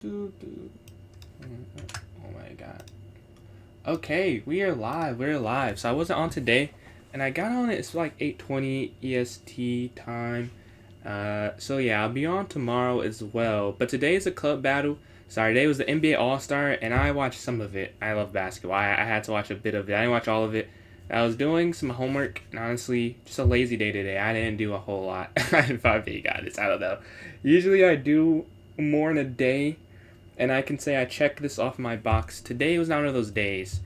Oh my god. Okay, we are live. We're live. So I wasn't on today, and I got on it. It's like 8:20 EST time. So yeah, I'll be on tomorrow as well. But today is a club battle. Sorry, today was the NBA All Star, and I watched some of it. I love basketball. I had to watch a bit of it. I didn't watch all of it. I was doing some homework, and honestly, just a lazy day today. I didn't do a whole lot. I probably got this. I don't know. Usually I do more in a day, and I can say I checked this off my box. Today was not one of those days.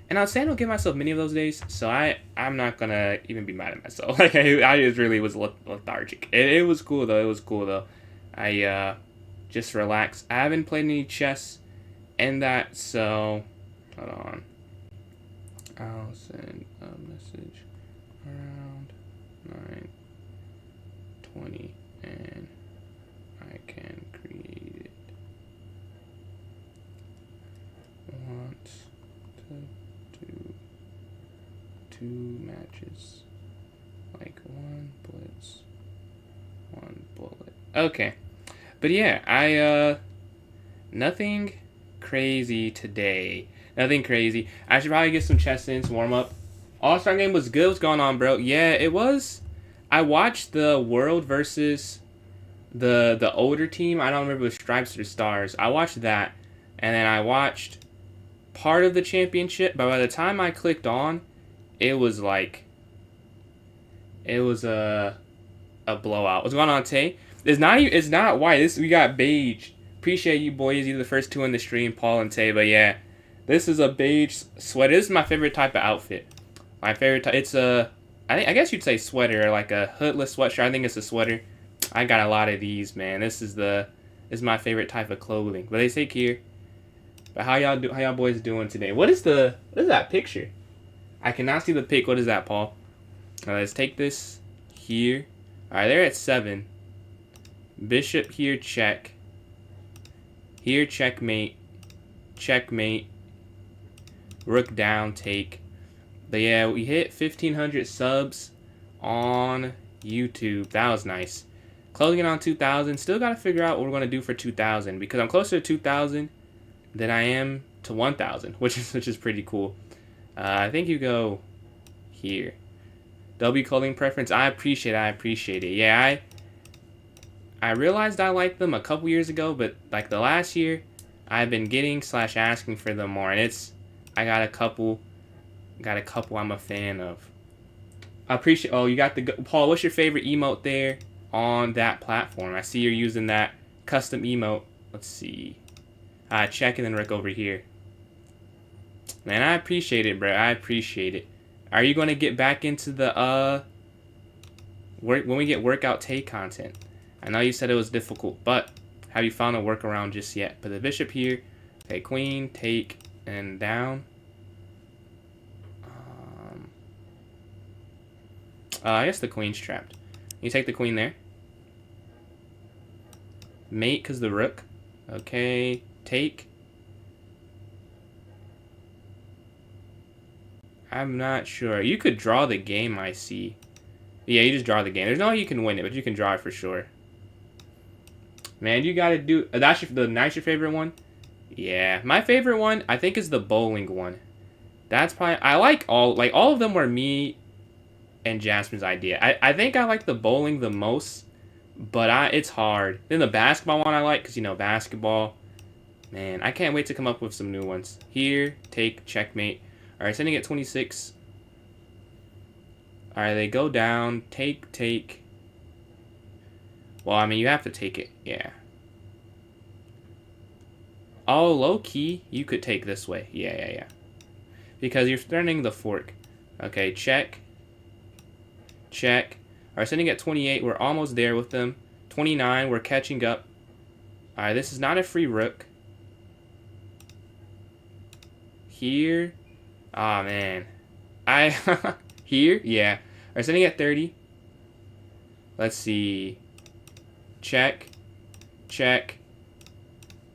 And I'll say I don't give myself many of those days, so I'm not gonna even be mad at myself. Like I just really was lethargic. It was cool though. It was cool though. I just relaxed. I haven't played any chess and that, so hold on. I'll send a message around 9:20 and I can create it. Want to do 2 matches, like 1 blitz, 1 bullet. Okay, but yeah, I nothing crazy today. Nothing crazy. I should probably get some chess in, some warm up. All-Star game was good. What's going on, bro? Yeah, it was. I watched the World versus the older team. I don't remember if it was Stripes or Stars. I watched that, and then I watched part of the championship. But by the time I clicked on, it was like it was a blowout. What's going on, Tay? It's not white. We got beige. Appreciate you boys. You're the first 2 in the stream, Paul and Tay. But yeah. This is a beige sweater. This is my favorite type of outfit. My favorite type. It's a, I guess you'd say sweater, like a hoodless sweatshirt. I think it's a sweater. I got a lot of these, man. This is my favorite type of clothing. But they say here. But how y'all boys doing today? What is that picture? I cannot see the pic. What is that, Paul? Let's take this here. All right, they're at 7. Bishop here, check. Here, checkmate. Checkmate. Rook down, take. But yeah, we hit 1,500 subs on YouTube. That was nice. Closing it on 2,000. Still got to figure out what we're going to do for 2,000. Because I'm closer to 2,000 than I am to 1,000. Which is pretty cool. I think you go here. W clothing preference. I appreciate it. Yeah, I realized I liked them a couple years ago. But like the last year, I've been getting / asking for them more. And I got a couple I'm a fan of. I appreciate, oh, you got Paul, what's your favorite emote there on that platform? I see you're using that custom emote. Let's see. Check and then Rick over here. Man, I appreciate it, bro. I appreciate it. Are you going to get back into the, when we get workout take content? I know you said it was difficult, but have you found a workaround just yet? But the bishop here, okay, queen, take, and down. I guess the queen's trapped. You take the queen there. Mate, because the rook. Okay, take. I'm not sure. You could draw the game, I see. Yeah, you just draw the game. There's no way you can win it, but you can draw it for sure. Man, you gotta do... That's your favorite one? Yeah, my favorite one, I think, is the bowling one. That's probably... I like all of them were me and Jasmine's idea. I think I like the bowling the most, but it's hard. Then the basketball one I like, because, you know, basketball. Man, I can't wait to come up with some new ones. Here, take, checkmate. All right, sending at 26. All right, they go down. Take, take. Well, I mean, you have to take it. Yeah. Oh, low-key, you could take this way. Yeah. Because you're threatening the fork. Okay, check. Check. All right, sending at 28. We're almost there with them. 29, we're catching up. All right, this is not a free rook. Here. Ah, man. Here? Yeah. All right, sending at 30. Let's see. Check. Check.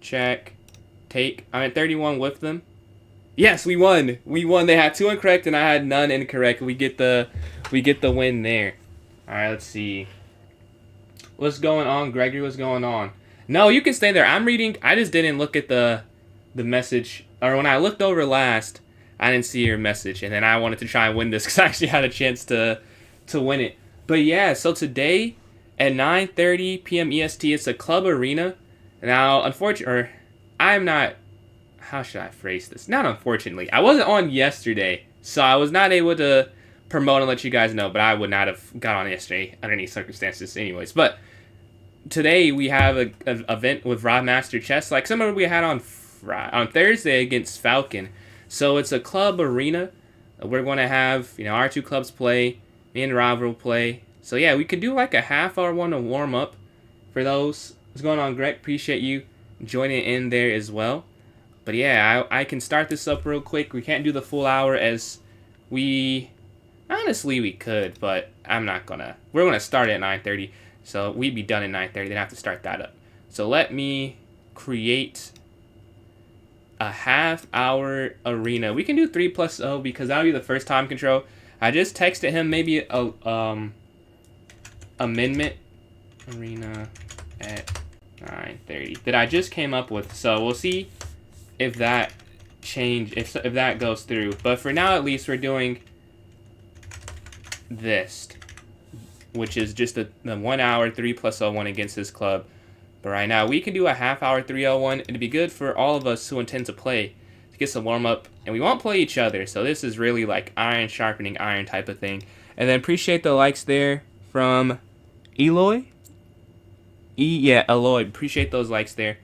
Check. Take. I'm at 31 with them. Yes, we won. We won. They had 2 incorrect and I had none incorrect. We get the win there. All right, let's see. What's going on, Gregory? What's going on? No, you can stay there. I'm reading. I just didn't look at the message, or when I looked over last, I didn't see your message, and then I wanted to try and win this because I actually had a chance to win it. But yeah, so today at 9:30 p.m. EST, it's a club arena. Now, unfortunately, or I'm not. How should I phrase this? Not unfortunately, I wasn't on yesterday, so I was not able to promote and let you guys know. But I would not have got on yesterday under any circumstances, anyways. But today we have a event with Rod Master Chess, like similar we had on Thursday against Falcon. So it's a club arena. We're going to have our two clubs play. Me and Rob will play. So yeah, we could do like a half-hour one to warm up for those. What's going on, Greg? Appreciate you joining in there as well. But yeah, I can start this up real quick. We can't do the full hour as honestly we could, but I'm not gonna. We're gonna start at 9:30. So we'd be done at 9:30, then have to start that up. So let me create a half-hour arena. We can do 3+0 because that'll be the first time control. I just texted him maybe a amendment arena at 9:30 that I just came up with. So we'll see if that if that goes through. But for now, at least we're doing this, which is just the 1 hour 3+01 against this club. But right now, we can do a half-hour 301. It'd be good for all of us who intend to play to get some warm-up. And we won't play each other, so this is really like iron sharpening iron type of thing. And then appreciate the likes there from Eloy. Yeah, Eloy. Appreciate those likes there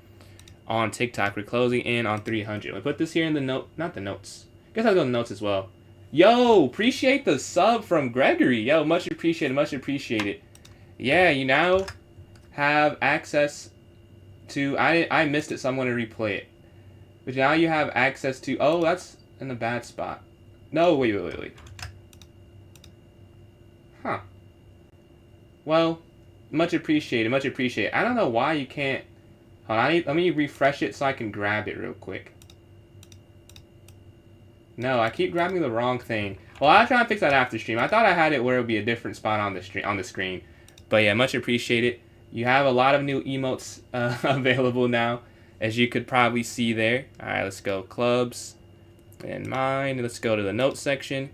on TikTok. We're closing in on 300. We put this here in the note, not the notes. I guess I'll go to the notes as well. Yo, appreciate the sub from Gregory. Yo, much appreciated, much appreciated. Yeah, you now have access to, I missed it, so I'm going to replay it. But now you have access to, oh, that's in the bad spot. No, wait. Huh. Well, much appreciated, much appreciated. I don't know why you can't, hold on, let me refresh it so I can grab it real quick. No, I keep grabbing the wrong thing. Well, I'll try and fix that after stream. I thought I had it where it would be a different spot on the screen. But yeah, much appreciated. You have a lot of new emotes available now, as you could probably see there. Alright, let's go clubs and mine. Let's go to the notes section.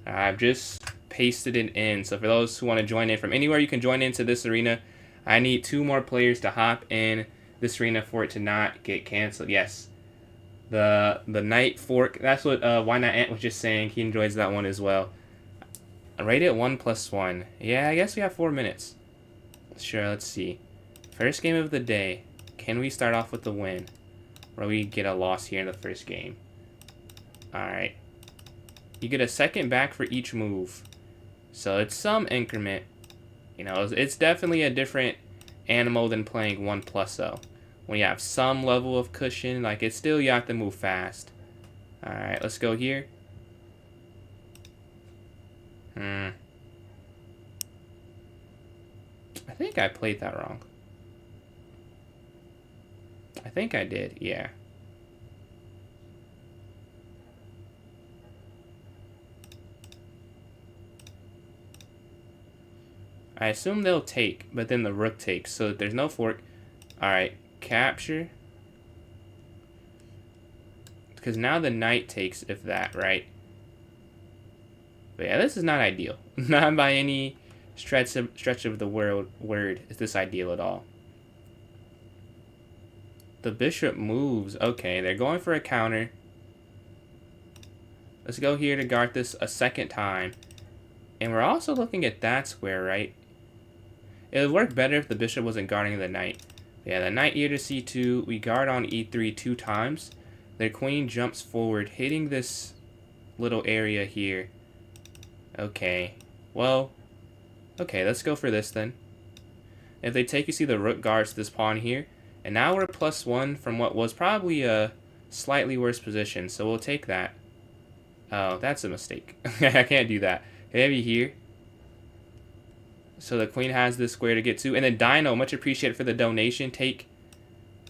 I've just pasted it in. So for those who want to join in from anywhere, you can join into this arena. I need 2 more players to hop in this arena for it to not get canceled. Yes. The Night Fork, that's what Why Not Ant was just saying. He enjoys that one as well. I rate it 1+1. Yeah, I guess we have 4 minutes. Sure, let's see. First game of the day. Can we start off with the win? Or we get a loss here in the first game? Alright. You get a second back for each move. So it's some increment. It's definitely a different animal than playing 1+0. When you have some level of cushion, like it's still, you have to move fast. Alright, let's go here. I think I played that wrong. I think I did, yeah. I assume they'll take, but then the rook takes, so there's no fork. Alright, capture. Because now the knight takes, if that, right? But yeah, this is not ideal. Not by any stretch of the word is this ideal at all. The bishop moves. Okay, they're going for a counter. Let's go here to guard this a second time. And we're also looking at that square, right? It would work better if the bishop wasn't guarding the knight. Yeah, the knight here to c2. We guard on e3 2 times. Their queen jumps forward, hitting this little area here. Okay. Well, okay, let's go for this then. If they take, you see the rook guards this pawn here. And now we're +1 from what was probably a slightly worse position. So we'll take that. Oh, that's a mistake. I can't do that. Maybe here. So the queen has this square to get to. And then Dino, much appreciated for the donation. Take.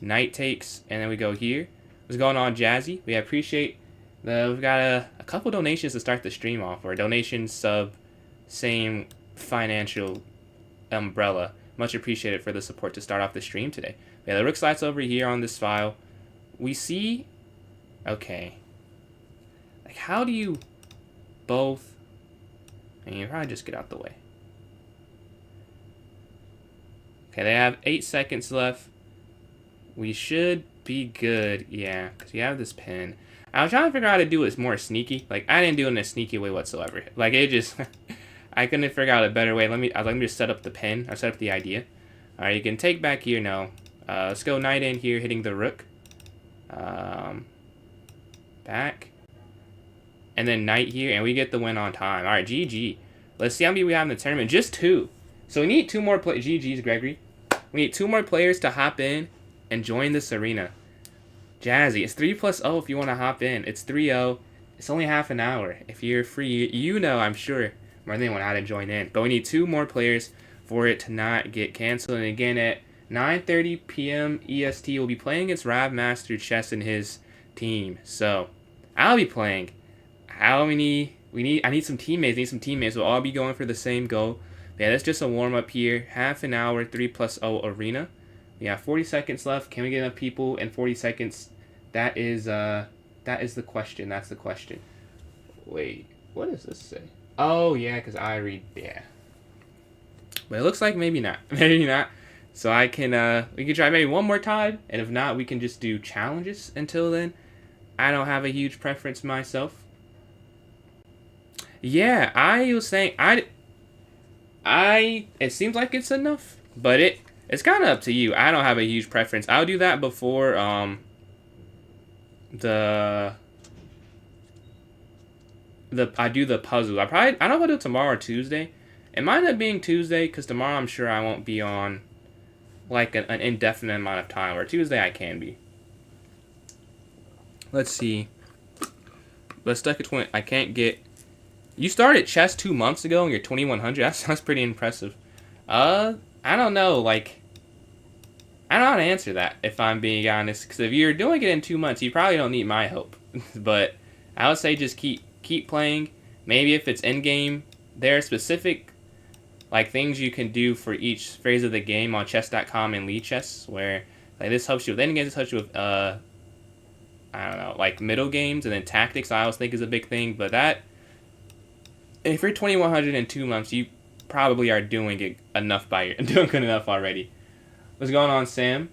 Knight takes. And then we go here. What's going on, Jazzy? We appreciate we've got a couple donations to start the stream off. Or donation, sub, same financial umbrella. Much appreciated for the support to start off the stream today. Yeah, the rook slides over here on this file. We see... Okay. Like, how do you both... I mean, you probably just get out the way. Okay, they have 8 seconds left. We should be good. Yeah, because you have this pin. I was trying to figure out how to do it more sneaky. Like, I didn't do it in a sneaky way whatsoever. Like, it just... I couldn't figure out a better way. Let me just set up the pin. I'll set up the idea. Alright, you can take back here now. Let's go knight in here, hitting the rook. Back. And then knight here, and we get the win on time. Alright, GG. Let's see how many we have in the tournament. Just 2. So we need 2 more players. GG's, Gregory. We need 2 more players to hop in and join this arena. Jazzy, it's 3+0 if you want to hop in. It's 3-0. It's only half an hour. If you're free, you know, I'm sure, more than anyone how to join in. But we need 2 more players for it to not get canceled. And again, at 9:30 p.m. EST, we'll be playing against Rav Master Chess and his team. So, I'll be playing. I need some teammates. We'll all be going for the same goal. Yeah, that's just a warm-up here. Half an hour, 3+0 arena. We have 40 seconds left. Can we get enough people in 40 seconds? That is the question. That's the question. Wait, what does this say? Oh, yeah, because I read, yeah. But it looks like maybe not. Maybe not. So I can, we can try maybe one more time. And if not, we can just do challenges until then. I don't have a huge preference myself. Yeah, I was saying, it seems like it's enough. But it's kind of up to you. I don't have a huge preference. I'll do that before, I do the puzzle. I don't know if I'll do it tomorrow or Tuesday. It might end up being Tuesday, because tomorrow I'm sure I won't be on, like, an indefinite amount of time. Or Tuesday I can be. Let's see. Let's stuck at 20. I can't get... You started chess 2 months ago and you're 2100? That sounds pretty impressive. I don't know, like... I don't know how to answer that, if I'm being honest. Because if you're doing it in 2 months, you probably don't need my help. But I would say just keep playing. Maybe if it's in-game, there are specific like things you can do for each phase of the game on chess.com and Lead Chess, where like this helps you with endgames, this helps you with I don't know, like middle games, and then tactics I always think is a big thing. But that, if you're 2100 in 2 months, you probably are doing it enough doing good enough already. What's going on, Sam?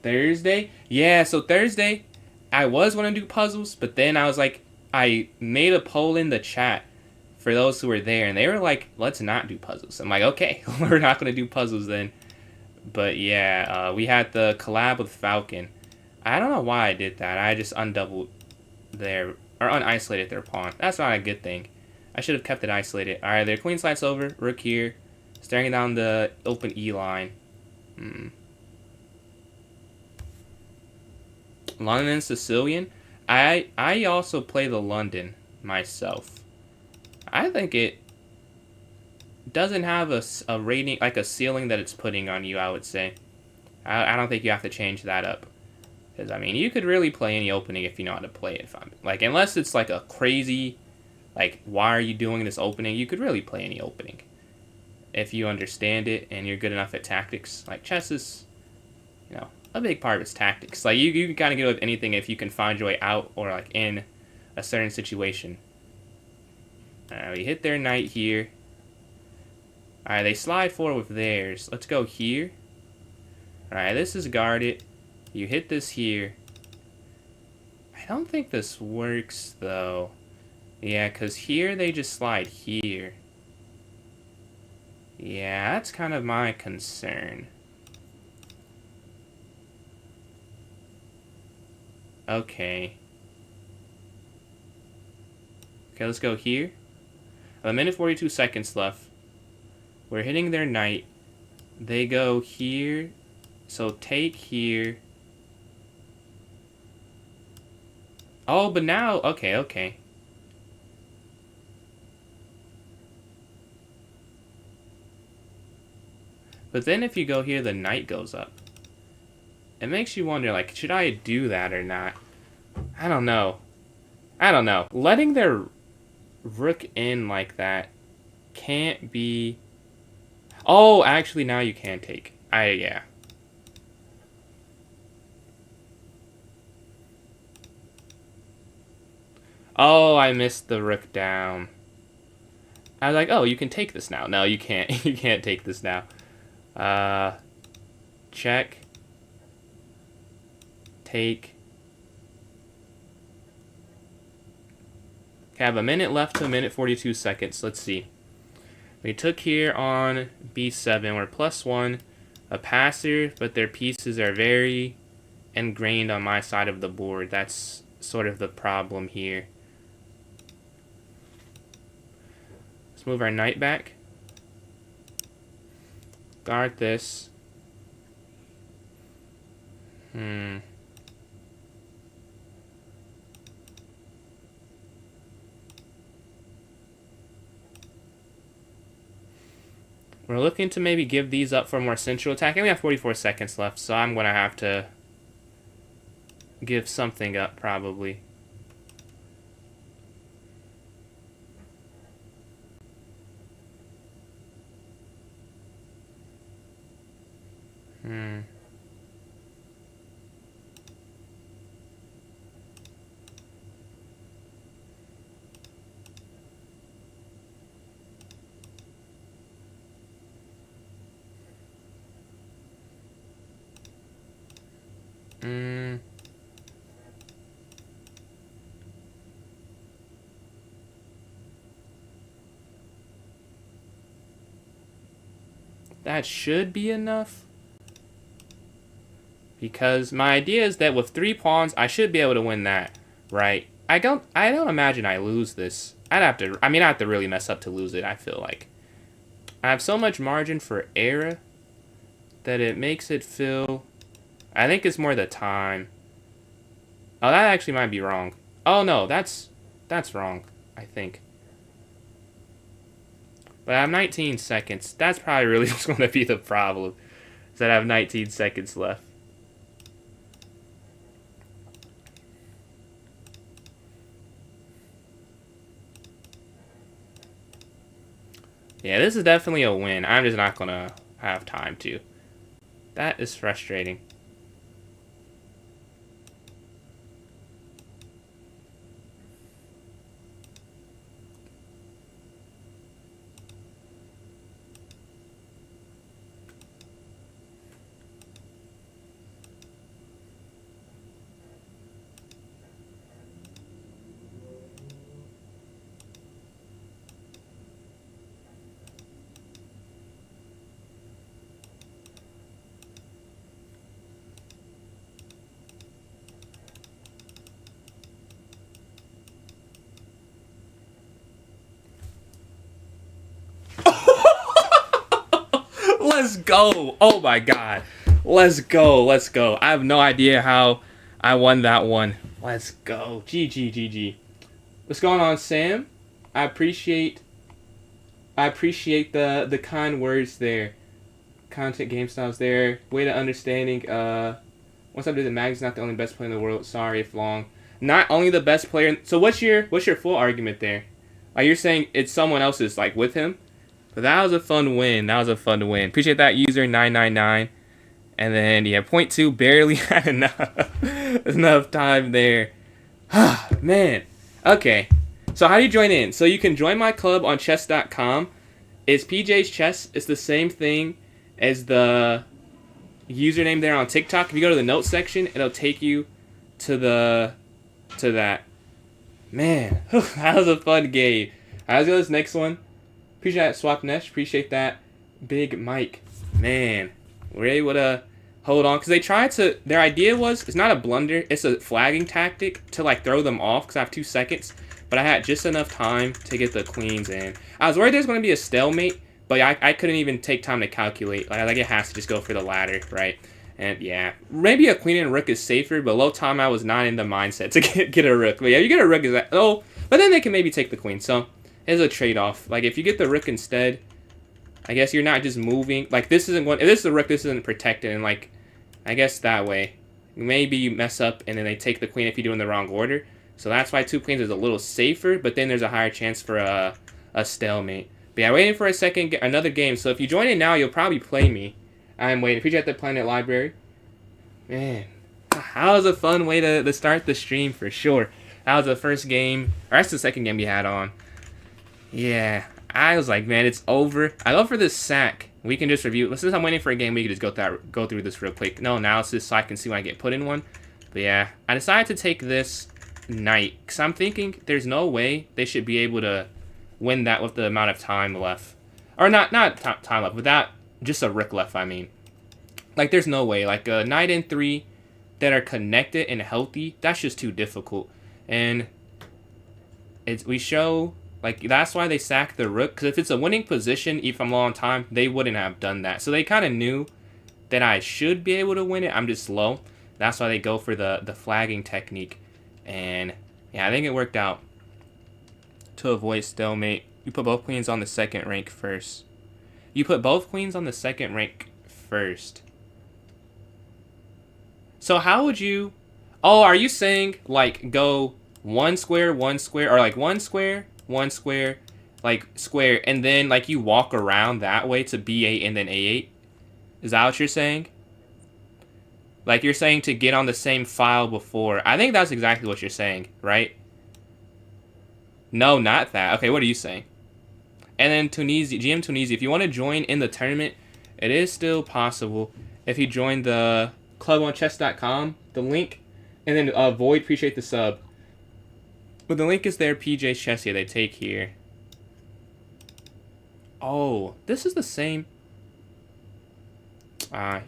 Thursday? Yeah, so Thursday, I was going to do puzzles, but then I was like, I made a poll in the chat for those who were there, and they were like, let's not do puzzles. I'm like, okay, we're not going to do puzzles then. But yeah, we had the collab with Falcon. I don't know why I did that. I just undoubled their, or unisolated their pawn. That's not a good thing. I should have kept it isolated. Alright, their queen slides over, rook here, staring down the open E line. London and Sicilian. I also play the London myself. I think it doesn't have a rating, like a ceiling that it's putting on you, I would say. I don't think you have to change that up. Because, I mean, you could really play any opening if you know how to play it. Like, unless it's like a crazy, like, why are you doing this opening? You could really play any opening. If you understand it and you're good enough at tactics. Like, chess is, you know, a big part of its tactics. Like, you can kind of get away with anything if you can find your way out or, like, in a certain situation. We hit their knight here. Alright, they slide forward with theirs. Let's go here. Alright, this is guarded. You hit this here. I don't think this works, though. Yeah, because here they just slide here. Yeah, that's kind of my concern. Okay. Okay, let's go here. A minute 42 seconds left. We're hitting their knight. They go here. So take here. Oh, but now... Okay, okay. But then if you go here, the knight goes up. It makes you wonder, like, should I do that or not? I don't know. I don't know. Letting their rook in like that can't be... Oh, actually, now you can take. Yeah. Oh, I missed the rook down. I was like, oh, you can take this now. No, you can't. You can't take this now. Check. Take. Okay, I have a minute left to a minute 42 seconds. Let's see. We took here on b7. We're +1. A passer, but their pieces are very ingrained on my side of the board. That's sort of the problem here. Let's move our knight back. Guard this. We're looking to maybe give these up for more central attack. And we have 44 seconds left, so I'm going to have to give something up, probably. That should be enough. Because my idea is that with 3 pawns, I should be able to win that, right? I don't imagine I lose this. I have to really mess up to lose it, I feel like. I have so much margin for error that it makes it feel... I think it's more the time. Oh, that actually might be wrong. Oh, no, that's wrong, I think. But I have 19 seconds. That's probably really what's going to be the problem. Is that I have 19 seconds left. Yeah, this is definitely a win. I'm just not going to have time to. That is frustrating. Let's go. Oh my god. Let's go. Let's go. I have no idea how I won that one. Let's go. GG, GG. What's going on, Sam? I appreciate the kind words there. Content game styles there. Way to understanding. Once I did the mag's not the only best player in the world. Sorry if long. Not only the best player. So what's your full argument there? Like you're saying it's someone else's like with him? But that was a fun win. That was a fun win. Appreciate that user 999. And then yeah, point 2 barely had enough time there. Man. Okay. So how do you join in? So you can join my club on chess.com. It's PJ's Chess. It's the same thing as the username there on TikTok. If you go to the notes section, it'll take you to that. Man, that was a fun game. All right, let's go to this next one. Appreciate that, Swap Nesh. Appreciate that, Big Mike. Man, we're able to hold on. Because they tried to... Their idea was... It's not a blunder. It's a flagging tactic to, like, throw them off. Because I have 2 seconds. But I had just enough time to get the queens in. I was worried there's going to be a stalemate. But I couldn't even take time to calculate. Like, it has to just go for the ladder, right? And, yeah. Maybe a queen and rook is safer. But low time, I was not in the mindset to get a rook. But, yeah, you get a rook is... Oh, but then they can maybe take the queen. So... It's a trade-off. Like, if you get the rook instead, I guess you're not just moving. Like, this isn't going... If this is a rook, this isn't protected. And, like, I guess that way. Maybe you mess up, and then they take the queen if you do it in the wrong order. So that's why 2 queens is a little safer, but then there's a higher chance for a stalemate. But yeah, waiting for another game. So if you join in now, you'll probably play me. I'm waiting. Appreciate the Planet Library. Man, that was a fun way to start the stream for sure. That was the first game, or that's the second game we had on. Yeah, I was like, man, it's over. I go for this sack. We can just review. Since I'm waiting for a game, we can just go through this real quick. No analysis, so I can see when I get put in one. But yeah, I decided to take this knight because I'm thinking there's no way they should be able to win that with the amount of time left, or not time left, without just a rook left. I mean, like there's no way. Like a knight and 3 that are connected and healthy, that's just too difficult. And we show. Like, that's why they sacked the rook. Because if it's a winning position, if I'm low on time, they wouldn't have done that. So they kind of knew that I should be able to win it. I'm just slow. That's why they go for the flagging technique. And, yeah, I think it worked out. To avoid stalemate, you put both queens on the second rank first. You put both queens on the second rank first. So how would you... Oh, are you saying, like, go 1 square, 1 square, or, like, 1 square... 1 square, like square, and then like you walk around that way to B8 and then A8? Is that what you're saying? Like you're saying to get on the same file before. I think that's exactly what you're saying, right? No, not that. Okay, what are you saying? And then Tourneys, GM Tourneys, if you want to join in the tournament, it is still possible. If you join the clubonchess.com, the link, and then Void, appreciate the sub. But the link is there, PJ's chess here, they take here. Oh, this is the same. Yeah,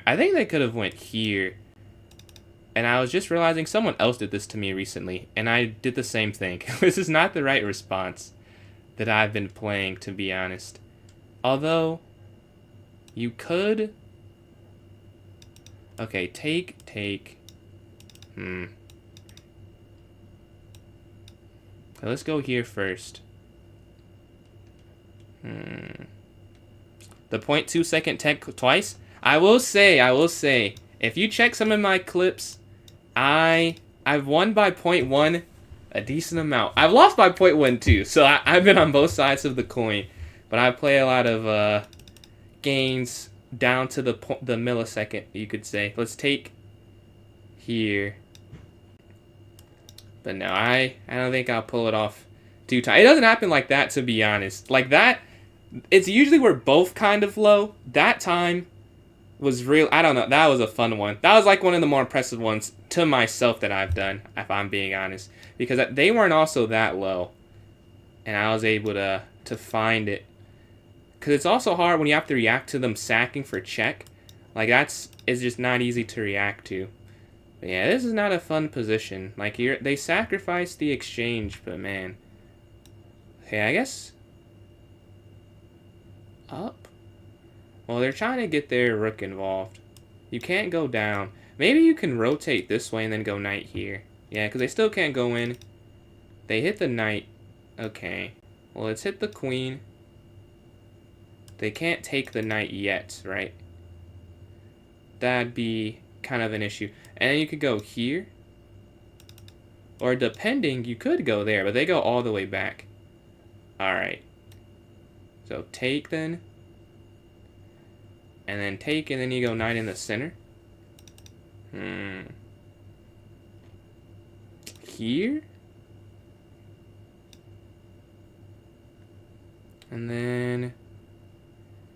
I think they could have went here. And I was just realizing someone else did this to me recently, and I did the same thing. This is not the right response that I've been playing, to be honest. Although, you could... Okay, take. Let's go here first. The 0.2 second tech twice. I will say, if you check some of my clips, I've won by 0.1 a decent amount. I've lost by 0.1 too, so I've been on both sides of the coin. But I play a lot of games down to the millisecond, you could say. Let's take here. But no, I don't think I'll pull it off 2 times. It doesn't happen like that, to be honest. Like that, it's usually we're both kind of low. That time was real. I don't know. That was a fun one. That was like one of the more impressive ones to myself that I've done, if I'm being honest. Because they weren't also that low. And I was able to find it. Because it's also hard when you have to react to them sacking for check. Like, it's just not easy to react to. But yeah, this is not a fun position. Like, they sacrificed the exchange, but man. Okay, I guess... Up? Well, they're trying to get their rook involved. You can't go down. Maybe you can rotate this way and then go knight here. Yeah, because they still can't go in. They hit the knight. Okay. Well, let's hit the queen. They can't take the knight yet, right? That'd be kind of an issue. And then you could go here. Or depending, you could go there, but they go all the way back. Alright. So take then. And then take, and then you go knight in the center. Here? And then...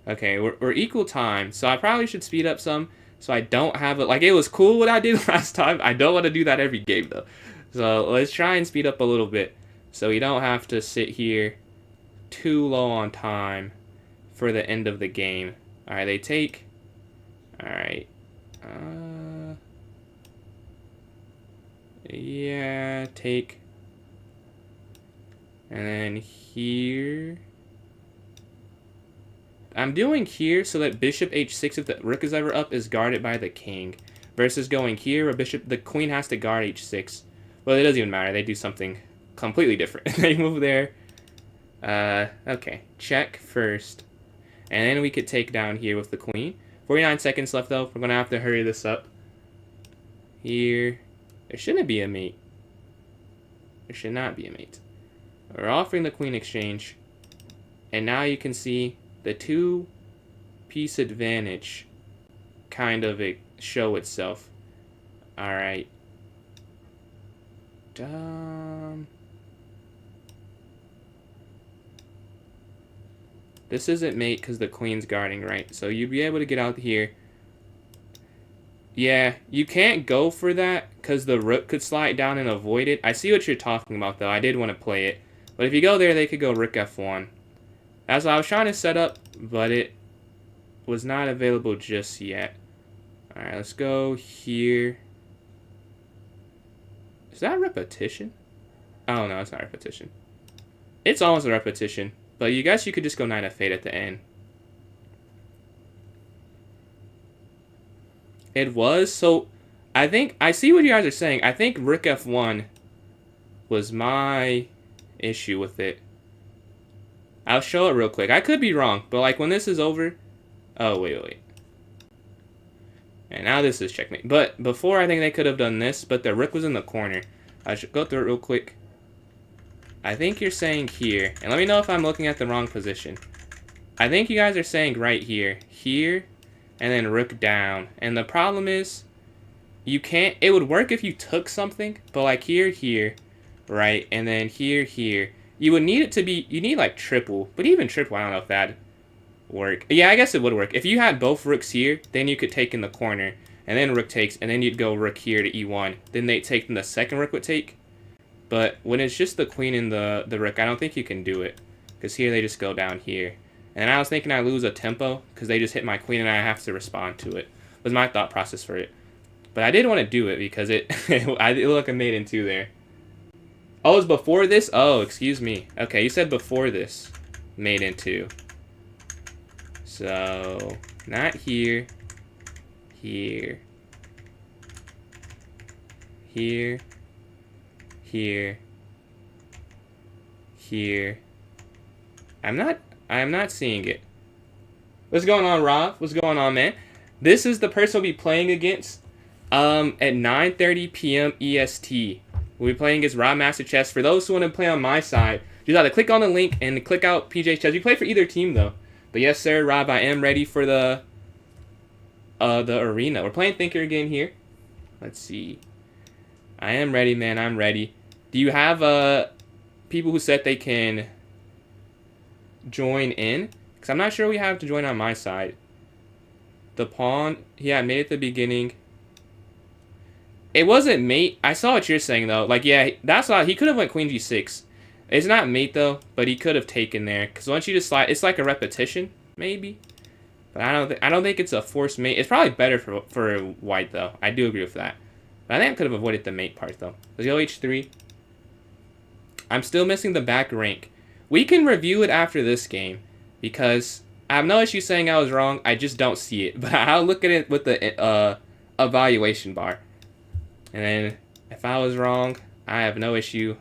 Okay, we're equal time, so I probably should speed up some, so I don't have it. Like, it was cool what I did last time. I don't want to do that every game, though. So let's try and speed up a little bit, so we don't have to sit here too low on time for the end of the game. Alright, they take. Alright. Yeah, take. And then here... I'm doing here so that bishop h6, if the rook is ever up, is guarded by the king. Versus going here where the queen has to guard h6. Well, it doesn't even matter. They do something completely different. They move there. Okay. Check first. And then we could take down here with the queen. 49 seconds left, though. We're going to have to hurry this up. Here. There shouldn't be a mate. There should not be a mate. We're offering the queen exchange. And now you can see... the 2-piece advantage kind of show itself. Alright. This isn't mate because the queen's guarding, right? So you'd be able to get out here. Yeah, you can't go for that because the rook could slide down and avoid it. I see what you're talking about, though. I did want to play it. But if you go there, they could go rook f1. That's what I was trying to set up, but it was not available just yet. Alright, let's go here. Is that repetition? Oh, no, it's not repetition. It's almost a repetition. But you guess you could just go knight f8 at the end. It was, so I think, I see what you guys are saying. I think rook f1 was my issue with it. I'll show it real quick. I could be wrong, but like when this is over, oh, wait. And now this is checkmate. But before, I think they could have done this, but the rook was in the corner. I should go through it real quick. I think you're saying here, and let me know if I'm looking at the wrong position. I think you guys are saying right here, and then rook down. And the problem is, you can't, it would work if you took something, but like here, right, and then here. You would need it to be, you need like triple, but even triple, I don't know if that'd work. Yeah, I guess it would work. If you had both rooks here, then you could take in the corner, and then rook takes, and then you'd go rook here to e1. Then they'd take, then the second rook would take. But when it's just the queen and the rook, I don't think you can do it. Because here they just go down here. And I was thinking I lose a tempo because they just hit my queen and I have to respond to it. Was my thought process for it. But I did want to do it because it looked like a mate in two there. Oh, it's before this? Oh, excuse me. Okay, you said before this. Mate in two. So, not here. Here. I'm not seeing it. What's going on, Rob? What's going on, man? This is the person we'll be playing against at 9:30 p.m. EST. We'll be playing against Rob Master Chess. For those who want to play on my side, just either click on the link and click out PJ Chess. You play for either team, though. But yes, sir, Rob, I am ready for the arena. We're playing Thinker again here. Let's see. I am ready, man. I'm ready. Do you have people who said they can join in? Because I'm not sure we have to join on my side. The pawn, yeah, mate at the beginning. It wasn't mate. I saw what you're saying, though. Like, yeah, that's why he could have went queen g6. It's not mate, though, but he could have taken there. Because once you just slide, it's like a repetition, maybe. But I don't think it's a forced mate. It's probably better for white, though. I do agree with that. But I think I could have avoided the mate part, though. Let's go h3. I'm still missing the back rank. We can review it after this game. Because I have no issue saying I was wrong. I just don't see it. But I'll look at it with the evaluation bar. And then if I was wrong, I have no issue.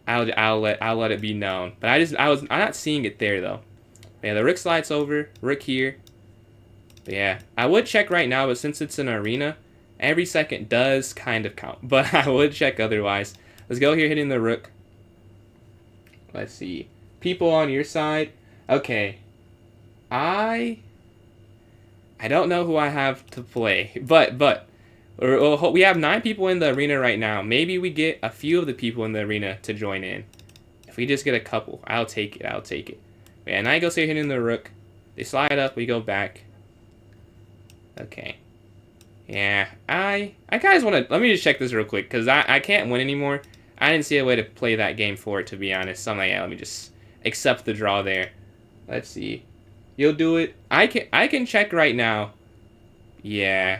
I'll let it be known. But I'm not seeing it there, though. But yeah, the rook slides over. Rook here. But yeah, I would check right now, but since it's an arena, every second does kind of count, but I would check otherwise. Let's go here hitting the rook. Let's see. People on your side. Okay. I don't know who I have to play, but we have 9 people in the arena right now. Maybe we get a few of the people in the arena to join in. If we just get a couple, I'll take it. Yeah, now he goes here hitting the rook. They slide up, we go back. Okay. Yeah, I guys want to, let me just check this real quick, because I can't win anymore. I didn't see a way to play that game forward, to be honest. So I'm like, yeah, let me just accept the draw there. Let's see. You'll do it. I can check right now. Yeah.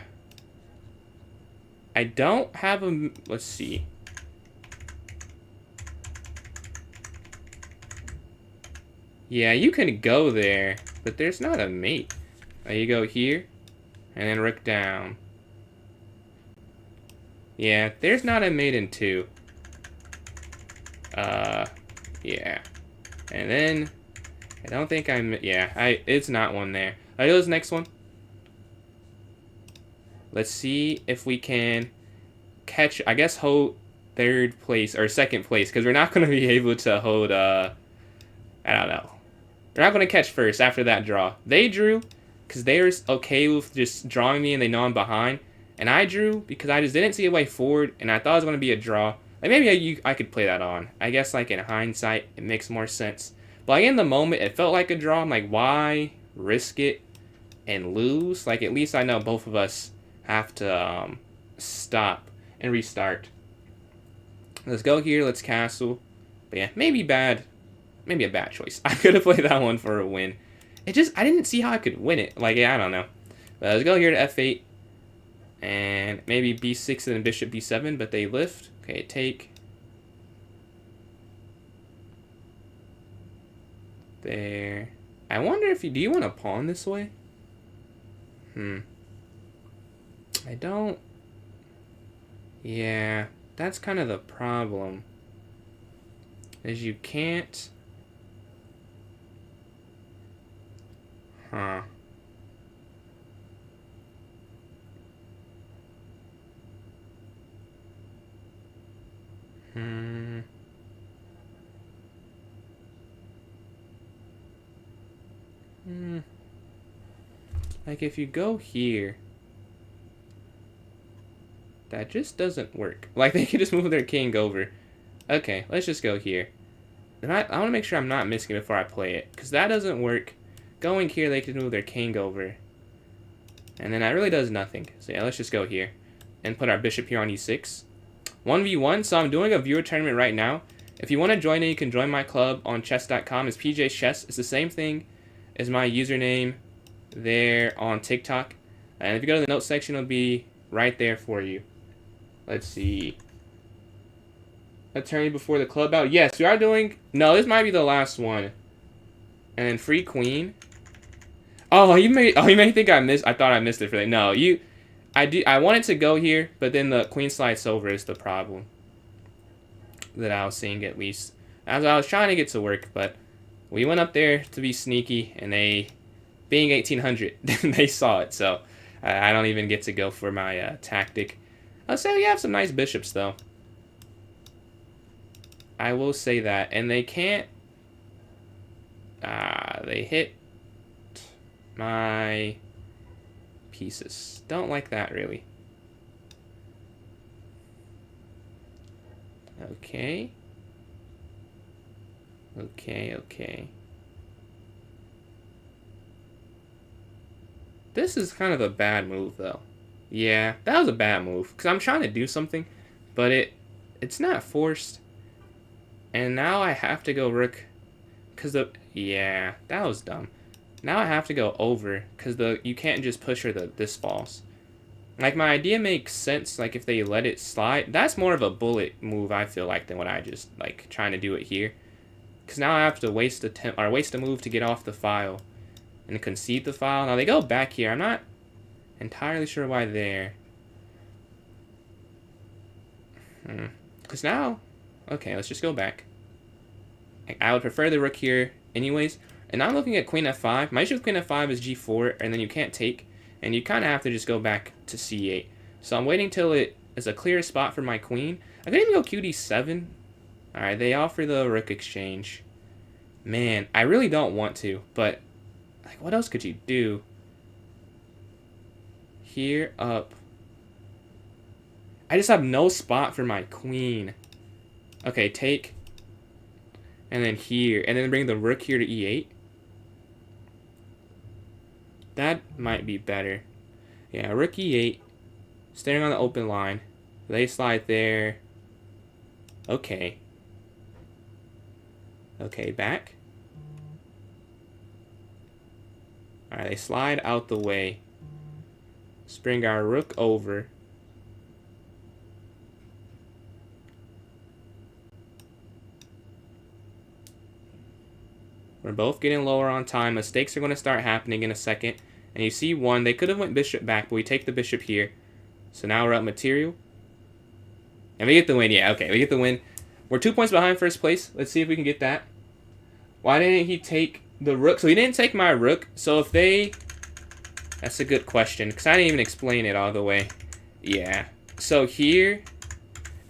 I don't have a, let's see. Yeah, you can go there, but there's not a mate. You go here, and then rook down. Yeah, there's not a mate in 2. Yeah. And then, I don't think it's not one there. Alright, go to this next one. Let's see if we can catch, I guess, hold 3rd place, or 2nd place, because we're not going to be able to hold, I don't know. We're not going to catch 1st after that draw. They drew, because they're okay with just drawing me and they know I'm behind. And I drew because I just didn't see a way forward, and I thought it was going to be a draw. Like, maybe I could play that on. I guess, like, in hindsight, it makes more sense. But, like, in the moment, it felt like a draw. I'm like, why risk it and lose? Like, at least I know both of us have to stop and restart. Let's go here. Let's castle. But, yeah, maybe a bad choice. I could have played that one for a win. I didn't see how I could win it. Like, yeah, I don't know. But let's go here to f8. And maybe b6 and then bishop b7, but they lift. Okay, take. There. I wonder if do you want to pawn this way? I don't. Yeah, that's kind of the problem. Is you can't. Huh. Like, if you go here, that just doesn't work. Like, they can just move their king over. Okay, let's just go here. And I want to make sure I'm not missing it before I play it, because that doesn't work. Going here, they can move their king over. And then that really does nothing. So yeah, let's just go here and put our bishop here on e6. 1v1, so I'm doing a viewer tournament right now. If you want to join it, you can join my club on chess.com. It's PJ's Chess. It's the same thing as my username there on TikTok. And if you go to the notes section, it'll be right there for you. Let's see. Attorney before the club out. Yes, we are doing... No, this might be the last one. And then free queen. Oh, you may think I missed... I thought I missed it for that. No, you... I wanted to go here, but then the queen slides over is the problem that I was seeing, at least. As I was trying to get to work, but we went up there to be sneaky, and they, being 1800, they saw it. So I don't even get to go for my tactic. I'll say we have some nice bishops, though. I will say that. And they can't... they hit my pieces. Don't like that, really. Okay. Okay. This is kind of a bad move, though. Yeah, that was a bad move. Because I'm trying to do something, but it's not forced. And now I have to go rook. Because yeah, that was dumb. Now I have to go over. Because you can't just push her this falls. Like, my idea makes sense, like, if they let it slide. That's more of a bullet move, I feel like, than what I just, like, trying to do it here. Because now I have to waste a move to get off the file. And concede the file. Now, they go back here. I'm not entirely sure why there. Because now... Okay, let's just go back. I would prefer the rook here anyways. And now I'm looking at queen f5. My issue with queen f5 is g4, and then you can't take. And you kind of have to just go back to c8. So I'm waiting till it is a clear spot for my queen. I could even go qd7. Alright, they offer the rook exchange. Man, I really don't want to, but like, what else could you do? Here, up. I just have no spot for my queen. Okay, take. And then here. And then bring the rook here to e8. That might be better. Yeah, rook e8. Staring on the open line. They slide there. Okay. Okay, back. Alright, they slide out the way. Let's bring our rook over. We're both getting lower on time. Mistakes are going to start happening in a second. And you see one. They could have went bishop back, but we take the bishop here. So now we're up material. And we get the win. Yeah, okay, we get the win. We're 2 points behind first place. Let's see if we can get that. Why didn't he take the rook? So he didn't take my rook. So if they... That's a good question, because I didn't even explain it all the way. Yeah. So here,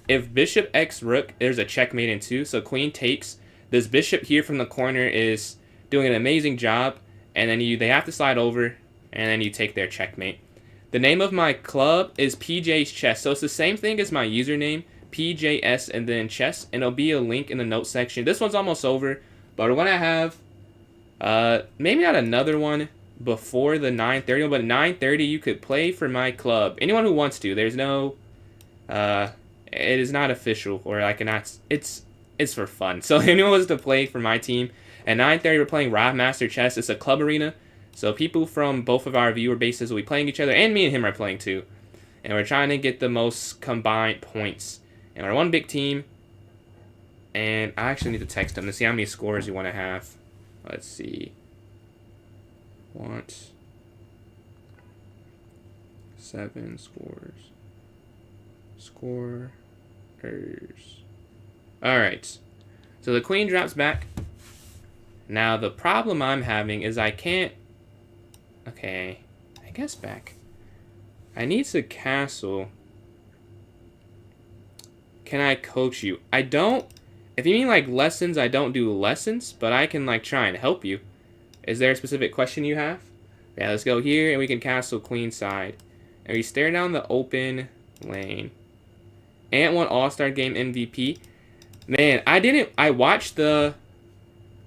if bishop x rook, there's a checkmate in 2. So queen takes. This bishop here from the corner is doing an amazing job. And then they have to slide over. and then you take their checkmate. The name of my club is PJ's Chess, so it's the same thing as my username, PJS and then chess, and it'll be a link in the notes section. This one's almost over, but we're gonna have maybe not another one before the 9:30, but 9:30 you could play for my club. Anyone who wants to. There's no it is not official, or I cannot. It's for fun. So anyone wants to play for my team at 9:30, we're playing Rob Master Chess. It's a club arena, so people from both of our viewer bases will be playing each other, and me and him are playing too. And we're trying to get the most combined points. And we're one big team. And I actually need to text him to see how many scores you want to have. Let's see. Want 7 scores. Scorers. Alright. So the queen drops back. Now the problem I'm having is I can't... Okay. I guess back. I need to castle. Can I coach you? I don't... If you mean like lessons, I don't do lessons, but I can like try and help you. Is there a specific question you have? Yeah, let's go here and we can castle queen side. And we stare down the open lane. Ant won All-Star Game MVP. Man, I watched the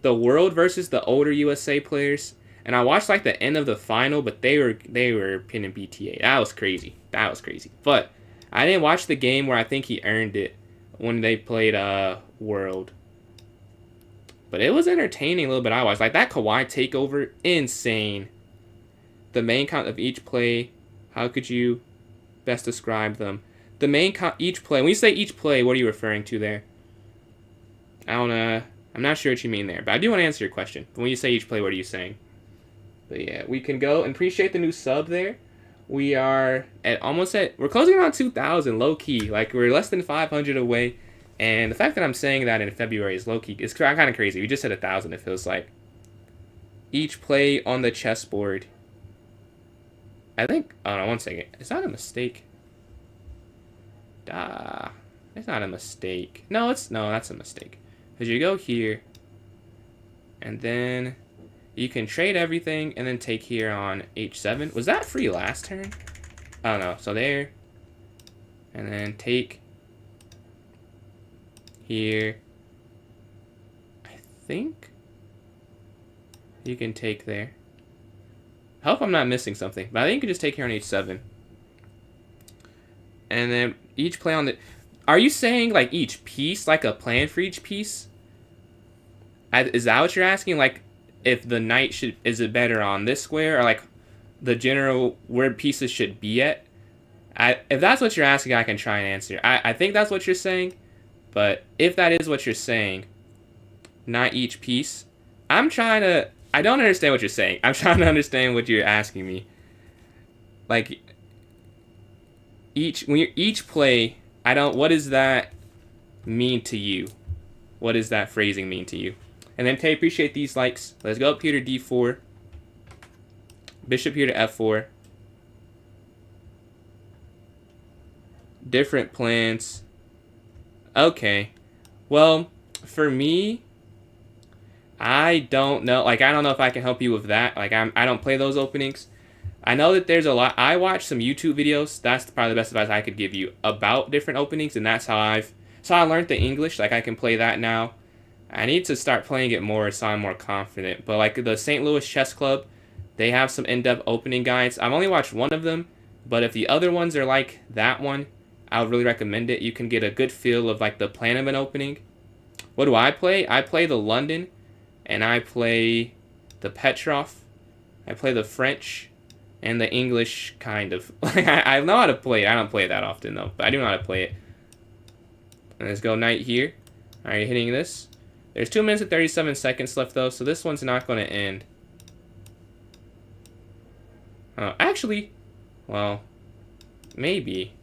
World versus the older USA players, and I watched like the end of the final, but they were pinning BTA. That was crazy. That was crazy. But I didn't watch the game where I think he earned it when they played World. But it was entertaining a little bit. I watched like that Kawhi takeover, insane. The main count of each play. How could you best describe them? The main count each play. When you say each play, what are you referring to there? I'm not sure what you mean there, but I do want to answer your question. But when you say each play, what are you saying? But yeah, we can go and appreciate the new sub there. We are we're closing around 2,000, low key. Like we're less than 500 away. And the fact that I'm saying that in February is low key. It's kind of crazy. We just hit 1,000, it feels like. Each play on the chessboard. I think, oh no, 1 second. Is that a mistake? It's not a mistake. No, that's a mistake. Because you go here, and then you can trade everything, and then take here on h7. Was that free last turn? Oh no, so there, and then take here. I think you can take there. I hope I'm not missing something, but I think you can just take here on h7. And then each play on the... Are you saying, like, each piece? Like, a plan for each piece? Is that what you're asking? Like, if the knight is it better on this square? Or, like, the general where pieces should be at? If that's what you're asking, I can try and answer. I think that's what you're saying. But if that is what you're saying, not each piece, I'm trying to... I don't understand what you're saying. I'm trying to understand what you're asking me. Like... Each play, what does that mean to you? What does that phrasing mean to you? And then Tay, appreciate these likes. Let's go up here to d4. Bishop here to f4. Different plans. Okay. Well, for me, I don't know. Like, I don't know if I can help you with that. Like, I don't play those openings. I know that there's a lot. I watch some YouTube videos. That's probably the best advice I could give you about different openings, and that's how I learned the English. Like, I can play that now. I need to start playing it more so I'm more confident. But like the St. Louis Chess Club, they have some in-depth opening guides. I've only watched one of them, but if the other ones are like that one, I would really recommend it. You can get a good feel of like the plan of an opening. What do I play? I play the London, and I play the Petrov. I play the French. And the English, kind of. I know how to play it. I don't play it that often, though. But I do know how to play it. And let's go knight here. Alright, hitting this. There's 2 minutes and 37 seconds left, though. So this one's not going to end. Actually, well, maybe.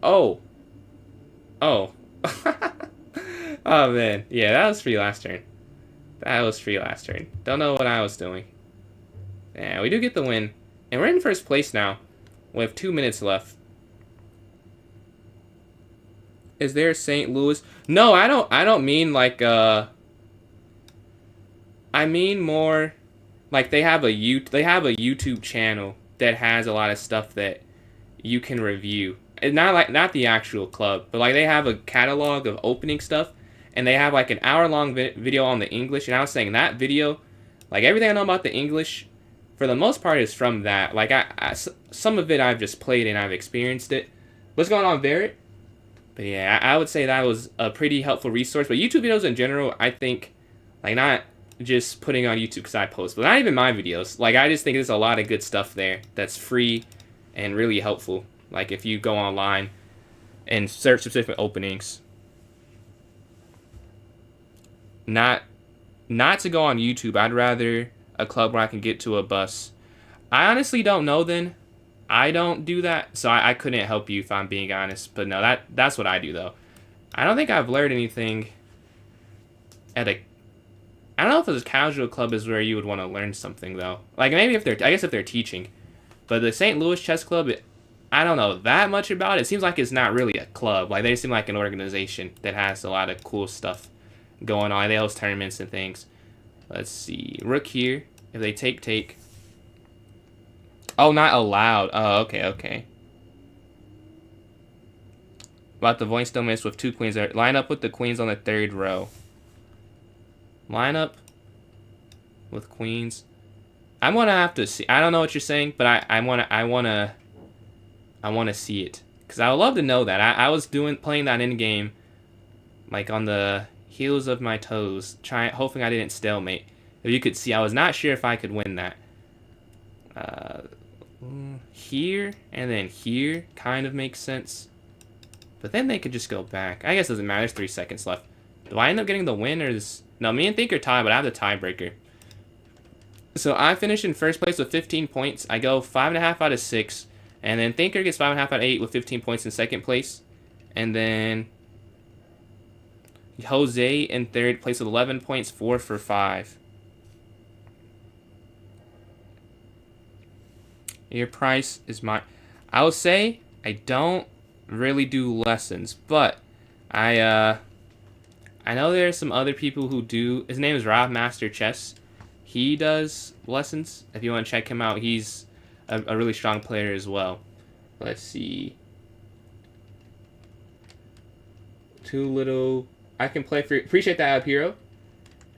Oh. Oh, man. Yeah, that was free last turn. Don't know what I was doing. Yeah, we do get the win. And we're in first place now. We have 2 minutes left. Is there St. Louis? No, I don't mean like I mean more like they have a YouTube channel that has a lot of stuff that you can review. And not the actual club, but like they have a catalog of opening stuff, and they have like an hour-long video on the English. And I was saying that video, like everything I know about the English, for the most part, is from that. Like some of it I've just played and I've experienced it. What's going on, Barrett? But yeah, I would say that was a pretty helpful resource. But YouTube videos in general, I think, like not just putting on YouTube because I post, but not even my videos. Like I just think there's a lot of good stuff there that's free and really helpful. Like if you go online and search specific openings. Not to go on YouTube. I'd rather a club where I can get to a bus. I honestly don't know then. I don't do that, so I couldn't help you if I'm being honest. But no, that's what I do though. I don't think I've learned anything at a... I don't know if a casual club is where you would want to learn something though. Like maybe if they're teaching. But the St. Louis Chess Club, I don't know that much about it. It seems like it's not really a club. Like they seem like an organization that has a lot of cool stuff going on. They host tournaments and things. Let's see. Rook here. If they take. Oh, not allowed. Oh, okay. About the voice still miss with 2 queens there. Line up with the queens on the 3rd row. Line up with queens. I'm gonna have to see. I don't know what you're saying, but I wanna see it because I would love to know that. I was playing that in game, like on the heels of my toes, hoping I didn't stalemate. If you could see, I was not sure if I could win that. Here and then here kind of makes sense, but then they could just go back. I guess it doesn't matter. There's 3 seconds left. Do I end up getting the win or is... No, me and Think are tied, but I have the tiebreaker. So I finished in first place with 15 points. I go 5.5 out of 6, and then Thinker gets 5.5 out of 8 with 15 points in second place, and then Jose in third place with 11 points, 4 for 5. Your price is my... I will say I don't really do lessons, but I know there are some other people who do. His name is Rob Master Chess. He does lessons. If you want to check him out, he's a really strong player as well. Let's see. Too little. I can play for... Appreciate that, Hero.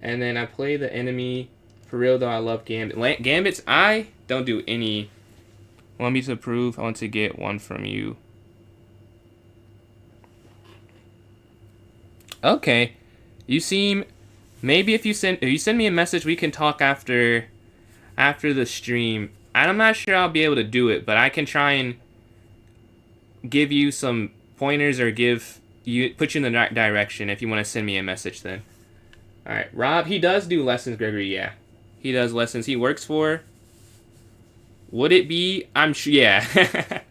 And then I play the enemy. For real, though, I love Gambit. Gambits, I don't do any... Want me to approve? I want to get one from you. Okay. You seem... Maybe if you send me a message, we can talk after the stream. I'm not sure I'll be able to do it, but I can try and give you some pointers or put you in the right direction if you want to send me a message then. Alright, Rob, he does do lessons, Gregory, yeah. He does lessons. He works for... Would it be? I'm sure. Yeah,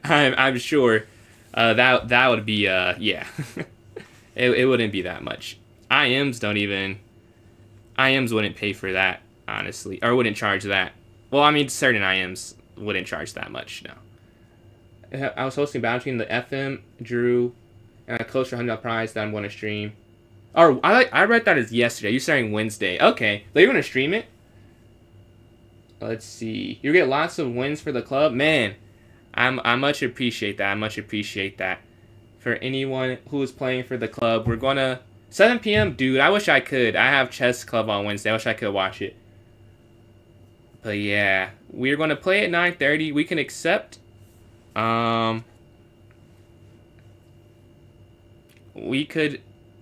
I'm sure. That would be. Yeah. it wouldn't be that much. IMs don't even. IMs wouldn't pay for that, honestly, or wouldn't charge that. Well, I mean, certain IMs wouldn't charge that much. No. I was hosting battle between the FM, Drew, and a close to $100 prize that I'm going to stream. Or I read that as yesterday. You're saying Wednesday. Okay, so you're going to stream it. Let's see. You get lots of wins for the club. Man, I much appreciate that. I much appreciate that. For anyone who is playing for the club, we're going to... 7 p.m. Dude, I wish I could. I have chess club on Wednesday. I wish I could watch it. But yeah, we're going to play at 9:30. We can accept... I'll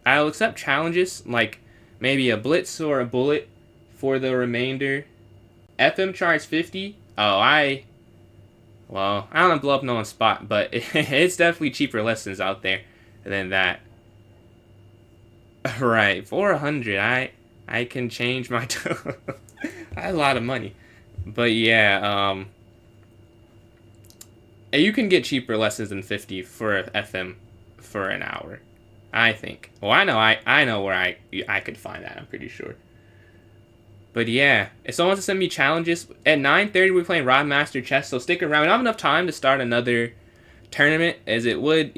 accept challenges, like maybe a blitz or a bullet for the remainder. FM charge 50. Oh, I don't want to blow up no one's spot, but it's definitely cheaper lessons out there than that. Right, 400. I can change my tone. I have a lot of money, but yeah, you can get cheaper lessons than 50 for FM for an hour, I think. Well, I know where I could find that. I'm pretty sure. But yeah, if someone wants to send me challenges, at 9:30 we're playing Rod Master Chess, so stick around. We don't have enough time to start another tournament, as it would,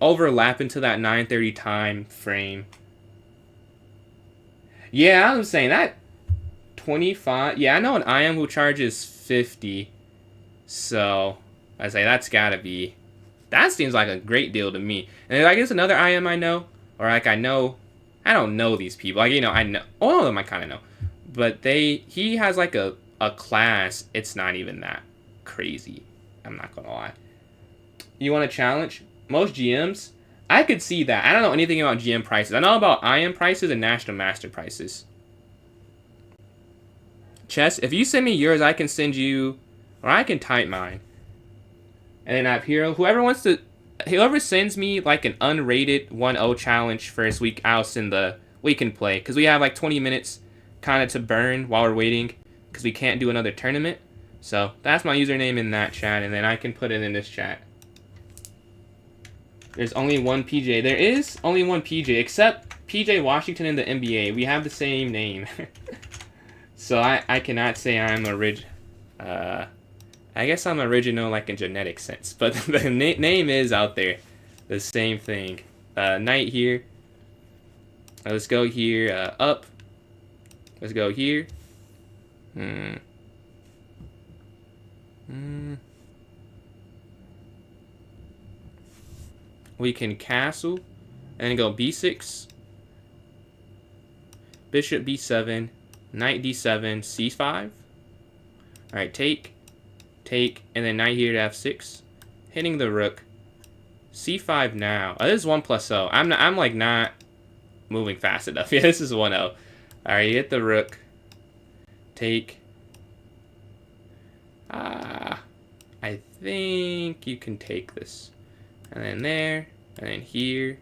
overlap into that 9:30 time frame. Yeah, I'm saying that 25. Yeah, I know an IM who charges 50. So I say that's gotta be. That seems like a great deal to me. And I guess another IM I know, or like I don't know these people. Like, you know, I know all of them I kind of know, but he has like a class. It's not even that crazy. I'm not gonna lie. You want a challenge? Most GMs, I could see that. I don't know anything about GM prices. I know about IM prices and National Master prices. Chess, if you send me yours, I can send you, or I can type mine. And then I have Hero. Whoever sends me like an unrated 1-0 challenge first week, I'll send the weekend play. Because we have like 20 minutes kind of to burn while we're waiting. Because we can't do another tournament. So that's my username in that chat. And then I can put it in this chat. There's only one PJ. There is only one PJ. Except PJ Washington in the NBA. We have the same name. So I cannot say I'm I guess I'm original like in genetic sense, but the name is out there. The same thing. Knight here. Let's go here. Up. Let's go here. We can castle and go b6. Bishop b7. Knight d7. c5. Alright, take, and then knight here to f6, hitting the rook, c5 now. Oh, this is 1+0. I'm like not moving fast enough. Yeah, this is 1-0. All right, you hit the rook, take. I think you can take this, and then there, and then here.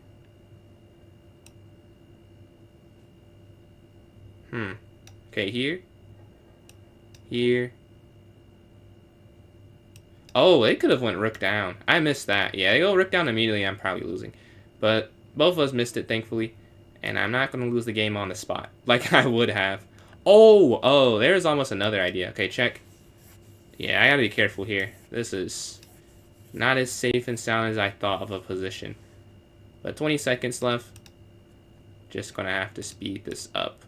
Okay, here. Oh, they could have went rook down. I missed that. Yeah, they go rook down immediately. I'm probably losing. But both of us missed it, thankfully. And I'm not going to lose the game on the spot like I would have. Oh, there's almost another idea. Okay, check. Yeah, I got to be careful here. This is not as safe and sound as I thought of a position. But 20 seconds left. Just going to have to speed this up.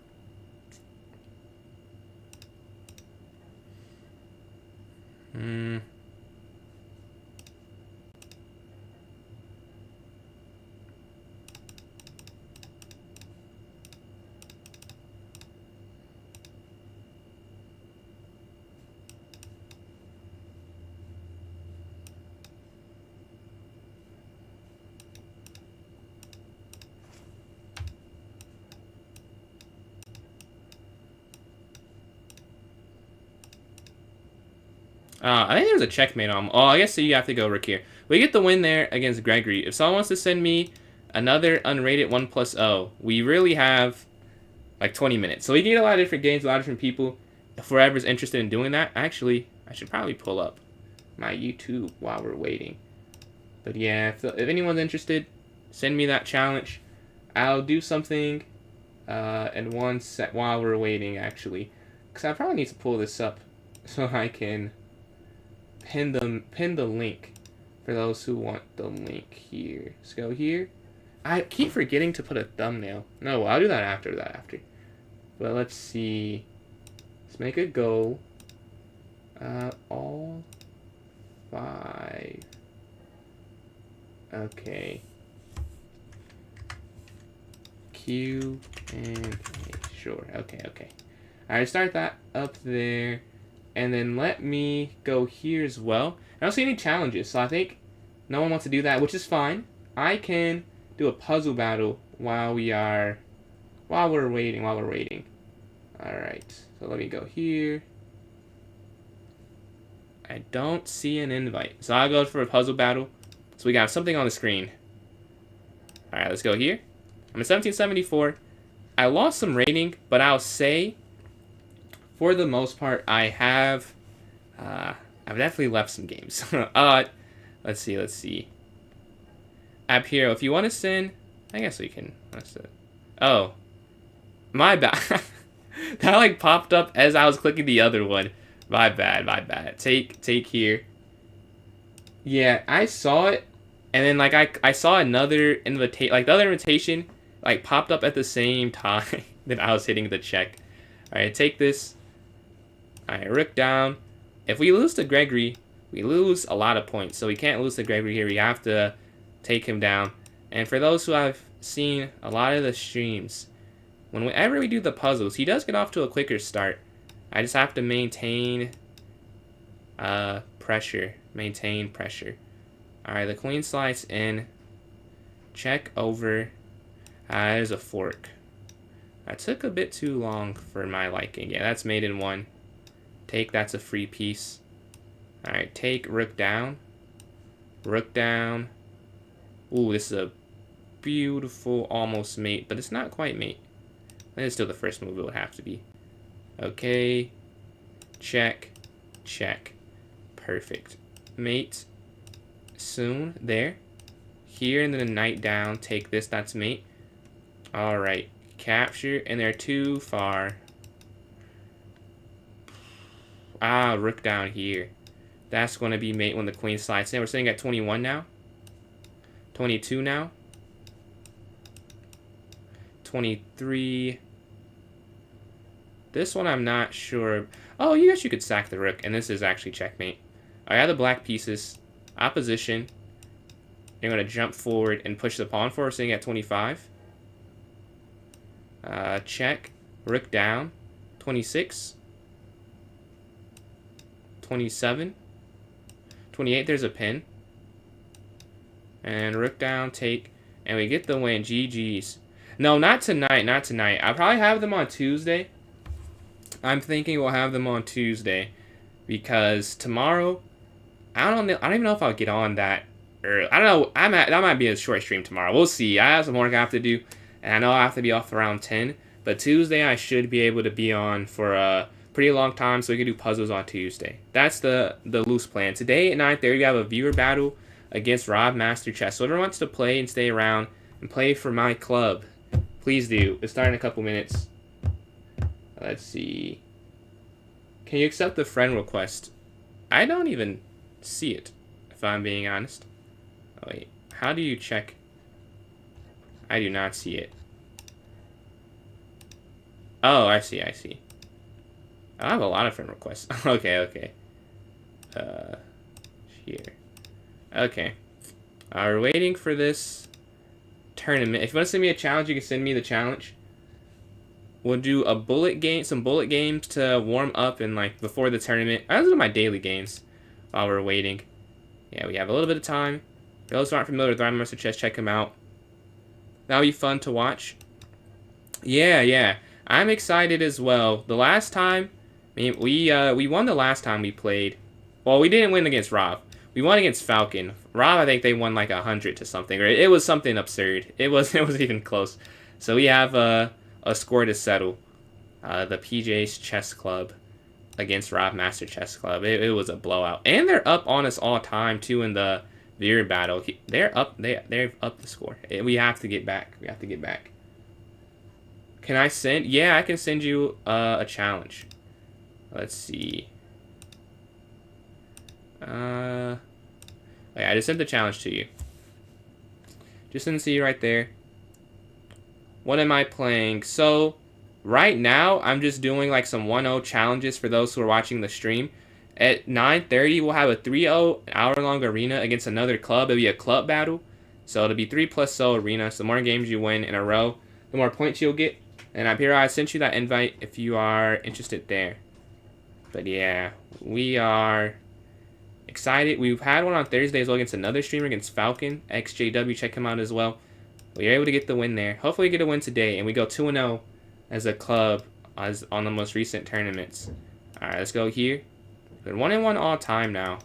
I think there's a checkmate on. Oh, I guess so you have to go rook here. We get the win there against Gregory. If someone wants to send me another unrated 1+0, we really have like 20 minutes. So we can get a lot of different games, a lot of different people. If whoever's interested in doing that, actually, I should probably pull up my YouTube while we're waiting. But yeah, if anyone's interested, send me that challenge. I'll do something in one set while we're waiting, actually. Because I probably need to pull this up so I can pin the link for those who want the link here. Let's go here. I keep forgetting to put a thumbnail. No, I'll do that after. But let's see. Let's make a goal. All 5. Okay. Q and A. Sure. Okay. Alright, start that up there. And then let me go here as well. I don't see any challenges, so I think no one wants to do that, which is fine. I can do a puzzle battle while we're waiting. Alright, so let me go here. I don't see an invite, so I'll go for a puzzle battle. So we got something on the screen. Alright, let's go here. I'm at 1774. I lost some rating, but I'll say, for the most part, I've definitely left some games. Let's see. App Hero, if you want to send, I guess we can. Oh, my bad. That like popped up as I was clicking the other one. My bad. Take here. Yeah, I saw it, And then like I saw another invitation, like the other invitation like popped up at the same time that I was hitting the check. All right, take this. All right, rook down. If we lose to Gregory, we lose a lot of points. So we can't lose to Gregory here. We have to take him down. And for those who have seen a lot of the streams, whenever we do the puzzles, he does get off to a quicker start. I just have to maintain pressure. Maintain pressure. Alright, the queen slides in. Check over. There's a fork. That took a bit too long for my liking. Yeah, that's mate in one. Take, that's a free piece. Alright, take, rook down. Rook down. Ooh, this is a beautiful almost mate, but it's not quite mate. It's still the first move it would have to be. Okay. Check. Check. Perfect. Mate. Soon. There. Here, and then a knight down. Take this. That's mate. Alright. Capture, and they're too far. Ah, rook down here. That's going to be mate when the queen slides in. We're sitting at 21 now. 22 now. 23. This one I'm not sure. Oh, you guess you could sack the rook, and this is actually checkmate. I have the black pieces. Opposition. You're going to jump forward and push the pawn forward, sitting at 25. Check. Rook down. 26. 27. 28, there's a pin. And rook down, take. And we get the win. GG's. No, not tonight. Not tonight. I'll probably have them on Tuesday. I'm thinking we'll have them on Tuesday. Because tomorrow, I don't even know if I'll get on that early. I don't know. That might be a short stream tomorrow. We'll see. I have some work I have to do. And I know I have to be off around 10. But Tuesday, I should be able to be on for a pretty long time. So we can do puzzles on Tuesday. That's the loose plan. Today at 9:30, we have a viewer battle against Rob Master Chess. So everyone wants to play and stay around and play for my club, please do. It's starting in a couple minutes. Let's see. Can you accept the friend request? I don't even see it, if I'm being honest. Oh, wait. How do you check? I do not see it. Oh, I see, I see. I have a lot of friend requests. Okay. Here. Okay. We're waiting for this tournament. If you want to send me a challenge, you can send me the challenge. We'll do a bullet game, some bullet games to warm up and like before the tournament. I do my daily games while we're waiting. Yeah, we have a little bit of time. For those who aren't familiar with Rob Master Chess, check him out. That'll be fun to watch. Yeah. I'm excited as well. The last time, I mean, we won the last time we played. Well, we didn't win against Rob. We won against Falcon. Rob, I think they won like 100 to something. Or it was something absurd. It wasn't even close. So we have a score to settle. The PJ's Chess Club against Rob Master Chess Club. It was a blowout. And they're up on us all time too in the viewer battle. They're up. They're up the score. We have to get back. We have to get back. Can I send? Yeah, I can send you a challenge. Let's see. I just sent the challenge to you. Just didn't see you right there. What am I playing? So, right now, I'm just doing like some 1-0 challenges for those who are watching the stream. At 9:30, we'll have a 3-0 hour-long arena against another club. It'll be a club battle. So, it'll be 3+0 arena. So, the more games you win in a row, the more points you'll get. And up here, I sent you that invite if you are interested there. But yeah, we are excited. We've had one on Thursday as well against another streamer, against Falcon, XJW. Check him out as well. We were able to get the win there. Hopefully we get a win today, and we go 2-0 as a club as on the most recent tournaments. Alright, let's go here. We're 1-1 all time now.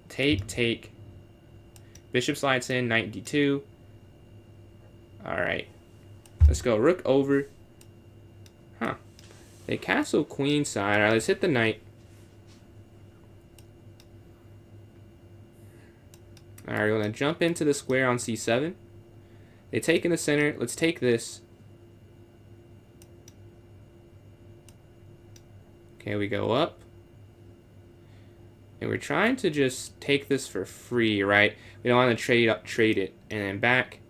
Take. Bishop slides in, knight d2. Alright. Let's go rook over. Huh. They castle queen side. Alright, let's hit the knight. Alright, we're going to jump into the square on c7. They take in the center. Let's take this. Okay, we go up. And we're trying to just take this for free, right? We don't want to trade it. And then back.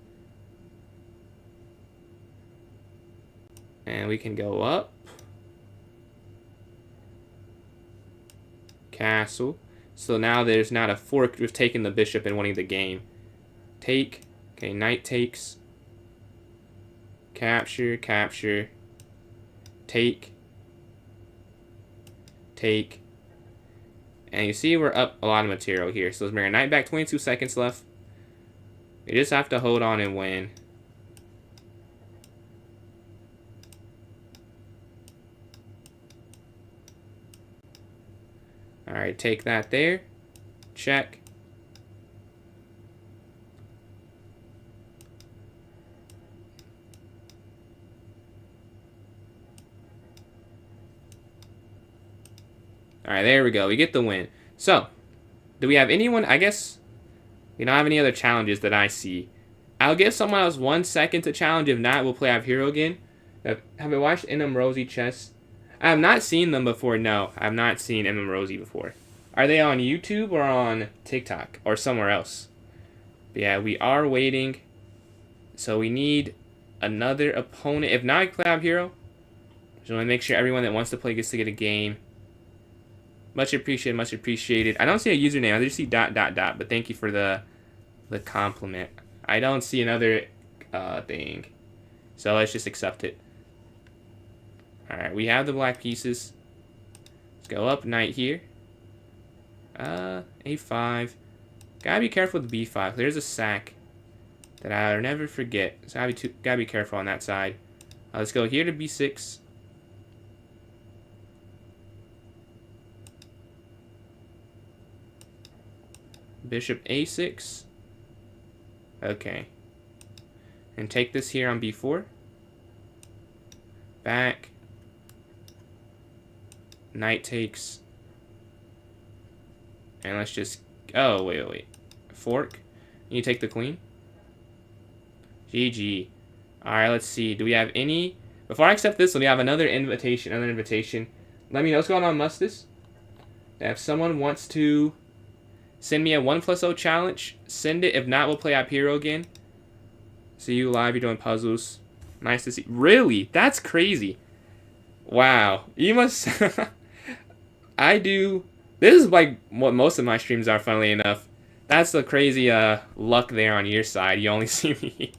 And we can go up. Castle. So now there's not a fork. We've taken the bishop and winning the game. Take. Okay, knight takes. Capture, capture. Take. Take. And you see we're up a lot of material here. So let's bring our knight back. 22 seconds left. We just have to hold on and win. Alright, take that there. Check. Alright, there we go. We get the win. So, do we have anyone? I guess we don't have any other challenges that I see. I'll give someone else 1 second to challenge. If not, we'll play Have Hero again. Have I watched NM Rosie Chess? I have not seen them before. No, I have not seen NM Rosie before. Are they on YouTube or on TikTok or somewhere else? But yeah, we are waiting. So we need another opponent. If not, I can play Have Hero. Just want to make sure everyone that wants to play gets to get a game. Much appreciated, much appreciated. I don't see a username. I just see ... But thank you for the compliment. I don't see another thing. So let's just accept it. Alright, we have the black pieces. Let's go up knight here. A5. Gotta be careful with the B5. There's a sack that I'll never forget. So gotta be careful on that side. Let's go here to B6. Bishop A6. Okay. And take this here on B4. Back. Knight takes. And let's just... Oh, wait. Fork. You take the queen. GG. Alright, let's see. Do we have any... Before I accept this, we have another invitation. Let me know what's going on, Mustis. If someone wants to send me a 1+0 challenge, send it. If not, we'll play App Hero again. See you live. You're doing puzzles. Nice to see. Really? That's crazy. Wow. You must... I do... This is like what most of my streams are, funnily enough. That's the crazy luck there on your side. You only see me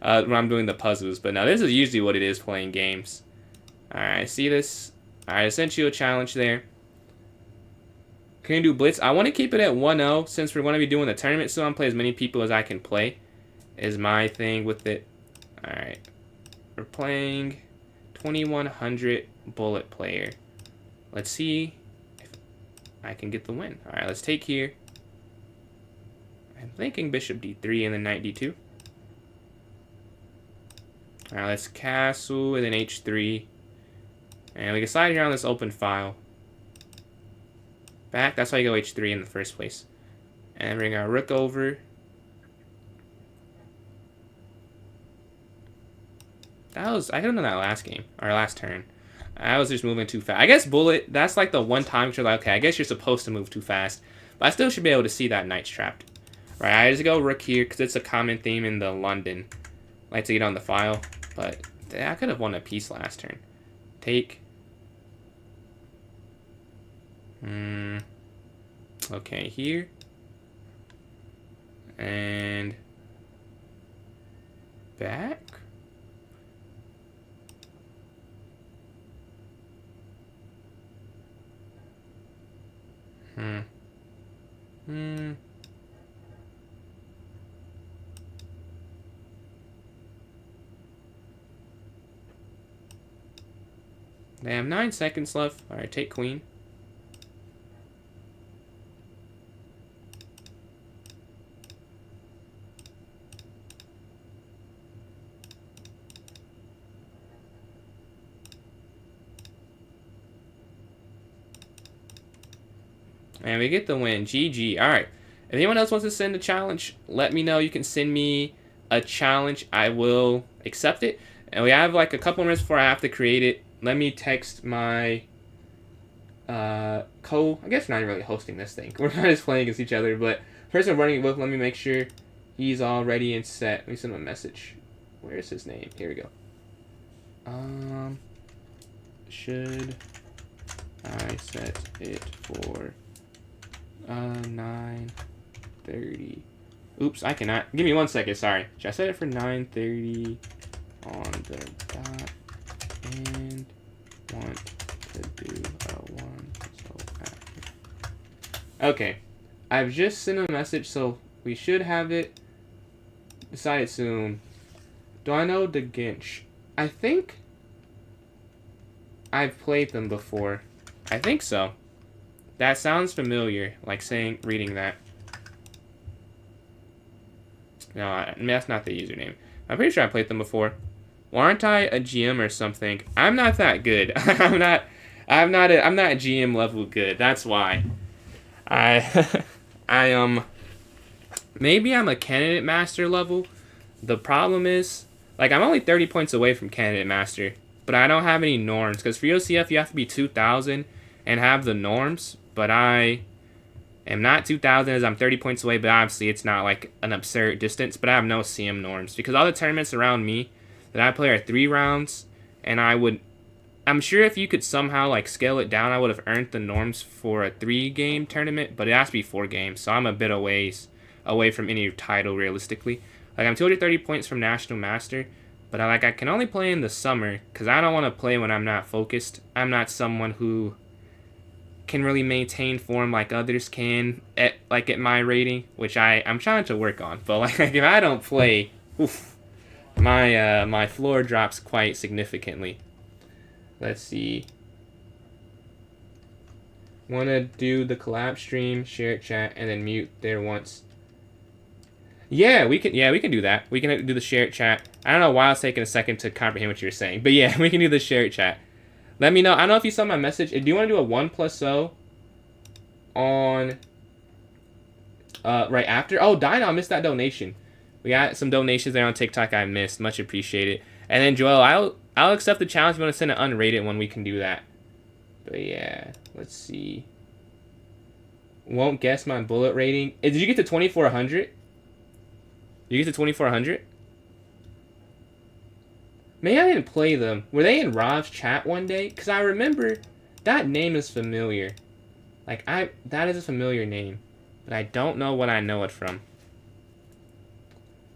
when I'm doing the puzzles. But no, this is usually what it is playing games. Alright, I see this. Alright, I sent you a challenge there. Can you do Blitz? I want to keep it at 1-0 since we're going to be doing the tournament. So I'm play as many people as I can play. Is my thing with it. Alright. We're playing 2100 bullet player. Let's see if I can get the win. Alright, let's take here. I'm thinking bishop d3 and then knight d2. Alright, let's castle and then h3. And we can slide here on this open file. Back, that's why you go h3 in the first place. And bring our rook over. I could have done that last game, or last turn. I was just moving too fast. I guess bullet, that's like the one time you're like, okay, I guess you're supposed to move too fast. But I still should be able to see that knight's trapped. Right, I just go rook here, because it's a common theme in the London. I like to get on the file, but I could have won a piece last turn. Take. Okay, here. And back. They have 9 seconds left. Alright, take queen. And we get the win. GG. Alright. If anyone else wants to send a challenge, let me know. You can send me a challenge. I will accept it. And we have like a couple minutes before I have to create it. Let me text my I guess we're not really hosting this thing. We're not just playing against each other, but person I'm running with, let me make sure he's all ready and set. Let me send him a message. Where's his name? Here we go. Should I set it for 9:30? Oops, I cannot. Give me 1 second, sorry. Should I set it for 9:30 on the dot and want to do a one so after? Okay. I've just sent a message, so we should have it decided soon. Do I know the Ginch? I think I've played them before. I think so. That sounds familiar, like reading that. No, that's not the username. I'm pretty sure I played them before. Well, aren't I a GM or something? I'm not that good. I'm not a GM level good. That's why. Maybe I'm a candidate master level. The problem is, like, I'm only 30 points away from candidate master, but I don't have any norms, because for OCF you have to be 2,000 and have the norms, but I am not 2,000 as I'm 30 points away, but obviously it's not like an absurd distance, but I have no CM norms, because all the tournaments around me that I play are 3 rounds, and I'm sure if you could somehow like scale it down, I would have earned the norms for a 3-game tournament, but it has to be 4 games, so I'm a bit away from any title realistically. Like, I'm 230 points from National Master, but I can only play in the summer, because I don't want to play when I'm not focused. I'm not someone who can really maintain form like others can at my rating, which I'm trying to work on. But like if I don't play, oof, my floor drops quite significantly. Let's see. Want to do the collab stream, share it, chat, and then mute there once. Yeah, we can do that. We can do the share it chat. I don't know why it's taking a second to comprehend what you're saying, but yeah, we can do the share it chat. Let me know. I don't know if you saw my message. Do you want to do a 1+0 on right after? Oh, Dino, I missed that donation. We got some donations there on TikTok I missed. Much appreciated. And then Joel, I'll accept the challenge if you want to send an unrated one. We can do that. But yeah, let's see. Won't guess my bullet rating. Did you get to 2,400? You get to 2,400? Maybe I didn't play them. Were they in Rob's chat one day? Because I remember that name is familiar. Like, that is a familiar name. But I don't know what I know it from.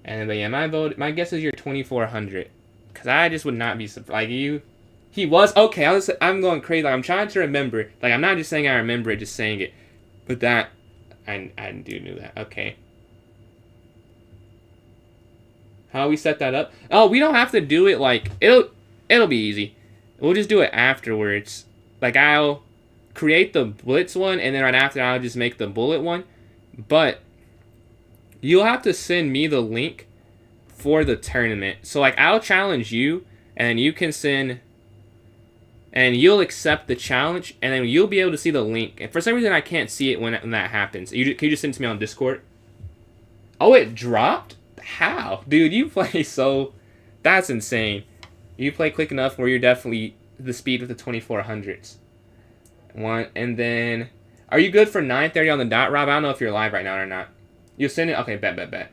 And but yeah, my guess is you're 2,400. Because I just would not be surprised. Like, he was, okay, I'm going crazy. Like, I'm trying to remember. Like, I'm not just saying I remember it, just saying it. But that, I do know that. Okay. How we set that up? Oh, we don't have to do it like, it'll be easy. We'll just do it afterwards. Like, I'll create the blitz one, and then right after I'll just make the bullet one. But you'll have to send me the link for the tournament. So like, I'll challenge you, and you can send, and you'll accept the challenge, and then you'll be able to see the link. And for some reason I can't see it when that happens. Can you just send it to me on Discord? Oh, it dropped? How? Dude, you play so... That's insane. You play quick enough where you're definitely the speed with the 2,400s. And then... Are you good for 9:30 on the dot, Rob? I don't know if you're live right now or not. You'll send it? Okay, bet.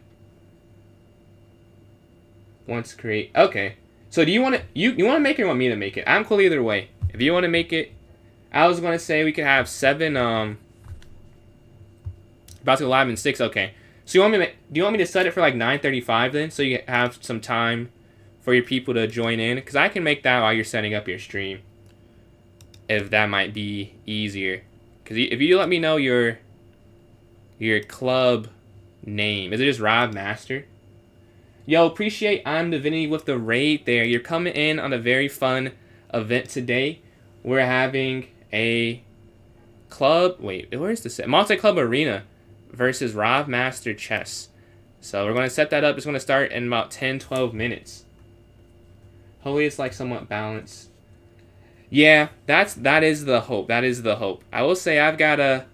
Once create... Okay. So do you want to... You want to make it or you want me to make it? I'm cool either way. If you want to make it... I was going to say we could have 7... About to go live in 6. Okay. So do you want me to set it for like 9:35 then, so you have some time for your people to join in? Because I can make that while you're setting up your stream, if that might be easier. Because if you let me know your club name, is it just Rob Master? Yo, appreciate I'm Divinity with the raid there. You're coming in on a very fun event today. We're having a club. Wait, where's the set? Multi-club arena versus Rob Master Chess. So we're going to set that up. It's going to start in about 10-12 minutes. Hopefully it's like somewhat balanced. Yeah, that is the hope. That is the hope. I will say I've got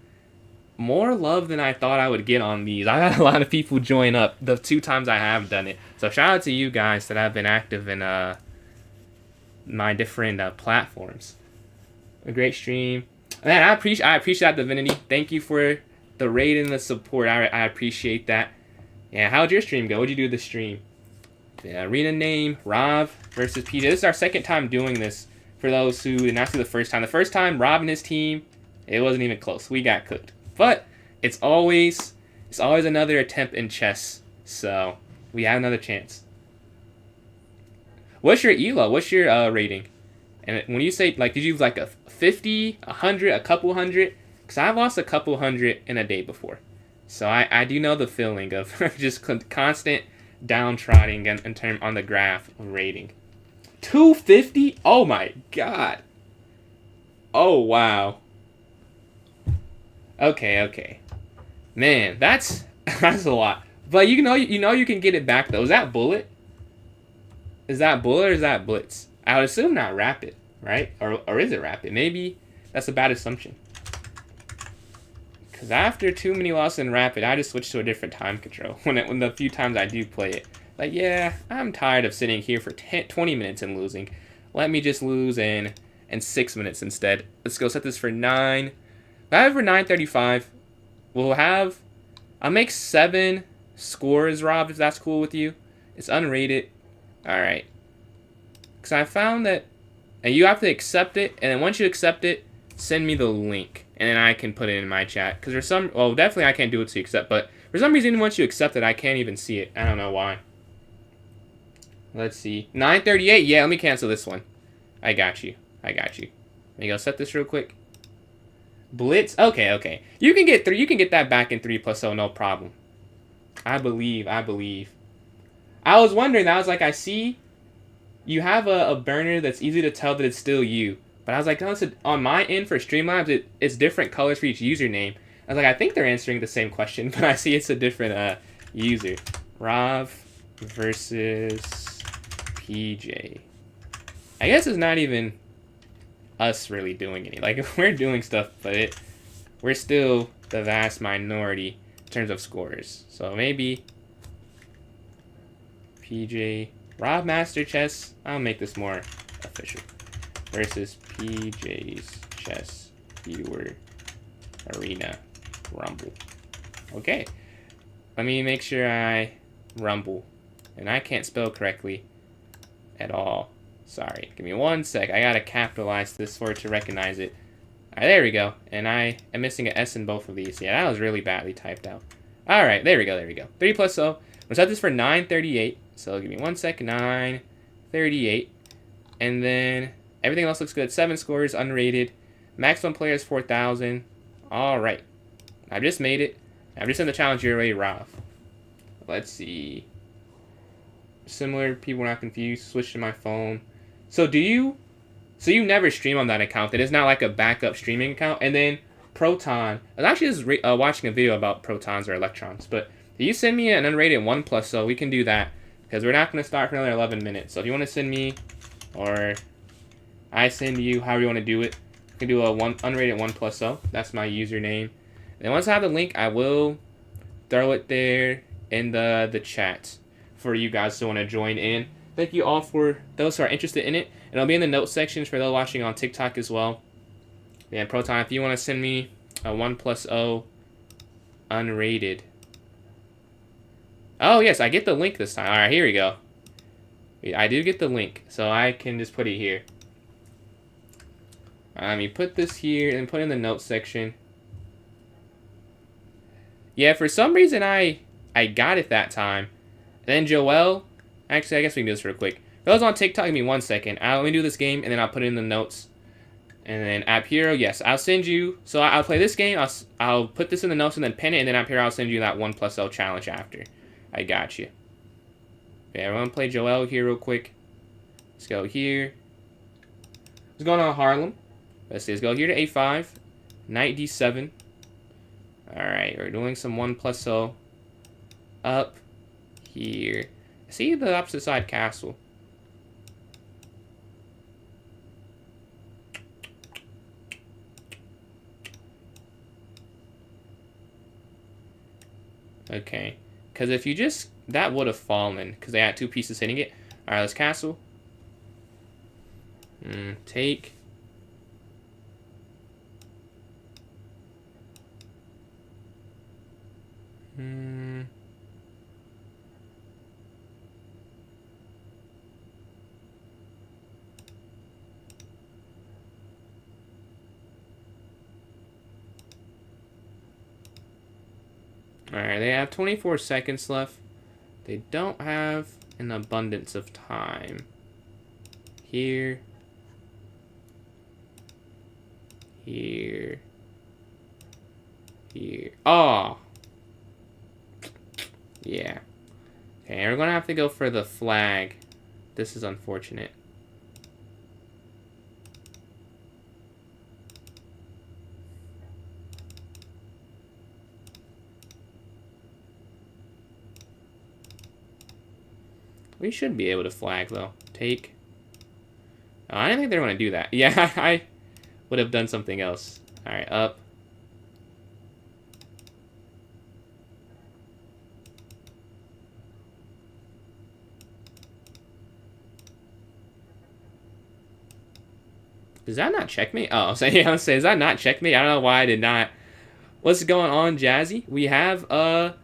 more love than I thought I would get on these. I had a lot of people join up the 2 times I have done it. So shout out to you guys that have been active in my different platforms. A great stream. Man, I appreciate that, Divinity. Thank you for the raid and the support. I appreciate that. Yeah, how'd your stream go? What'd you do with the stream? Yeah, arena name, Rob versus PJ. This is our second time doing this for those who did not see the first time. The first time, Rob and his team, it wasn't even close. We got cooked. But it's always another attempt in chess. So we have another chance. What's your ELO? What's your rating? And when you say, like, did you like a 50, 100, a couple hundred? Because I've lost a couple hundred in a day before. So I do know the feeling of just constant downtrodden in term on the graph of rating. 250? Oh my god. Oh wow. Okay. Man, that's a lot. But you know you can get it back though. Is that bullet? Is that bullet or is that blitz? I would assume not rapid, right? Or is it rapid? Maybe that's a bad assumption. Because after too many losses in rapid, I just switch to a different time control when the few times I do play it. Like, yeah, I'm tired of sitting here for 20 minutes and losing. Let me just lose in 6 minutes instead. Let's go set this for 9. If I have for 9:35, I'll make 7 scores, Rob, if that's cool with you. It's unrated. Alright. Because I found that, and you have to accept it, and then once you accept it, send me the link, and then I can put it in my chat. Because there's some, well, definitely I can't do it to accept, but for some reason, once you accept it, I can't even see it. I don't know why. Let's see. 9:38. Yeah, let me cancel this one. I got you. Let me go set this real quick. Blitz. Okay. You can get 3. You can get that back in 3+0, no problem. I believe. I was wondering. I was like, I see you have a burner that's easy to tell that it's still you. But I was like, no, on my end for Streamlabs, it's different colors for each username. I was like, I think they're answering the same question, but I see it's a different user. Rav versus PJ. I guess it's not even us really doing any. Like, we're doing stuff, but we're still the vast minority in terms of scorers. So maybe PJ, Rob Master Chess. I'll make this more official. Versus PJ's Chess Viewer Arena Rumble. Okay. Let me make sure I rumble. And I can't spell correctly at all. Sorry. Give me 1 sec. I gotta capitalize this for it to recognize it. Alright, there we go. And I am missing an S in both of these. Yeah, that was really badly typed out. Alright, there we go. 3+0. We'll set this for 9:38. So give me 1 sec. 9:38. And then everything else looks good. 7 scores, unrated. Maximum player is 4,000. Alright. I've just made it. I've just sent the challenge your way, Rav. Let's see. Similar, people are not confused. Switch to my phone. So you never stream on that account. It is not like a backup streaming account. And then Proton. I was actually just watching a video about protons or electrons. But if you send me an unrated 1+, so we can do that. Because we're not going to start for another 11 minutes. So if you want to send me, or I send you, however you want to do it, you can do a unrated 1+0. That's my username. And once I have the link, I will throw it there in the chat for you guys who want to join in. Thank you all for those who are interested in it. And it'll be in the notes sections for those watching on TikTok as well. Yeah, Proton, if you want to send me a 1+0 unrated. Oh, yes, I get the link this time. All right, here we go. I do get the link, so I can just put it here. You put this here and put it in the notes section. Yeah, for some reason I got it that time. Then Joel, actually I guess we can do this real quick. For those on TikTok, give me 1 second. Let me do this game and then I'll put it in the notes. And then App Hero, yes, I'll send you. So I'll play this game. I'll put this in the notes and then pin it. And then App Hero, I'll send you that 1+0 challenge after. I got you. Yeah, we're gonna play Joel here real quick. Let's go here. What's going on, Harlem? Let's see. Let's go here to A5. Knight D7. Alright, we're doing some 1+0 up here. See the opposite side castle. Okay. Because if you just... That would have fallen. Because they had 2 pieces hitting it. Alright, let's castle. Take. Alright, they have 24 seconds left. They don't have an abundance of time. Here. Here. Here. Oh! Yeah. Okay, we're gonna have to go for the flag. This is unfortunate. We should be able to flag, though. Take. Oh, I didn't think they were going to do that. Yeah, I would have done something else. Alright, up. Does that not checkmate? Oh, so yeah, I was saying, is that not checkmate? I don't know why I did not. What's going on, Jazzy? We have a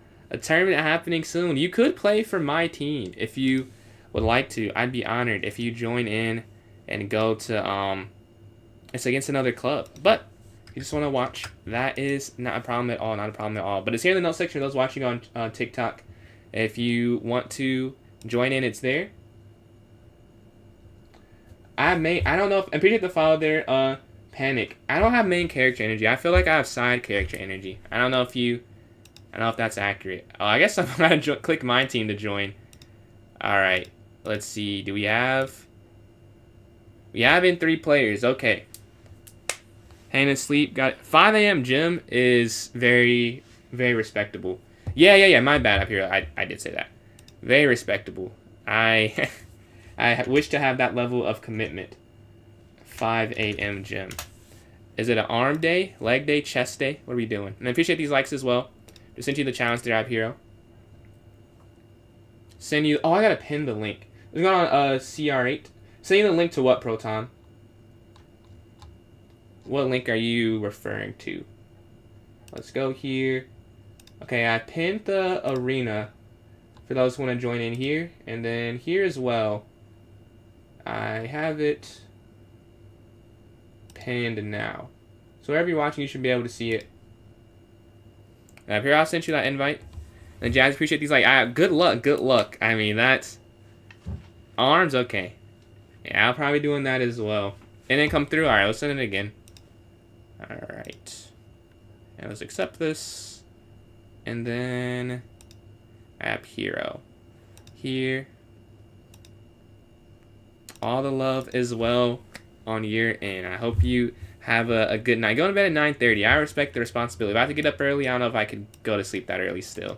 tournament happening soon. You could play for my team if you would like to. I'd be honored if you join in and go to, it's against another club. But if you just want to watch, that is not a problem at all. Not a problem at all. But it's here in the notes section. Those watching on TikTok, if you want to join in, it's there. I don't know if, I appreciate the follow there, Panic. I don't have main character energy. I feel like I have side character energy. I don't know if that's accurate. Oh, I guess I'm going to click my team to join. Alright, let's see. We have in 3 players. Okay. Hannah Sleep got 5 a.m. gym is very, very respectable. Yeah, my bad up here. I did say that. Very respectable. I wish to have that level of commitment. 5 a.m. gym. Is it an arm day, leg day, chest day? What are we doing? And I appreciate these likes as well. Just sent you the challenge there, App Hero. Send you. Oh, I gotta pin the link. It's going on CR8. Send you the link to what, Proton? What link are you referring to? Let's go here. Okay, I pinned the arena for those who want to join in here, and then here as well. I have it pinned now. So wherever you're watching, you should be able to see it. Up here, I'll send you that invite. And Jazz, appreciate these. Like, good luck. I mean, that's arms. Okay. Yeah, I'll probably be doing that as well. And then come through. All right, let's send it again. All right. And let's accept this. And then App Hero. Here. All the love as well on your end. I hope you have a good night. Going to bed at 9:30. I respect the responsibility. If I have to get up early, I don't know if I could go to sleep that early still.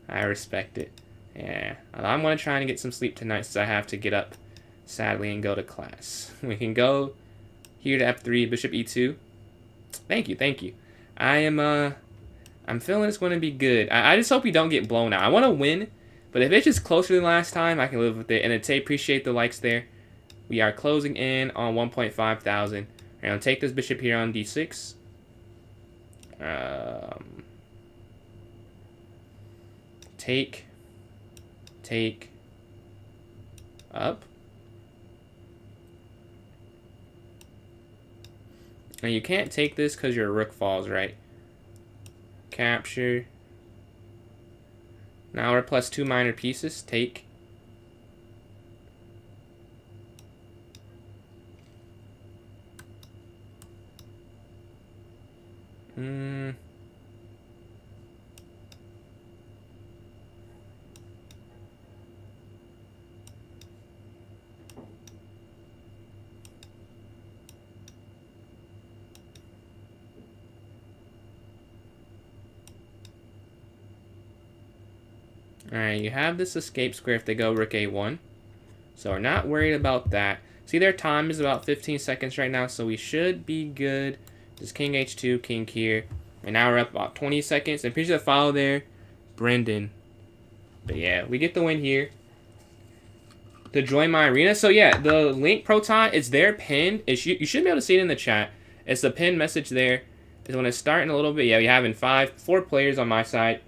I respect it. Yeah. I'm going to try and get some sleep tonight since I have to get up, sadly, and go to class. We can go here to F3, Bishop E2. Thank you. I'm feeling it's going to be good. I just hope we don't get blown out. I want to win, but if it's just closer than last time, I can live with it. And I'd say appreciate the likes there. We are closing in on 1.5 thousand. I'm going to take this bishop here on D6. Take. Up. Now you can't take this because your rook falls, right? Capture. Now we're plus 2 minor pieces. Take. Alright, you have this escape square if they go rook a1. So we're not worried about that. See, their time is about 15 seconds right now, so we should be good. Just king h2, king here. And now we're up about 20 seconds. And appreciate the follow there, Brendan. But yeah, we get the win here. To join my arena. So yeah, the link, Proton, it's there pinned. You should be able to see it in the chat. It's the pinned message there. It's going to start in a little bit. Yeah, we have 4 players on my side.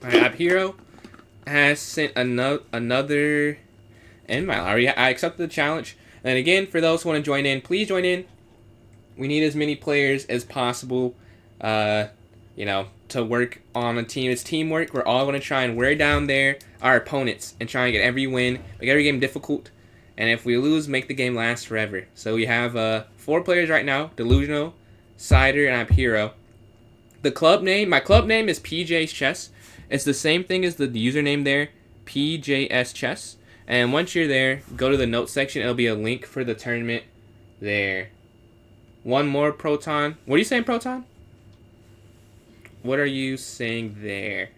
Alright, App Hero has sent another And I accepted the challenge. And again, for those who want to join in, please join in. We need as many players as possible, you know, to work on a team. It's teamwork. We're all going to try and wear down our opponents and try and get every win, make every game difficult. And if we lose, make the game last forever. So we have 4 players right now: Delusional, Cider, and I'm Hero. My club name is PJ's Chess. It's the same thing as the username there, PJS Chess. And once you're there, go to the notes section. It'll be a link for the tournament there. One more, Proton. What are you saying, Proton? What are you saying there?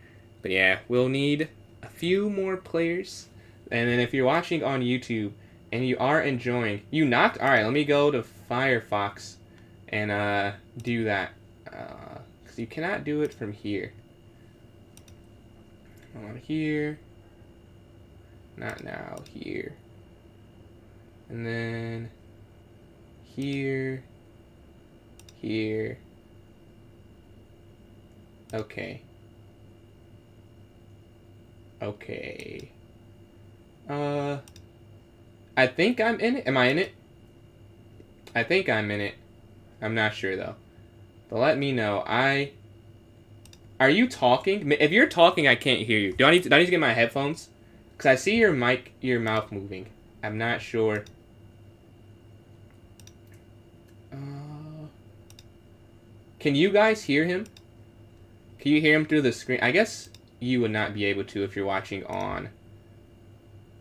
But yeah, we'll need a few more players. And then if you're watching on YouTube and you are enjoying, you knocked? Alright, let me go to Firefox and do that. Because you cannot do it from here. On here. Not now, here. And then here. Here. Okay. Okay. I think I'm in it. Am I in it? I think I'm in it. I'm not sure though. But let me know. Are you talking? If you're talking, I can't hear you. Do I need to get my headphones? Because I see your mouth moving. I'm not sure. Can you guys hear him? Can you hear him through the screen? I guess you would not be able to if you're watching on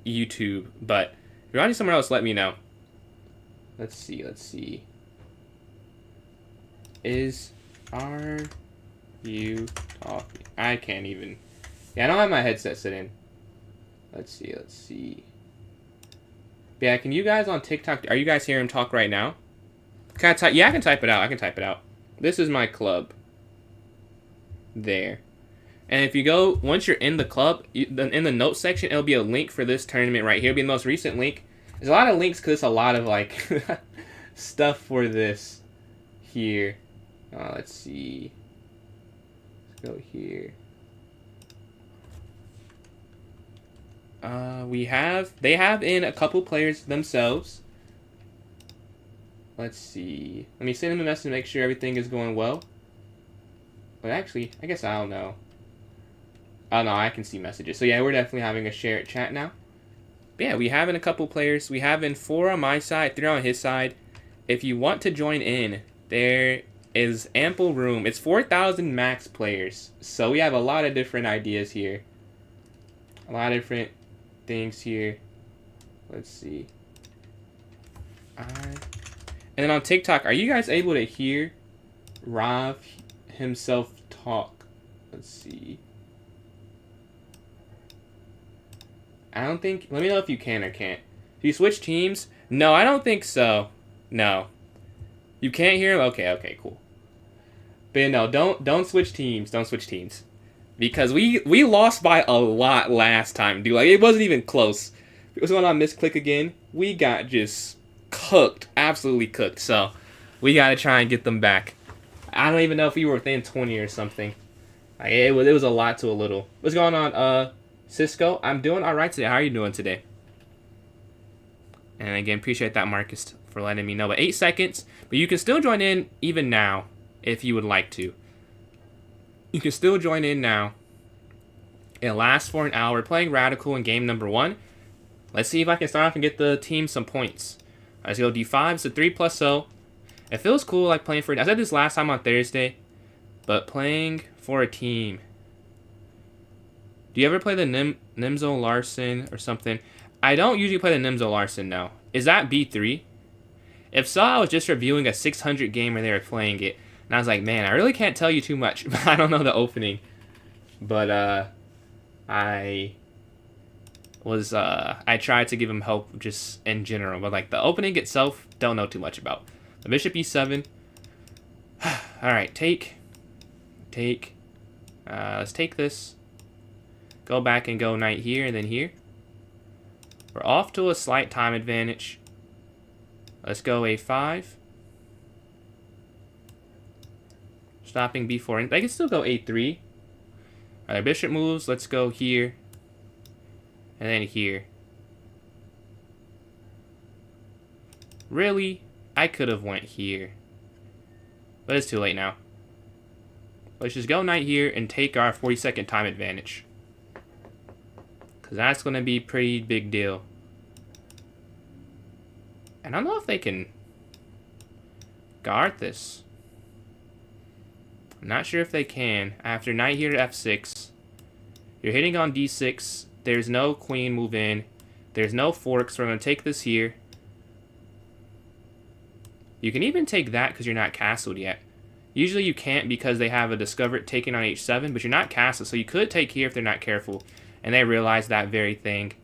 YouTube. But if you're watching somewhere else, let me know. Let's see. Are you talking? I can't even. Yeah, I don't have my headset set in. Let's see. Yeah, can you guys on TikTok, are you guys hearing him talk right now? Can I type? Yeah, I can type it out. This is my club. There. And if you go, once you're in the club, in the notes section, it'll be a link for this tournament right here. It'll be the most recent link. There's a lot of links because it's a lot of, like, stuff for this here. Let's see. Let's go here. They have in a couple players themselves. Let's see. Let me send them a message to make sure everything is going well. But actually, I guess I don't know. Oh no, I can see messages. So yeah, we're definitely having a shared chat now. But yeah, we have in a couple players. We have in 4 on my side, 3 on his side. If you want to join in, there is ample room. It's 4,000 max players. So we have a lot of different ideas here. A lot of different things here. Let's see. And then on TikTok, are you guys able to hear Rav himself talk? Let's see. I don't think. Let me know if you can or can't. Do you switch teams? No, I don't think so. No. You can't hear him? Okay, cool. But yeah, no, don't switch teams. Don't switch teams. Because we lost by a lot last time, dude. Like, it wasn't even close. If it was going on misclick again, we got just cooked. Absolutely cooked. So, we got to try and get them back. I don't even know if we were within 20 or something. Like, it was a lot to a little. What's going on, Cisco? I'm doing all right today. How are you doing today? And again, appreciate that, Marcus, for letting me know. But 8 seconds. But you can still join in even now if you would like to. You can still join in now. It lasts for an hour. We're playing Radical in game number 1. Let's see if I can start off and get the team some points. Let's go D5. It's a 3+0. It feels cool like playing for... I said this last time on Thursday. But playing for a team. Do you ever play the Nimzo Larson or something? I don't usually play the Nimzo Larson, no. Is that B3? If so, I was just reviewing a 600 game where they were playing it. And I was like, man, I really can't tell you too much. I don't know the opening. But, I tried to give him help just in general. But, like, the opening itself, don't know too much about. The Bishop E7. Alright, take. Let's take this. Go back and go knight here and then here. We're off to a slight time advantage. Let's go A5. Stopping B4. I can still go A3. Alright, bishop moves. Let's go here. And then here. Really? I could have went here. But it's too late now. Let's just go knight here and take our 40-second time advantage. Because that's going to be a pretty big deal. I don't know if they can guard this. I'm not sure if they can. After knight here to f6, you're hitting on d6. There's no queen move in. There's no fork, so we're going to take this here. You can even take that because you're not castled yet. Usually you can't because they have a discovered taken on h7, but you're not castled, so you could take here if they're not careful. And they realize that very thing.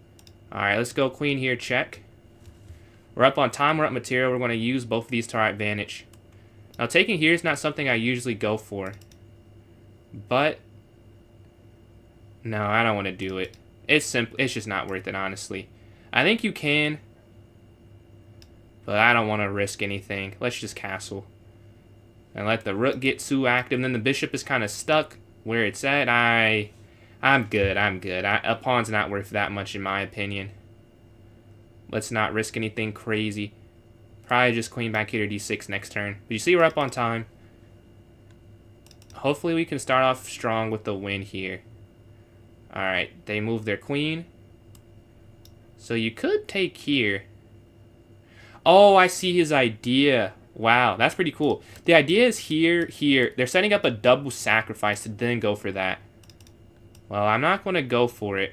Alright, let's go queen here, check. We're up on time, we're up material, we're going to use both of these to our advantage. Now taking here is not something I usually go for. But no, I don't want to do it. It's simple, it's just not worth it, honestly. I think you can, but I don't want to risk anything. Let's just castle. And let the rook get too active. And then the bishop is kind of stuck where it's at. I'm good. A pawn's not worth that much in my opinion. Let's not risk anything crazy. Probably just queen back here to d6 next turn. But you see we're up on time. Hopefully we can start off strong with the win here. Alright, they move their queen. So you could take here. Oh, I see his idea. Wow, that's pretty cool. The idea is here. They're setting up a double sacrifice to then go for that. Well, I'm not going to go for it.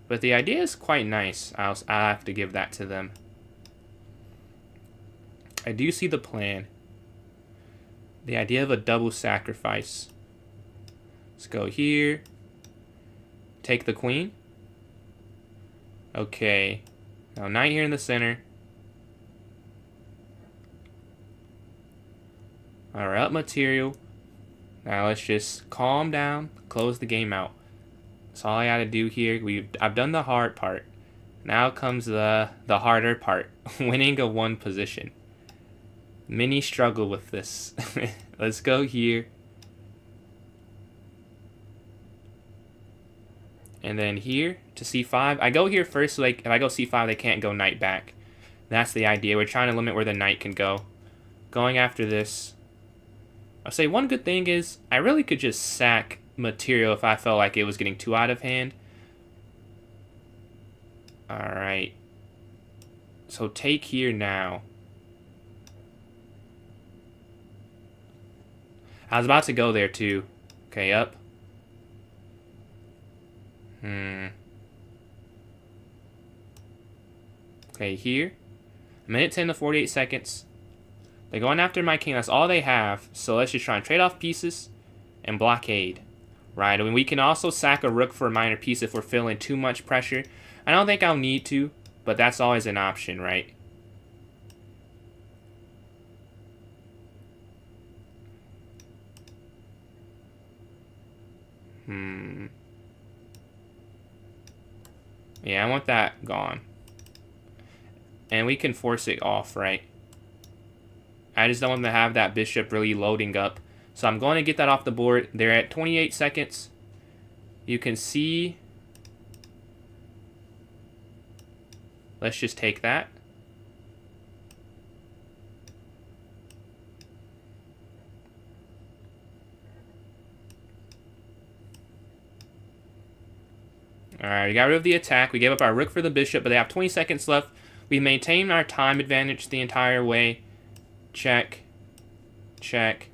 But the idea is quite nice. I'll have to give that to them. I do see the plan. The idea of a double sacrifice. Let's go here. Take the queen. Okay. Now knight here in the center. Alright, up material. Now let's just calm down. Close the game out. That's all I gotta do here. I've done the hard part. Now comes the harder part. Winning a one position. Many struggle with this. Let's go here. And then here to c5. I go here first, so like if I go c5, they can't go knight back. That's the idea. We're trying to limit where the knight can go. Going after this. I'll say one good thing is I really could just sack material if I felt like it was getting too out of hand. Alright. So take here now. I was about to go there too. Okay, up. Okay, here. A minute 10 to 48 seconds. They're going after my king. That's all they have. So let's just try and trade off pieces and blockade. Right, I mean, we can also sack a rook for a minor piece if we're feeling too much pressure. I don't think I'll need to, but that's always an option, right? Yeah, I want that gone. And we can force it off, right? I just don't want to have that bishop really loading up. So I'm going to get that off the board. They're at 28 seconds. You can see. Let's just take that. Alright, we got rid of the attack. We gave up our rook for the bishop, but they have 20 seconds left. We maintained our time advantage the entire way. Check. Check.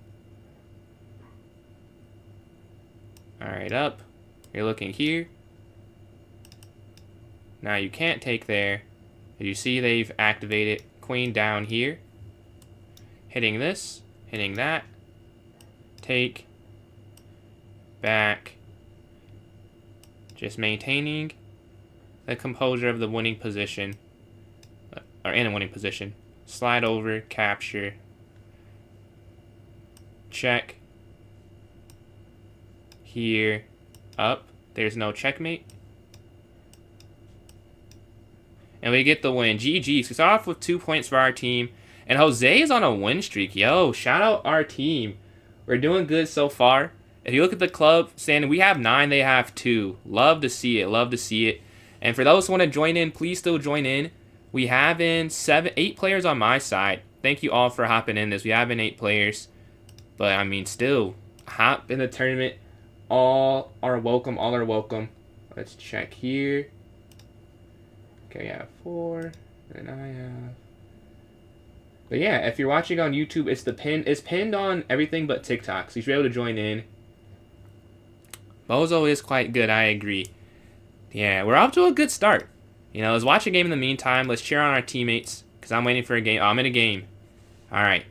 Alright, up. You're looking here. Now you can't take there. As you see, they've activated queen down here. Hitting this. Hitting that. Take. Back. Just maintaining the composure of the winning position. Or in a winning position. Slide over, capture. Check. Here. Up. There's no checkmate. And we get the win. GG's. We start off with 2 points for our team. And Jose is on a win streak. Yo, shout out our team. We're doing good so far. If you look at the club standing, we have 9, they have 2. Love to see it. Love to see it. And for those who want to join in, please still join in. We have in 8 players on my side. Thank you all for hopping in this. We have in 8 players. But, I mean, still, hop in the tournament. All are welcome. All are welcome. Let's check here. Okay, I have 4. And I have... But yeah, if you're watching on YouTube, it's pinned on everything but TikTok. So you should be able to join in. Bozo is quite good, I agree. Yeah, we're off to a good start. You know, let's watch a game in the meantime. Let's cheer on our teammates. Because I'm waiting for a game. Oh, I'm in a game. Alright.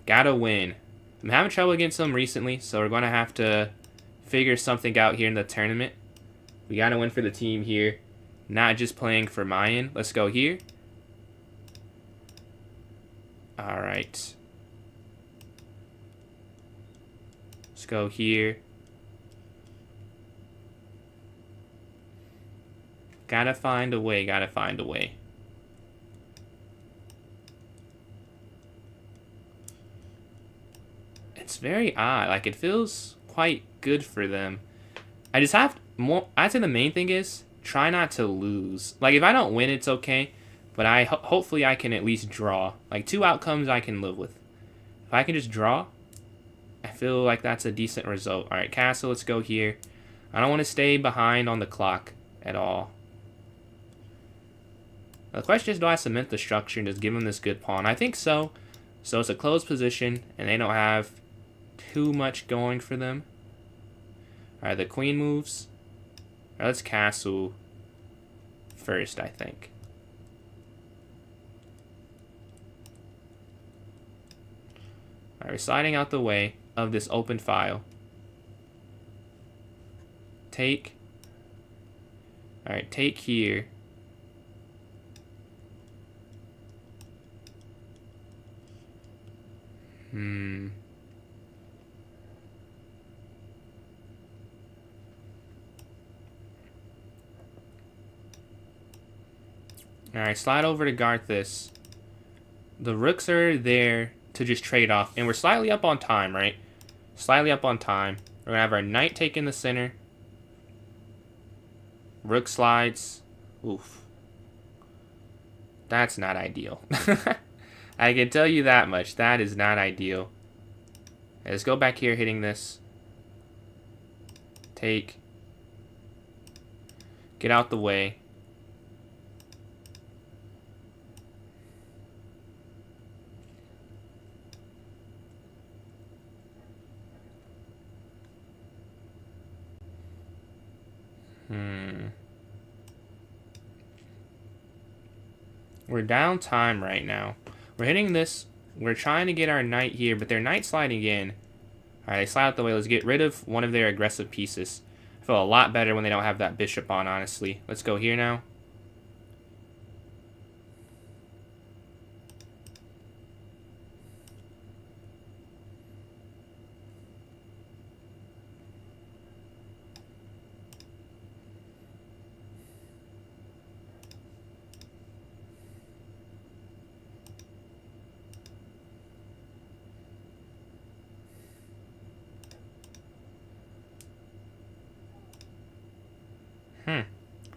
Gotta win. I'm having trouble against them recently, so we're going to have to figure something out here in the tournament. We gotta win for the team here. Not just playing for Mayan. Let's go here. Alright. Let's go here. Gotta find a way, gotta find a way. It's very odd. Like, it feels quite good for them. I just have more... I'd say the main thing is try not to lose. Like, if I don't win, it's okay. But hopefully I can at least draw. Like, 2 outcomes I can live with. If I can just draw, I feel like that's a decent result. Alright, castle, let's go here. I don't want to stay behind on the clock at all. The question is, do I cement the structure and just give them this good pawn? I think so. So it's a closed position, and they don't have too much going for them. Alright, the queen moves. Alright, let's castle first, I think. Alright, we're sliding out the way of this open file. Take. Alright, take here. Alright, slide over to guard this. The rooks are there to just trade off. And we're slightly up on time, right? Slightly up on time. We're going to have our knight take in the center. Rook slides. Oof. That's not ideal. I can tell you that much. That is not ideal. Okay, let's go back here hitting this. Take. Get out the way. We're down time right now. We're hitting this. We're trying to get our knight here, but they're knight sliding in. Alright, they slide out the way. Let's get rid of one of their aggressive pieces. I feel a lot better when they don't have that bishop on, honestly. Let's go here now.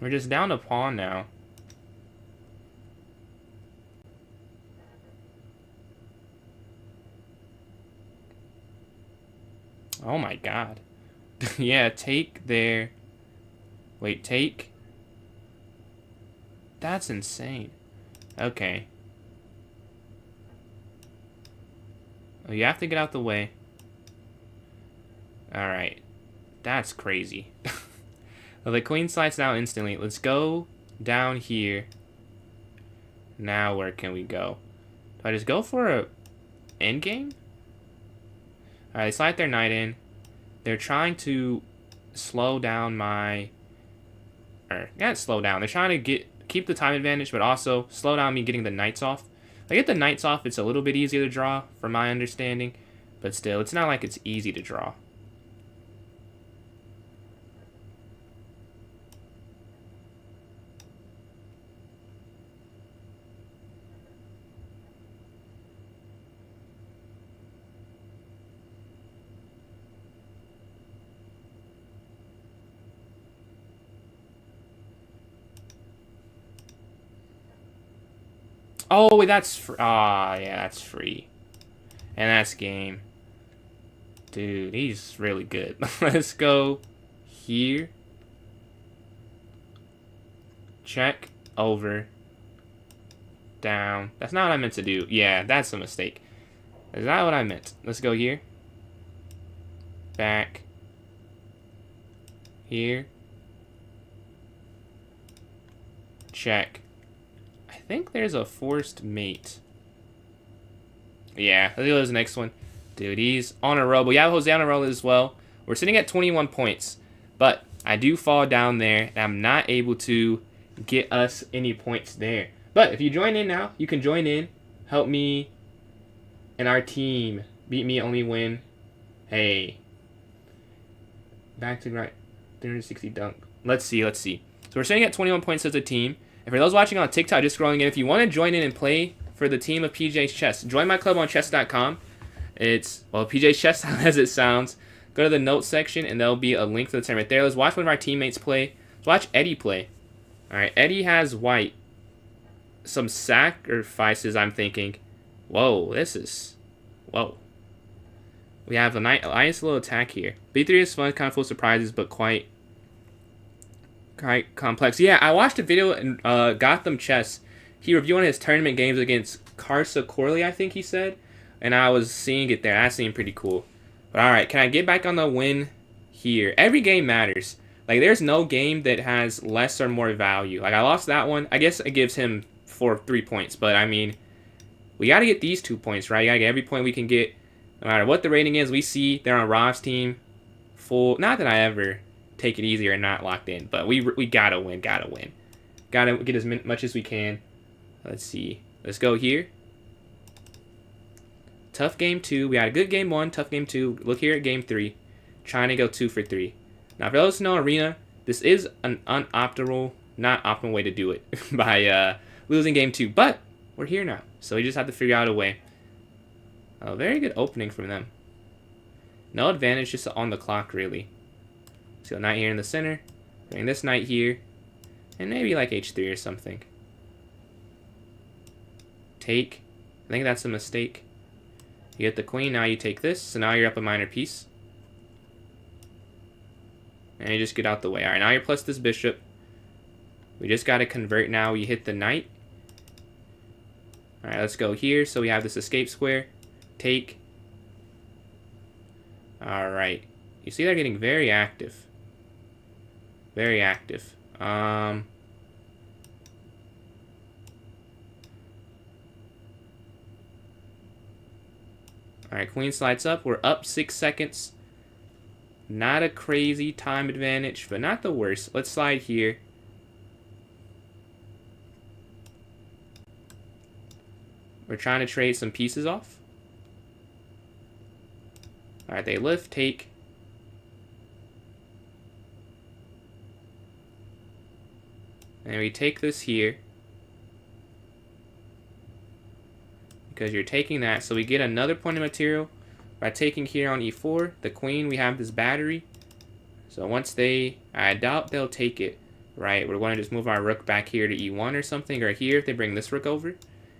We're just down a pawn now. Oh my god. Yeah, take there. Wait, take? That's insane. Okay. Oh, you have to get out the way. Alright. That's crazy. Well, the queen slides down instantly. Let's go down here. Now where can we go? Do I just go for a endgame? Alright, they slide their knight in. They're trying to slow down my... not slow down. They're trying to keep the time advantage, but also slow down me getting the knights off. If I get the knights off, it's a little bit easier to draw, from my understanding. But still, it's not like it's easy to draw. Oh, wait, that's free. Ah, yeah, that's free. And that's game. Dude, he's really good. Let's go here. Check. Over. Down. That's not what I meant to do. Yeah, that's a mistake. That's not what I meant. Let's go here. Back. Here. Check. I think there's a forced mate. Yeah, let's go to the next one. Dude, he's on a roll. But we have Jose on a roll as well. We're sitting at 21 points. But I do fall down there, and I'm not able to get us any points there. But if you join in now, you can join in. Help me and our team beat me, only win. Hey. Back to right. 360 dunk. Let's see. So we're sitting at 21 points as a team. And for those watching on TikTok, just scrolling in, if you want to join in and play for the team of PJ's Chess, join my club on chess.com. It's, well, PJ's Chess as it sounds. Go to the notes section, and there'll be a link to the tournament there. Let's watch one of our teammates play. Let's watch Eddie play. All right, Eddie has white. Some sacrifices, I'm thinking. Whoa, this is... Whoa. We have a nice little attack here. B3 is fun, kind of full of surprises, but quite complex. Yeah, I watched a video in Gotham Chess. He reviewed one of his tournament games against Karsa Corley, I think he said. And I was seeing it there. That seemed pretty cool. But alright, can I get back on the win here? Every game matters. Like, there's no game that has less or more value. Like, I lost that one. I guess it gives him 3 points. But, I mean, we got to get these 2 points, right? You got to get every point we can get. No matter what the rating is, we see they're on Rob's team. Full. Not that I ever take it easy or not locked in. But we got to win. Got to get as much as we can. Let's see. Let's go here. Tough game 2. We had a good game 1. Tough game 2. Look here at game 3. Trying to go 2 for 3. Now, for those who know Arena, this is an not optimal way to do it by losing game 2. But we're here now, so we just have to figure out a way. A very good opening from them. No advantage, just on the clock, really. So knight here in the center. Bring this knight here. And maybe like h3 or something. Take. I think that's a mistake. You get the queen, now you take this. So now you're up a minor piece. And you just get out the way. Alright, now you're plus this bishop. We just got to convert now. You hit the knight. Alright, let's go here. So we have this escape square. Take. Alright. You see they're getting very active. Very active. Alright, queen slides up. We're up 6 seconds. Not a crazy time advantage, but not the worst. Let's slide here. We're trying to trade some pieces off. Alright, they lift, take. And we take this here. Because you're taking that, so we get another point of material by taking here on e4. The queen, we have this battery. So once they, I doubt they'll take it, right? We're going to just move our rook back here to e1 or something, or here if they bring this rook over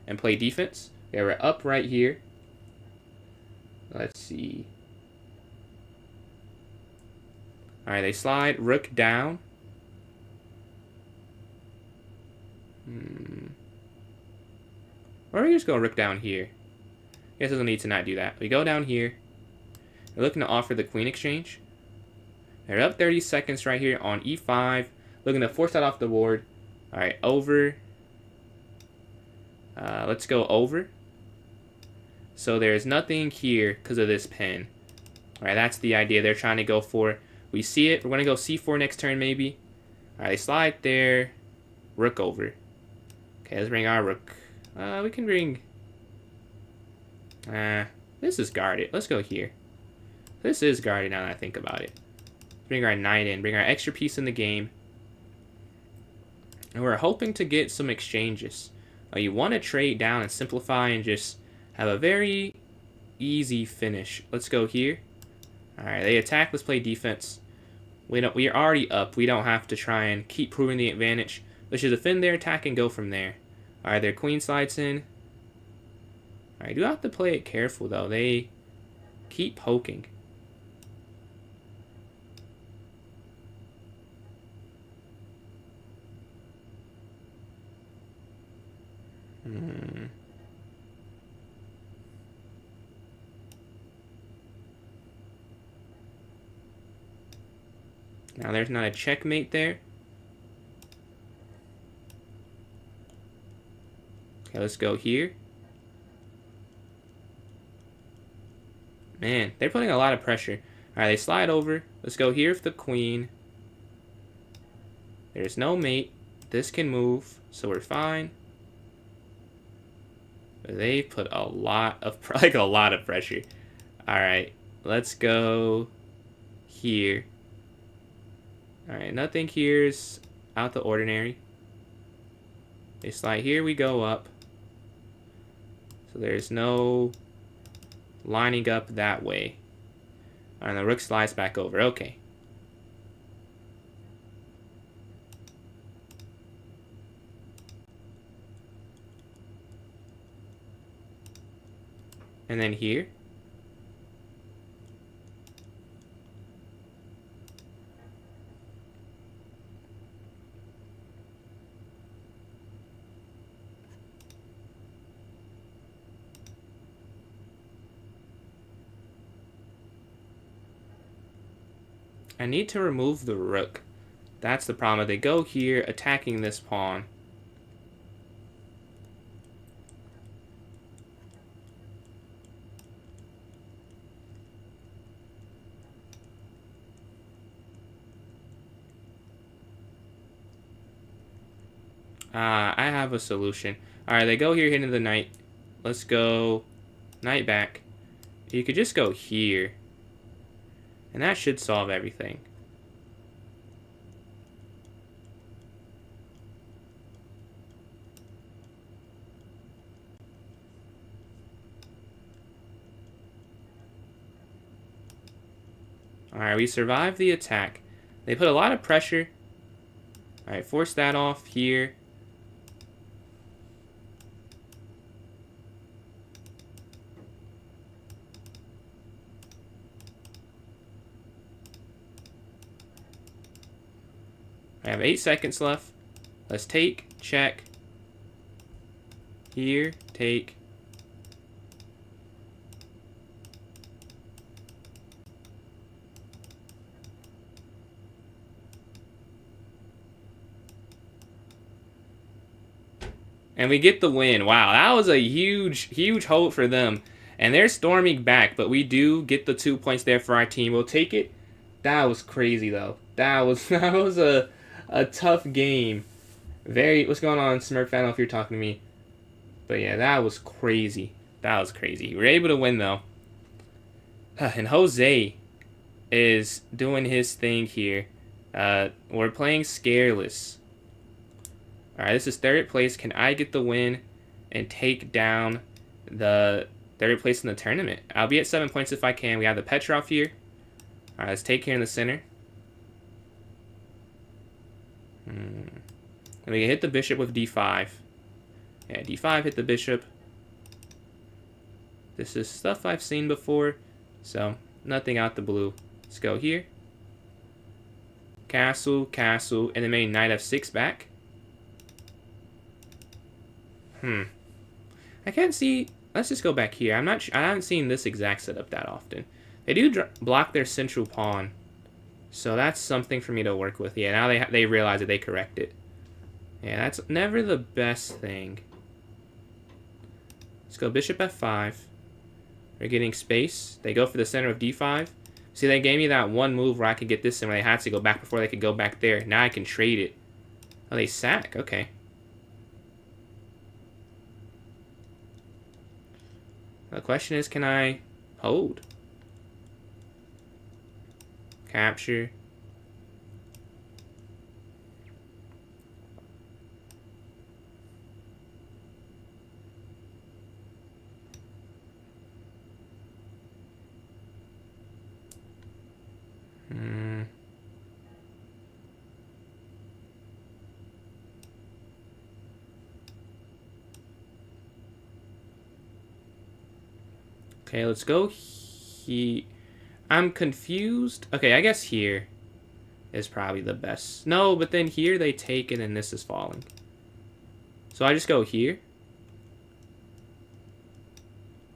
and play defense. Okay, we're up right here. Let's see. Alright, they slide, rook down. Or we just go rook down here. Guess there's no need to not do that. We go down here. They're looking to offer the queen exchange. They're up 30 seconds right here on e5. Looking to force that off the board. Alright, over. Let's go over. So there's nothing here because of this pin. Alright, that's the idea they're trying to go for. We see it. We're going to go c4 next turn maybe. Alright, they slide there. Rook over. Okay, let's bring our rook. We can bring... this is guarded. Let's go here. This is guarded now that I think about it. Bring our knight in. Bring our extra piece in the game. And we're hoping to get some exchanges. You want to trade down and simplify and just have a very easy finish. Let's go here. Alright, they attack. Let's play defense. We are already up. We don't have to try and keep proving the advantage. Let's just defend their attack and go from there. Alright, their queen slides in. I do have to play it careful, though. They keep poking. Now there's not a checkmate there. Okay, let's go here. Man, they're putting a lot of pressure. Alright, they slide over. Let's go here with the queen. There's no mate. This can move, so we're fine. But they put a lot of like a lot of pressure. Alright, let's go here. Alright, nothing here's out the ordinary. They slide here, we go up. So there's no lining up that way. And the rook slides back over. Okay. And then here. I need to remove the rook. That's the problem. They go here, attacking this pawn. I have a solution. Alright, they go here, hitting the knight. Let's go knight back. You could just go here. And that should solve everything. Alright, we survived the attack. They put a lot of pressure. Alright, force that off here. I have 8 seconds left. Let's take, check. Here, take. And we get the win. Wow, that was a huge, huge hope for them. And they're storming back, but we do get the 2 points there for our team. We'll take it. That was crazy, though. That was a tough game. What's going on, Smurf? I don't know if you're talking to me. But yeah, that was crazy. That was crazy. We were able to win, though. And Jose is doing his thing here. We're playing Scareless. Alright, this is third place. Can I get the win and take down the third place in the tournament? I'll be at 7 points if I can. We have the Petrov here. Alright, let's take here in the center. And we can hit the bishop with d5. Yeah, d5, hit the bishop. This is stuff I've seen before, so nothing out the blue. Let's go here. Castle, castle, and then maybe knight f6 back. I can't see. Let's just go back here. I haven't seen this exact setup that often. They do block their central pawn, so that's something for me to work with. Yeah, now they realize that they correct it. Yeah, that's never the best thing. Let's go bishop f5. They're getting space. They go for the center of d5. See, they gave me that one move where I could get this in when they had to go back before they could go back there. Now I can trade it. Oh, they sack. Okay. The question is, can I hold? Capture. Okay, let's go here. I'm confused. Okay, I guess here is probably the best. No, but then here they take it and this is falling. So I just go here.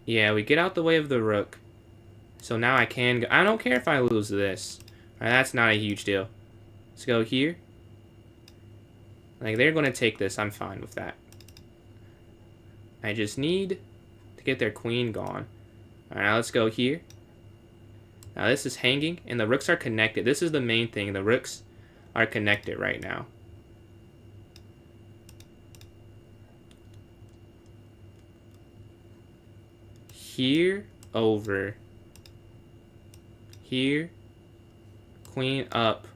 Yeah, we get out the way of the rook. So now I can go. I don't care if I lose this. Alright, that's not a huge deal. Let's go here. Like, they're going to take this. I'm fine with that. I just need to get their queen gone. Alright, now let's go here. Now this is hanging, and the rooks are connected. This is the main thing. The rooks are connected right now. Here, over. Here. Queen up.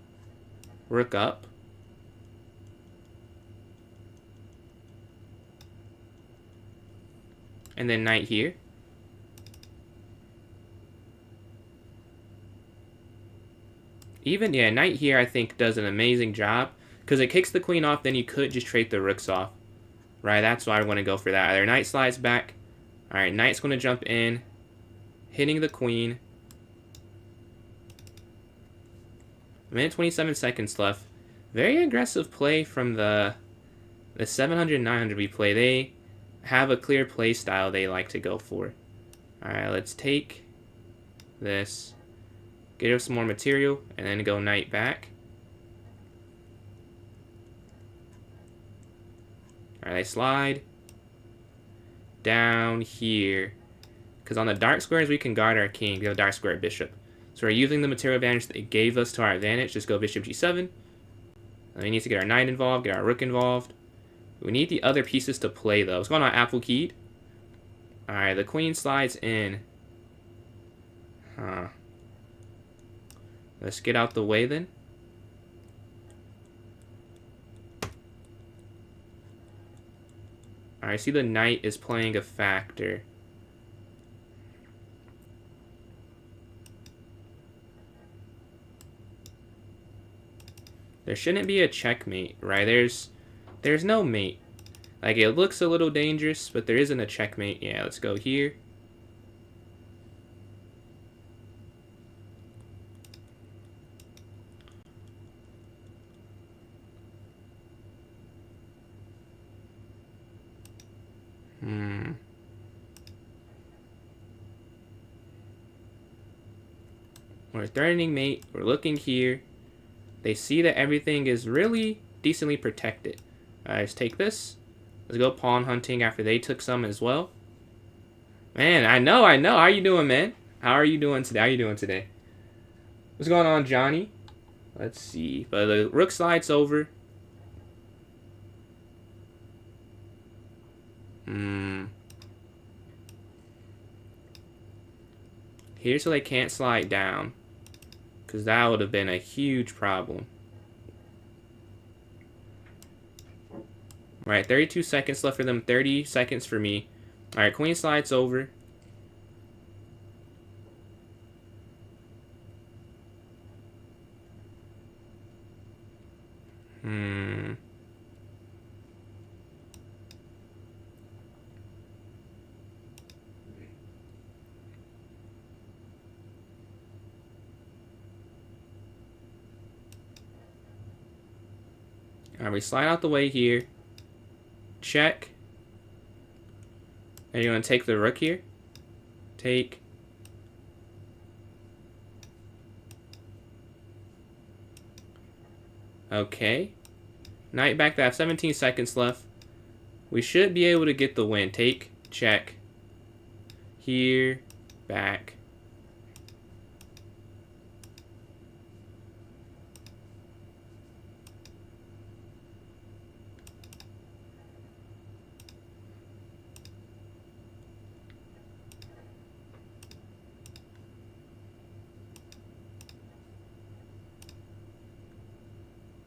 Rook up. And then knight here. Even, yeah, knight here I think does an amazing job. Because it kicks the queen off, then you could just trade the rooks off. Right, that's why I want to go for that. Either knight slides back. Alright, knight's going to jump in. Hitting the queen. A minute 27 seconds left. Very aggressive play from the 700, 900 we play. They have a clear play style they like to go for. Alright, let's take this. Get us some more material, and then go knight back. Alright, they slide down here. Because on the dark squares, we can guard our king. We have a dark square bishop. So we're using the material advantage that it gave us to our advantage. Just go bishop g7. And we need to get our knight involved, get our rook involved. We need the other pieces to play, though. What's going on, apple keyed? Alright, the queen slides in. Huh. Let's get out the way, then. Alright, I see the knight is playing a factor. There shouldn't be a checkmate, right? There's no mate. Like, it looks a little dangerous, but there isn't a checkmate. Yeah, let's go here. We're threatening mate. We're looking here. They see that everything is really decently protected. Let's take this. Let's go pawn hunting after they took some as well. Man, I know. How are you doing, man? How are you doing today? What's going on, Johnny? Let's see. But the rook slides over. Here so they can't slide down. Because that would have been a huge problem. Alright, 32 seconds left for them. 30 seconds for me. Alright, queen slides over. Alright, we slide out the way here. Check. Are you going to take the rook here? Take. Okay. Knight back. They have 17 seconds left. We should be able to get the win. Take. Check. Here. Back.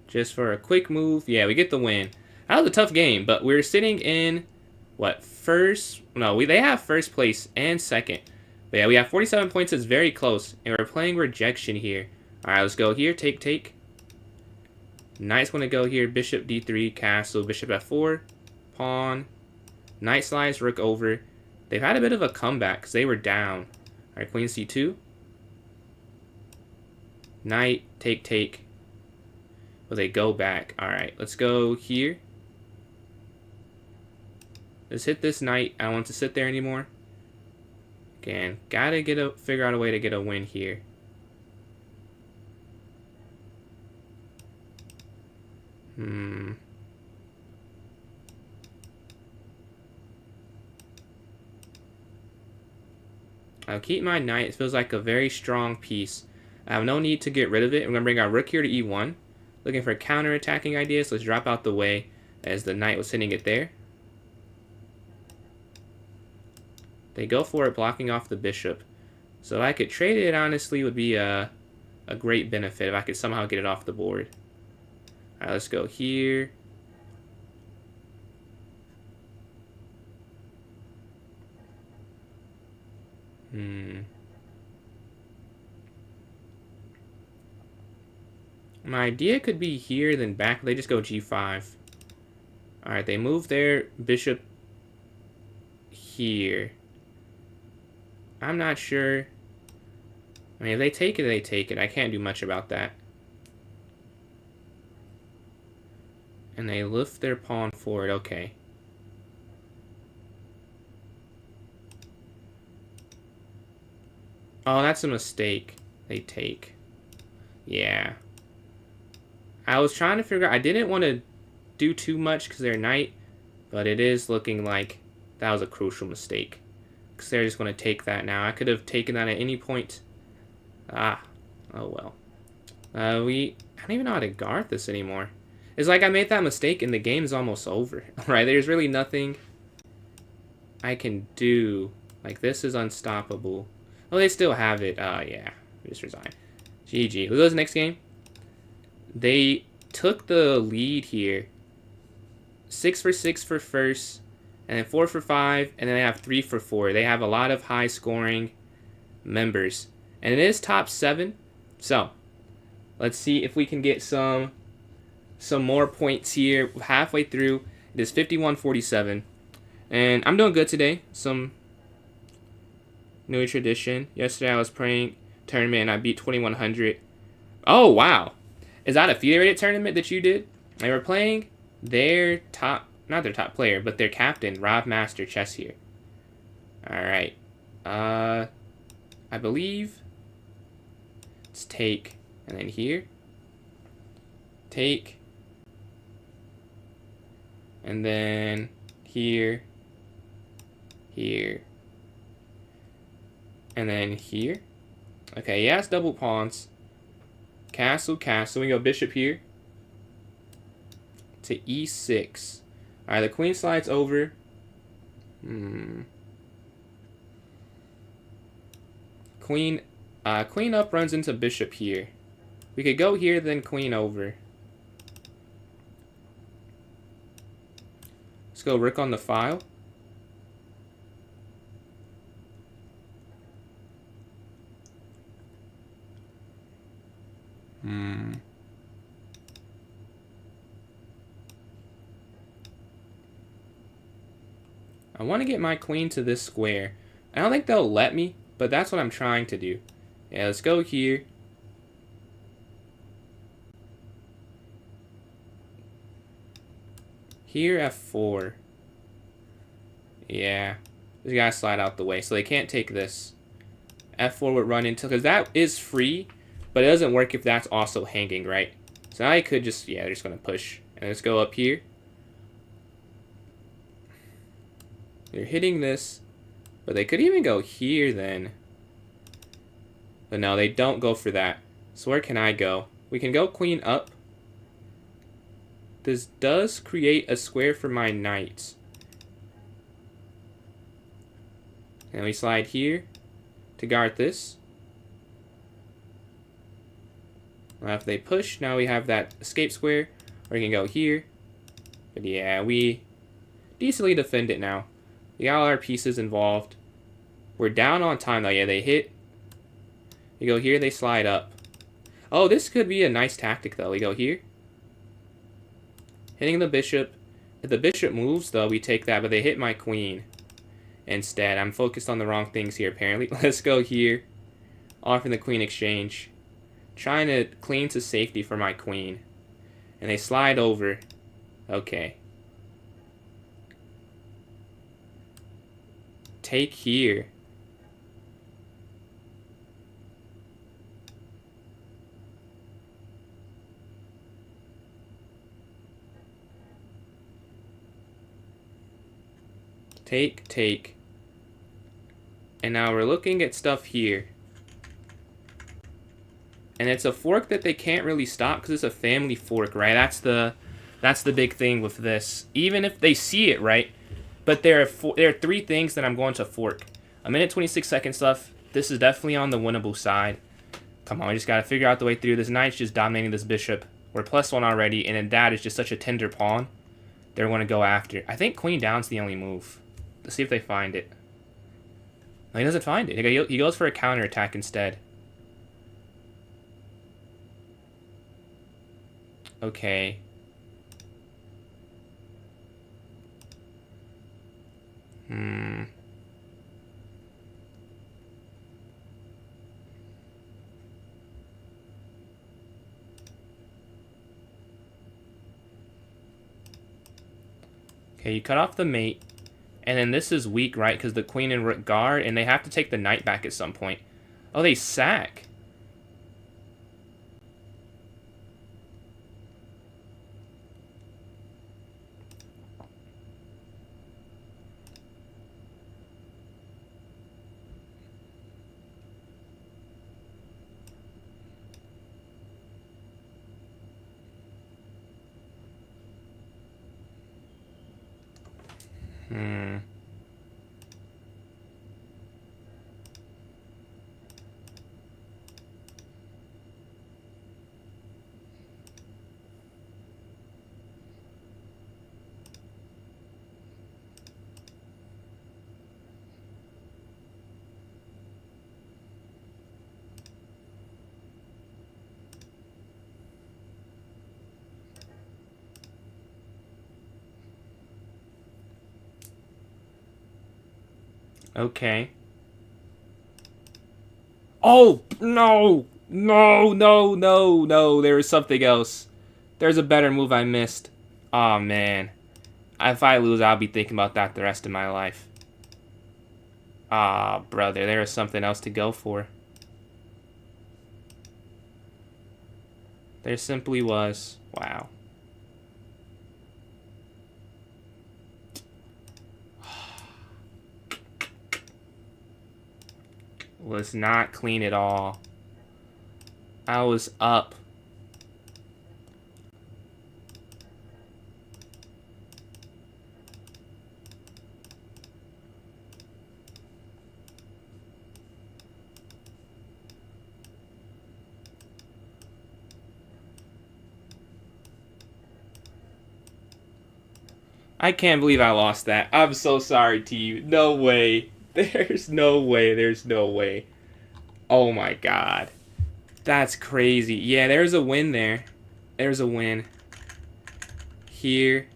Just for a quick move. Yeah, we get the win. That was a tough game, but we're sitting in, what, first? No, they have first place and second. But yeah, we have 47 points. It's very close. And we're playing rejection here. All right, let's go here. Take. Knight's going to go here. Bishop d3, castle, bishop f4, pawn. Knight slides, rook over. They've had a bit of a comeback because they were down. Alright, queen c2. Knight, take, take. Will they go back? Alright, let's go here. Let's hit this knight. I don't want to sit there anymore. Again, gotta figure out a way to get a win here. I'll keep my knight. It feels like a very strong piece. I have no need to get rid of it. I'm going to bring our rook here to e1. Looking for counter-attacking ideas. Let's drop out the way as the knight was hitting it there. They go for it, blocking off the bishop. So if I could trade it, honestly, would be a great benefit if I could somehow get it off the board. Alright, let's go here. My idea could be here, then back. They just go g5. Alright, they move their bishop here. I'm not sure. I mean, if they take it, they take it. I can't do much about that. And they lift their pawn forward. Okay. Oh, that's a mistake. They take. Yeah. I was trying to figure out... I didn't want to do too much because they're knight. But it is looking like that was a crucial mistake. Because they're just going to take that now. I could have taken that at any point. Ah. Oh, well. I don't even know how to guard this anymore. It's like I made that mistake and the game's almost over. Right? There's really nothing I can do. Like, this is unstoppable. Oh, they still have it. Yeah. Just resign. GG. Let's go to the next game. They took the lead here. 6 for 6 for first. And then 4 for 5. And then they have 3 for 4. They have a lot of high scoring members. And it is top 7. So, let's see if we can get some more points here. Halfway through. It is 51-47. And I'm doing good today. Some new tradition. Yesterday I was playing tournament and I beat 2100. Oh, wow. Is that a federated tournament that you did? They were playing their top, not their top player, but their captain, Rob Master Chess here. Alright. I believe it's take. And then here. Take. And then here. Here. And then here. Okay, yeah, it's double pawns. Castle, castle. We go bishop here. To e6. Alright, the queen slides over. Queen up runs into bishop here. We could go here, then queen over. Let's go rook on the file. I want to get my queen to this square. I don't think they'll let me, but that's what I'm trying to do. Yeah, let's go here. Here, f4. Yeah. This gotta slide out the way, so they can't take this. f4 would run into... Because that is free, but it doesn't work if that's also hanging, right? So I could just... Yeah, they're just gonna push. And let's go up here. They're hitting this. But they could even go here, then. But no, they don't go for that. So where can I go? We can go queen up. This does create a square for my knights. And we slide here to guard this. Now if they push, now we have that escape square. Or we can go here. But yeah, we decently defend it now. We got all our pieces involved. We're down on time though. Yeah, they hit. We go here, they slide up. Oh, this could be a nice tactic though. We go here. Hitting the bishop. If the bishop moves though, we take that, but they hit my queen. instead. I'm focused on the wrong things here, apparently. Let's go here. Offering the queen exchange. Trying to clean to safety for my queen. And they slide over. Okay. Take here. Take. And now we're looking at stuff here. And it's a fork that they can't really stop because it's a family fork, right? That's the big thing with this. Even if they see it, right? But there are 3 things that I'm going to fork. A minute 26 seconds left. This is definitely on the winnable side. Come on, we just got to figure out the way through. This knight's just dominating this bishop. We're +1 already, and then that is just such a tender pawn. They're going to go after. I think queen down's the only move. Let's see if they find it. No, he doesn't find it. He goes for a counterattack instead. Okay. Okay, you cut off the mate. And then this is weak, right? Because the queen and rook guard, and they have to take the knight back at some point. Oh, they sack. Okay. Oh, no! No. There was something else. There's a better move I missed. Oh, man. If I lose, I'll be thinking about that the rest of my life. Ah, brother, there is something else to go for. There simply was. Wow. Was not clean at all. I was up. I can't believe I lost that. I'm so sorry, team. No way. There's no way. Oh my god. That's crazy. Yeah, there's a win there. There's a win. Here.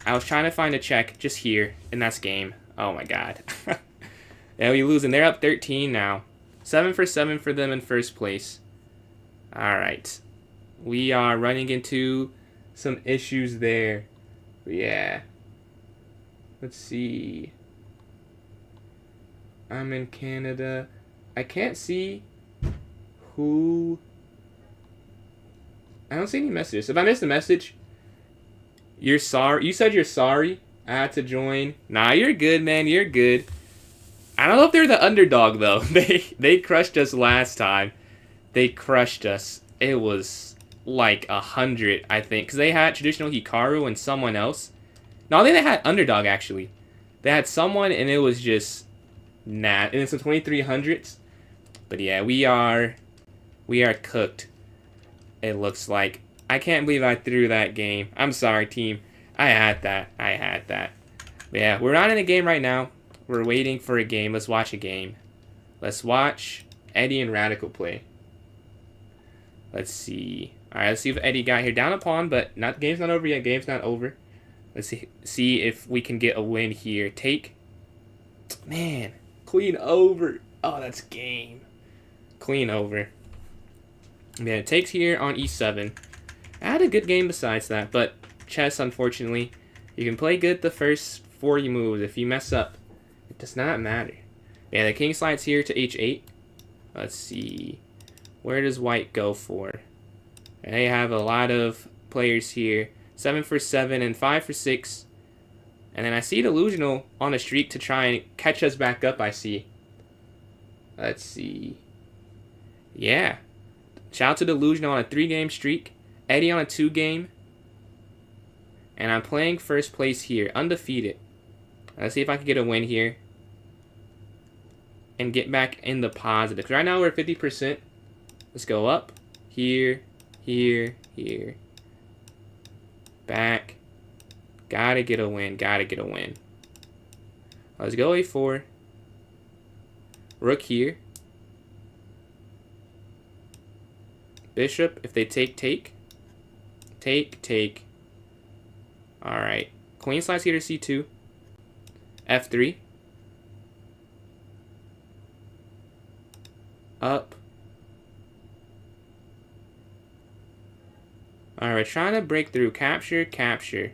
I was trying to find a check just here, and that's game. Oh my god. Yeah, we losing. They're up 13 now. 7 for 7 for them in first place. Alright. We are running into some issues there. Yeah. Let's see. I'm in Canada. I can't see who. I don't see any messages. If I missed a message, you're sorry. You said you're sorry. I had to join. Nah, you're good, man. You're good. I don't know if they're the underdog though. They crushed us last time. They crushed us. It was like 100, I think, because they had traditional Hikaru and someone else. No, I think they had underdog actually. They had someone and it was just nah. And it's some 2300s. But yeah, we are cooked. It looks like. I can't believe I threw that game. I'm sorry, team. I had that. But yeah, we're not in a game right now. We're waiting for a game. Let's watch a game. Let's watch Eddie and Radical play. Let's see. Alright, let's see if Eddie got here. Down a pawn, but game's not over yet. Game's not over. Let's see if we can get a win here. Take. Man, queen over. Oh, that's game. Queen over. Yeah, it takes here on e7. I had a good game besides that, but chess, unfortunately, you can play good the first 40 moves. If you mess up, it does not matter. Yeah, the king slides here to h8. Let's see. Where does white go for? They have a lot of players here. 7 for 7 and 5 for 6. And then I see Delusional on a streak to try and catch us back up, I see. Let's see. Yeah. Shout out to Delusional on a 3-game streak. Eddie on a 2-game. And I'm playing first place here. Undefeated. Let's see if I can get a win here. And get back in the positive. Right now we're at 50%. Let's go up. Here. Here. Here. Back. Gotta get a win. Gotta get a win. Let's go a4. Rook here. Bishop. If they take, take. Take, take. Alright. Queen slides here to c2. f3. Up. Alright, we're trying to break through. Capture, capture.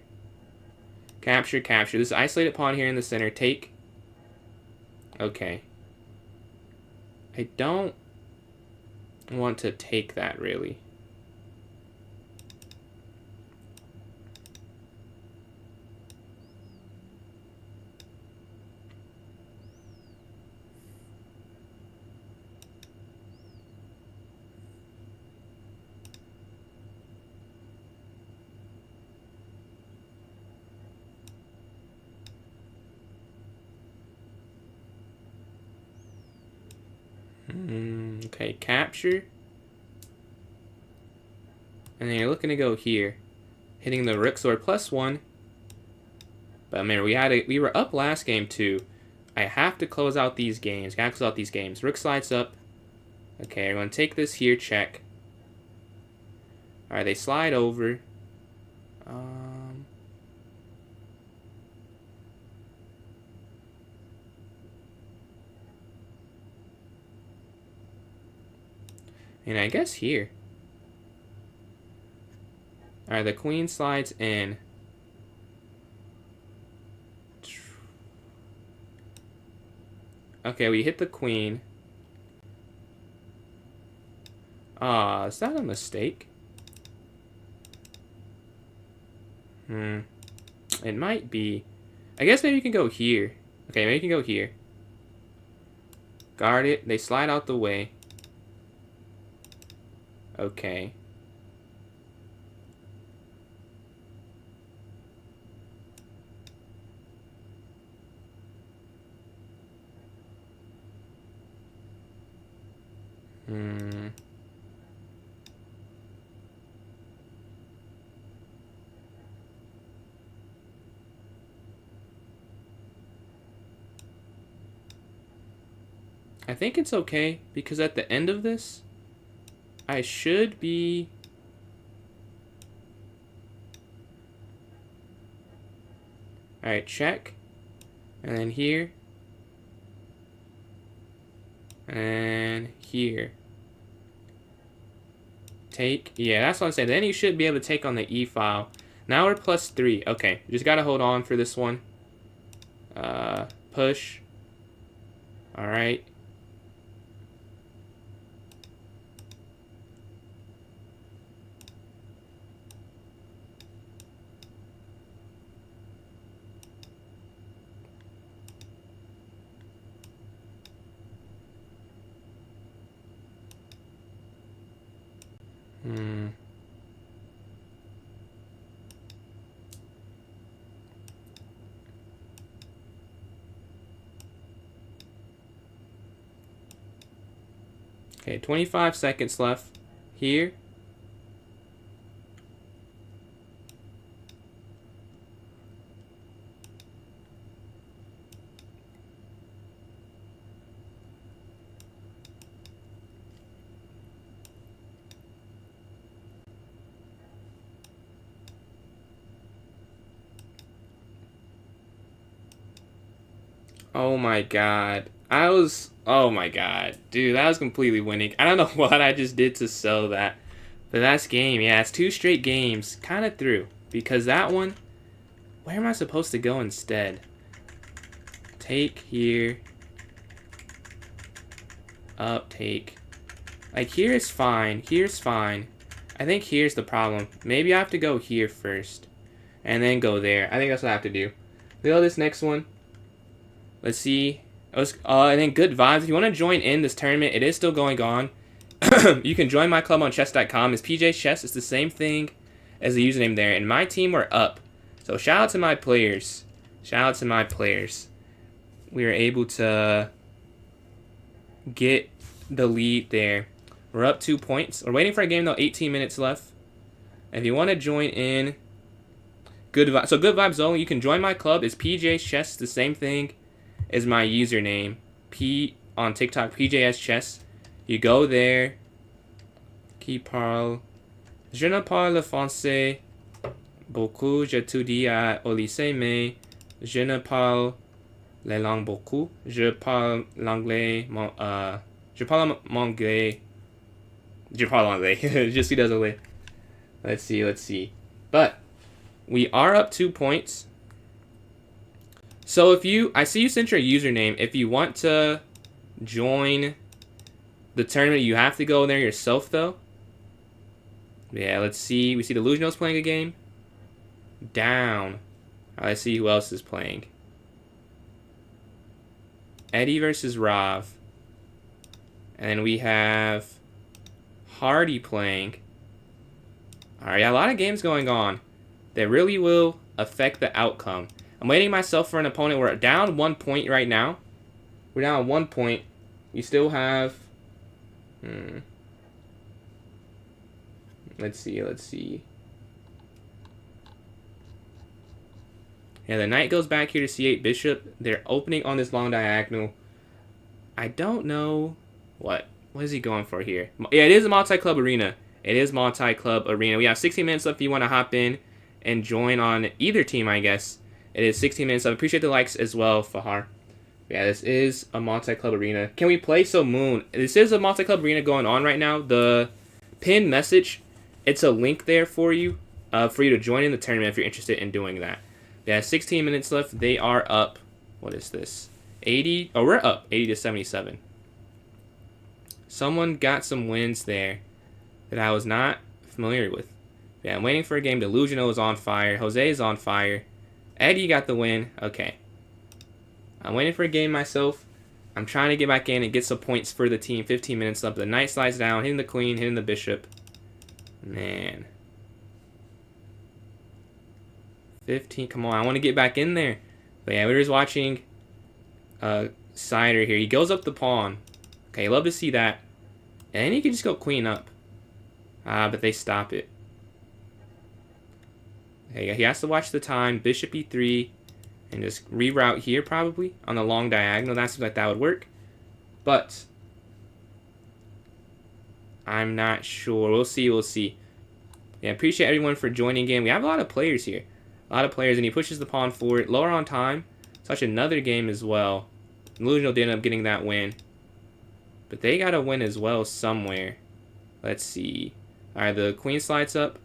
Capture, capture. This isolated pawn here in the center. Take. Okay. I don't want to take that, really. Okay, capture. And then you're looking to go here. Hitting the rook, so we're +1. But man, we were up last game too. I have to close out these games. Gotta close out these games. Rook slides up. Okay, I'm gonna take this here, check. Alright, they slide over. And I guess here. Alright, the queen slides in. Okay, we hit the queen. Ah, is that a mistake? It might be. I guess maybe you can go here. Okay, maybe you can go here. Guard it. They slide out the way. Okay. I think it's okay, because at the end of this, I should be... Alright, check. And then here. And here. Take. Yeah, that's what I'm saying. Then you should be able to take on the e-file. Now we're +3. Okay, just gotta hold on for this one. Push. Alright. Okay, 25 seconds left. Here. Oh my god. Oh my god. Dude, that was completely winning. I don't know what I just did to sell that. But that's game. Yeah, it's 2 straight games. Kind of through. Because that one, where am I supposed to go instead? Take here. Up, take. Like, here is fine. Here's fine. I think here's the problem. Maybe I have to go here first. And then go there. I think that's what I have to do. Go this next one. Let's see. And then good vibes. If you want to join in this tournament, it is still going on. You can join my club on chess.com. It's PJ Chess. It's the same thing as the username there. And my team were up. So shout out to my players. Shout out to my players. We were able to get the lead there. We're up 2 points. We're waiting for a game though. 18 minutes left. If you want to join in, good vibes only. You can join my club. It's PJ Chess. The same thing as my username. P on TikTok. PJS Chess. You go there. Qui parle? Je ne parle français beaucoup. J'étudie au lycée, mais je ne parle les langues beaucoup. Je parle l'anglais. Je parle anglais. Je parle anglais. Je suis désolé. Let's see. But we are up 2 points. So I see you sent your username. If you want to join the tournament, you have to go there yourself, though. Yeah, let's see. We see Delusional's playing a game. Down. Let's see who else is playing. Eddie versus Rav. And then we have Hardy playing. Alright, yeah, a lot of games going on that really will affect the outcome. I'm waiting myself for an opponent. We're down 1 point right now. We're down 1 point. We still have... Let's see. Yeah, the knight goes back here to c8 bishop. They're opening on this long diagonal. I don't know... What is he going for here? Yeah, it is a multi-club arena. It is multi-club arena. We have 16 minutes left if you want to hop in and join on either team, I guess. It is 16 minutes left. Appreciate the likes as well, Fahar. Yeah, this is a multi-club arena. Can we play? So Moon, this is a multi-club arena going on right now. The pinned message, it's a link there for you to join in the tournament if you're interested in doing that. Yeah, 16 minutes left. They are up. What is this? 80. Oh, we're up 80 to 77. Someone got some wins there that I was not familiar with. Yeah, I'm waiting for a game. Delusional is on fire. Jose is on fire. Eddie got the win. Okay. I'm waiting for a game myself. I'm trying to get back in and get some points for the team. 15 minutes left. The knight slides down, hitting the queen, hitting the bishop. Man. 15. Come on, I want to get back in there. But yeah, we're just watching Cider here. He goes up the pawn. Okay, love to see that. And then he can just go queen up. But they stop it. Okay, he has to watch the time. Bishop e3. And just reroute here probably on the long diagonal. That seems like that would work. But I'm not sure. We'll see. Yeah, appreciate everyone for joining in. We have a lot of players here. A lot of players. And he pushes the pawn forward. Lower on time. Such another game as well. Delusional did end up getting that win. But they got a win as well somewhere. Let's see. Alright, the queen slides up.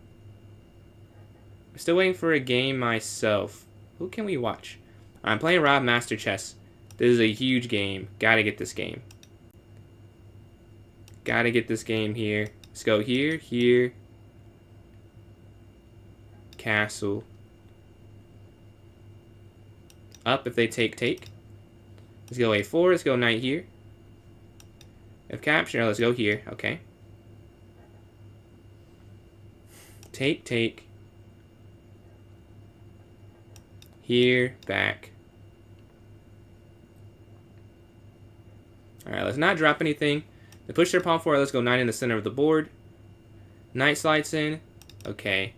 I'm still waiting for a game myself. Who can we watch? I'm playing Rob Master Chess. This is a huge game. Gotta get this game. Gotta get this game here. Let's go here. Castle. Up if they take. Let's go a4. Let's go knight here. If capture, let's go here. Okay. Take. Here, back. Alright, let's not drop anything. They push their pawn forward. Let's go knight in the center of the board. Knight slides in. Okay.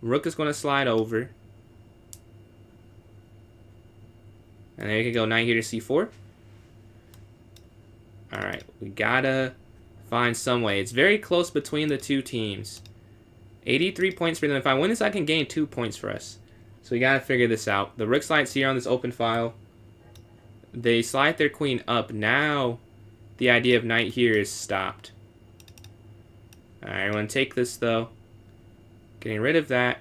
Rook is going to slide over. And then you can go knight here to c4. Alright, we gotta find some way. It's very close between the two teams. 83 points for them. If I win this, I can gain 2 points for us. So we gotta figure this out. The rook slides here on this open file. They slide their queen up. Now the idea of knight here is stopped. Alright, I want to take this though. Getting rid of that.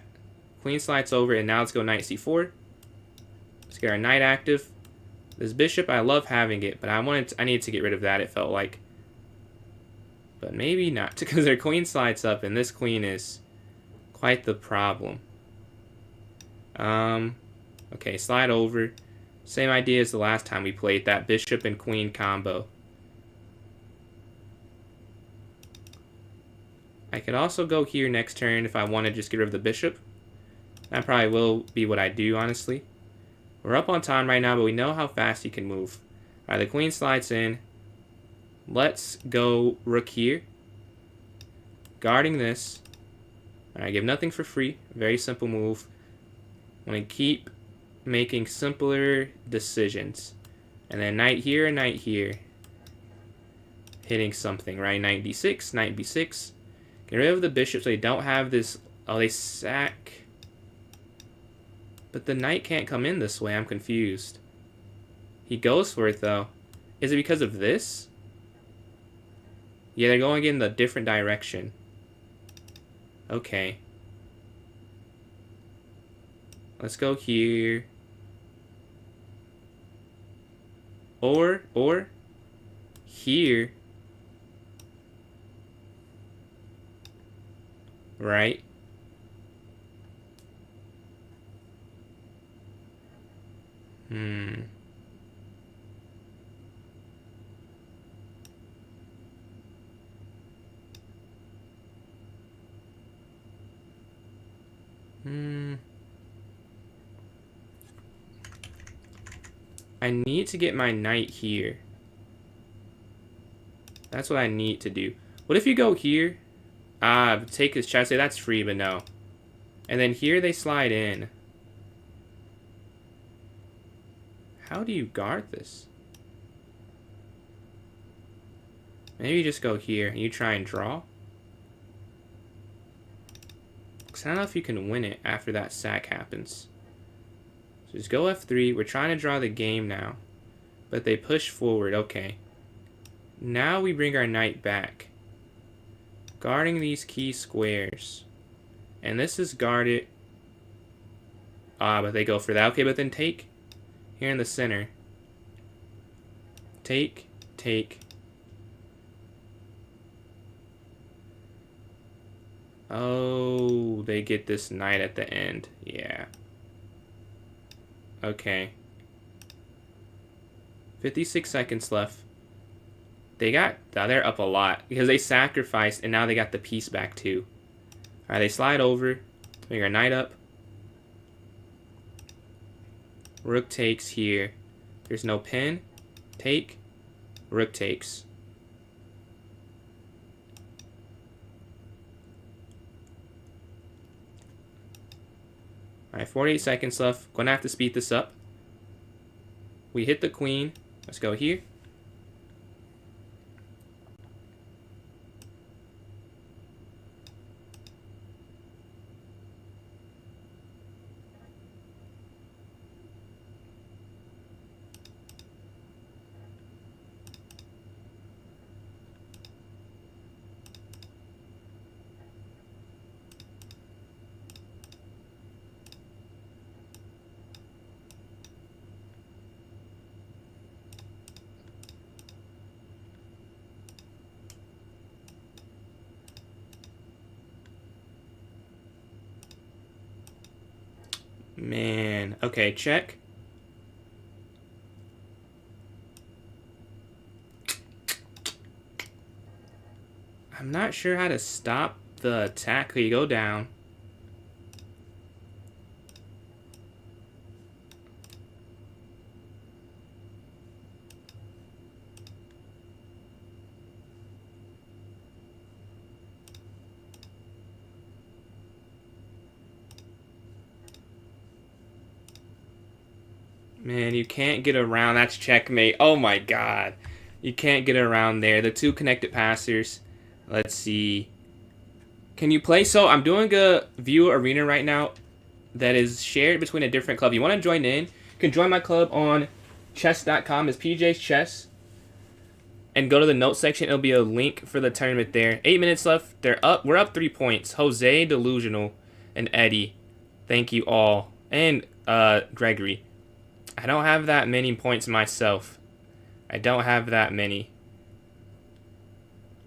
Queen slides over, and now let's go knight c4. Let's get our knight active. This bishop, I love having it, but I need to get rid of that, it felt like. But maybe not, because their queen slides up, and this queen is quite the problem. Okay, slide over. Same idea as the last time we played that bishop and queen combo. I could also go here next turn if I want to just get rid of the bishop. That probably will be what I do, honestly. We're up on time right now, but we know how fast he can move. Alright, the queen slides in. Let's go rook here. Guarding this. Alright, give nothing for free. Very simple move. I want to keep making simpler decisions. And then knight here, knight here. Hitting something, right? Knight d6, knight b6. Get rid of the bishop so they don't have this... Oh, they sack... But the knight can't come in this way. I'm confused. He goes for it, though. Is it because of this? Yeah, they're going in the different direction. Okay. Let's go here. Or here. Right? I need to get my knight here. That's what I need to do. What if you go here? Take his shot. Say that's free, but no. And then here they slide in. How do you guard this? Maybe you just go here and you try and draw. Because I don't know if you can win it after that sack happens. So just go f3. We're trying to draw the game now. But they push forward. Okay. Now we bring our knight back. Guarding these key squares. And this is guarded. But they go for that. Okay, but then take. Here in the center. Take. Oh, they get this knight at the end. Yeah. Okay. 56 seconds left. They're up a lot because they sacrificed and now they got the piece back too. Alright, they slide over. Bring our knight up. Rook takes here. There's no pin. Take. Rook takes. Alright, 48 seconds left. Gonna have to speed this up. We hit the queen. Let's go here. Man. Okay, check. I'm not sure how to stop the attack. You go down. Man, you can't get around. That's checkmate. Oh my god. You can't get around there. The two connected passers. Let's see. Can you play? So I'm doing a view arena right now. that is shared between a different club. You want to join in? You can join my club on chess.com. It's PJ's Chess. And go to the notes section. It'll be a link for the tournament there. 8 minutes left. They're up. We're up 3 points. Jose, Delusional, and Eddie. Thank you all. And Gregory. I don't have that many points myself. I don't have that many.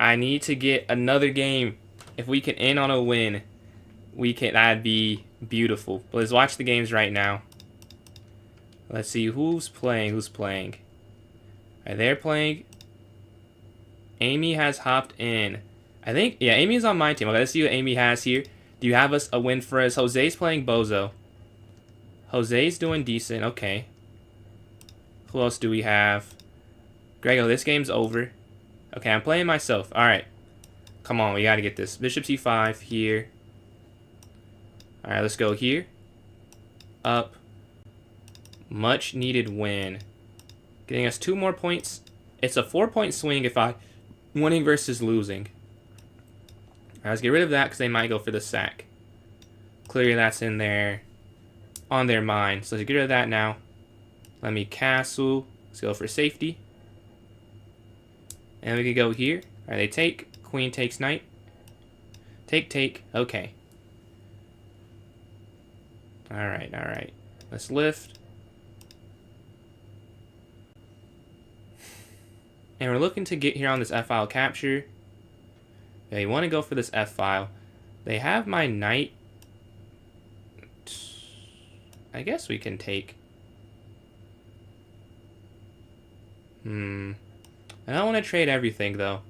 I need to get another game. If we can end on a win, that'd be beautiful. But let's watch the games right now. Let's see who's playing. They're playing. Amy has hopped in. I think, yeah, Amy's on my team. Okay, let's see what Amy has here. Do you have a win for us? Jose's playing Bozo. Jose's doing decent. Okay. Who else do we have? Grego, this game's over. Okay, I'm playing myself. Alright. Come on, we gotta get this. Bishop c5 here. Alright, let's go here. Up. Much needed win. Getting us 2 more points. It's a 4-point swing if I winning versus losing. Alright, let's get rid of that because they might go for the sack. Clearly that's in there on their mind. So let's get rid of that now. Let me castle. Let's go for safety. And we can go here. Alright, they take. Queen takes knight. Take. Okay. Alright. Let's lift. And we're looking to get here on this F-file capture. Yeah, you want to go for this F-file. They have my knight. I guess we can take. I don't want to trade everything, though.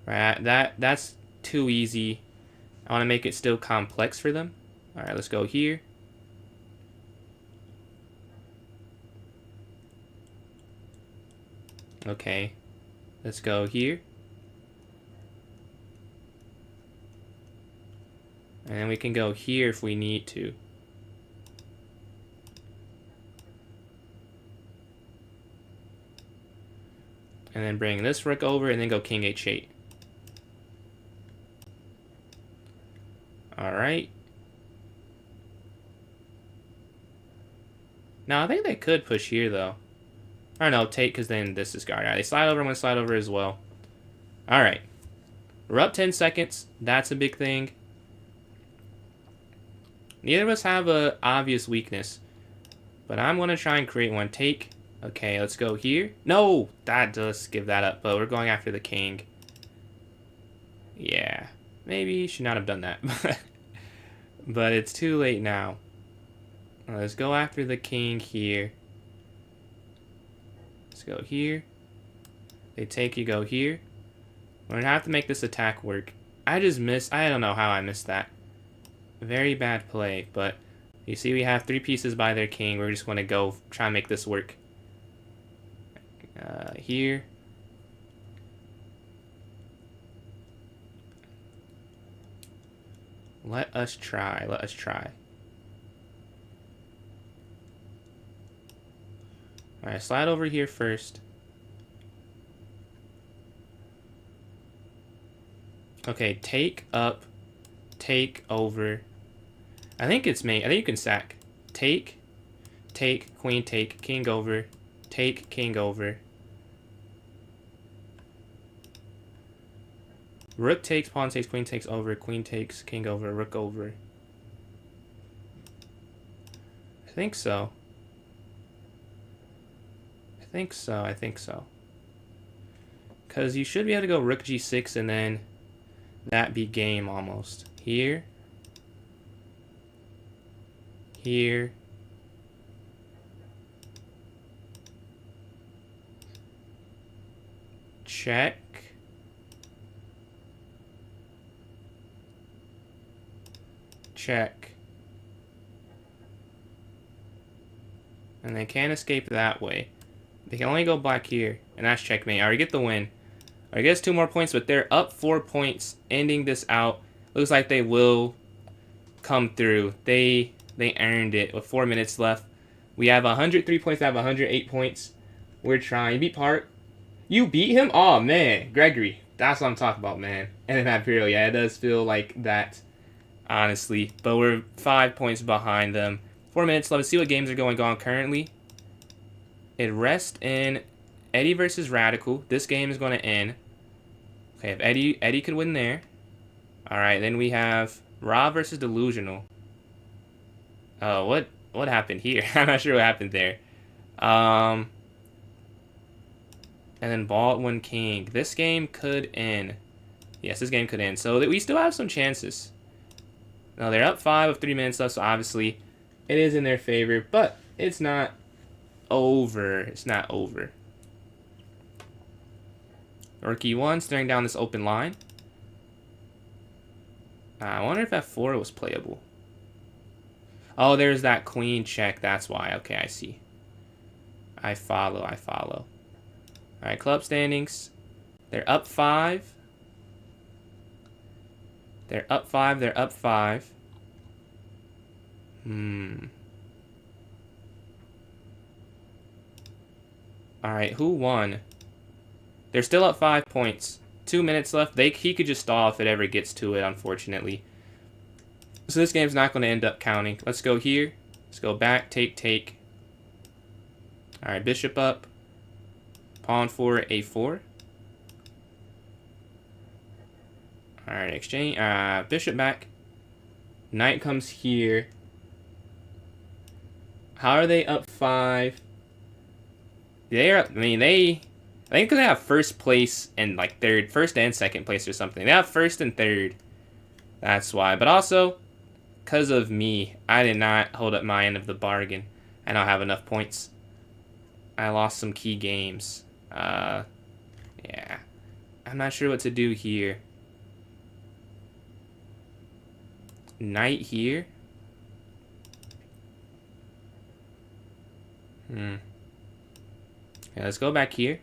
Right, that's too easy. I want to make it still complex for them. Alright, let's go here. Okay. Let's go here. And then we can go here if we need to. And then bring this rook over and then go king h8. Alright. Now, I think they could push here, though. Or no, take, because then this is guard. Alright, they slide over. I'm going to slide over as well. Alright. We're up 10 seconds. That's a big thing. Neither of us have a obvious weakness. But I'm going to try and create one. Take. Okay, let's go here. No! That does give that up. But we're going after the king. Yeah. Maybe should not have done that. But it's too late now. Let's go after the king here. Let's go here. They take, you go here. We're gonna have to make this attack work. I just missed. I don't know how I missed that. Very bad play, but you see we have 3 pieces by their king. We're just gonna go try and make this work. Here. Let us try. Alright, slide over here first. Okay, take up, take over. I think it's me. I think you can sack. Take, queen take, king over, take, king over. Rook takes, pawn takes, queen takes over, queen takes, king over, rook over. I think so. I think so. Because you should be able to go rook g6 and then that be game almost. Here. Here. Check. Check. And they can't escape that way. They can only go black here, and that's checkmate. I already get the win. I guess 2 more points, but they're up 4 points, ending this out. Looks like they will come through. They earned it with 4 minutes left. We have 103 points. I have 108 points. We're trying. You beat Park. You beat him? Oh, man. Gregory. That's what I'm talking about, man. And then Imperial. Yeah, it does feel like that. honestly. But we're 5 points behind them. 4 minutes left. Let's see what games are going on currently. It rests in Eddie versus Radical. This game is going to end. Okay, if Eddie could win there. All right, then we have Rob versus Delusional. Oh, what happened here? I'm not sure what happened there. And then Baldwin King. This game could end. Yes, this game could end. So we still have some chances. Now they're up 5 with 3 minutes left, so obviously it is in their favor, but it's not over. It's not over. Rookie 1 staring down this open line. I wonder if F4 was playable. Oh, there's that queen check. That's why. Okay, I see. I follow. All right, club standings. They're up 5. They're up 5. All right, who won? They're still up 5 points. 2 minutes left. He could just stall if it ever gets to it, unfortunately. So this game's not going to end up counting. Let's go here. Let's go back. Take. All right, bishop up. Pawn 4, A4. All right, exchange. Bishop back. Knight comes here. How are they up 5? I think they have first place and like first and second place or something. They have first and third. That's why. But also, because of me, I did not hold up my end of the bargain. I don't have enough points. I lost some key games. Yeah. I'm not sure what to do here. Knight here. Yeah, let's go back here.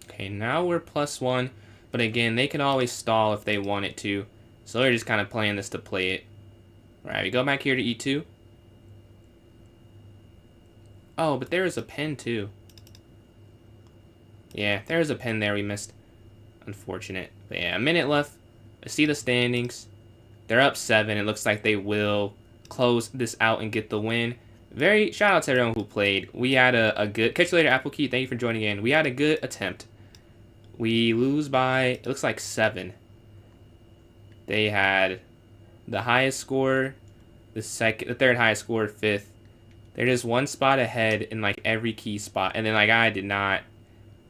Okay, now we're +1, but again, they can always stall if they wanted to. So they're just kind of playing this to play it. All right, we go back here to E2. Oh, but there is a pen too. Yeah, there's a pen there we missed. Unfortunate. But yeah, a minute left. I see the standings. They're up 7. It looks like they will close this out and get the win. Shout out to everyone who played. We had a good... Catch you later, Apple Key. Thank you for joining in. We had a good attempt. We lose by, it looks like 7. They had the highest score, the third highest score, 5th. They're just 1 spot ahead in like every key spot. And then like I did not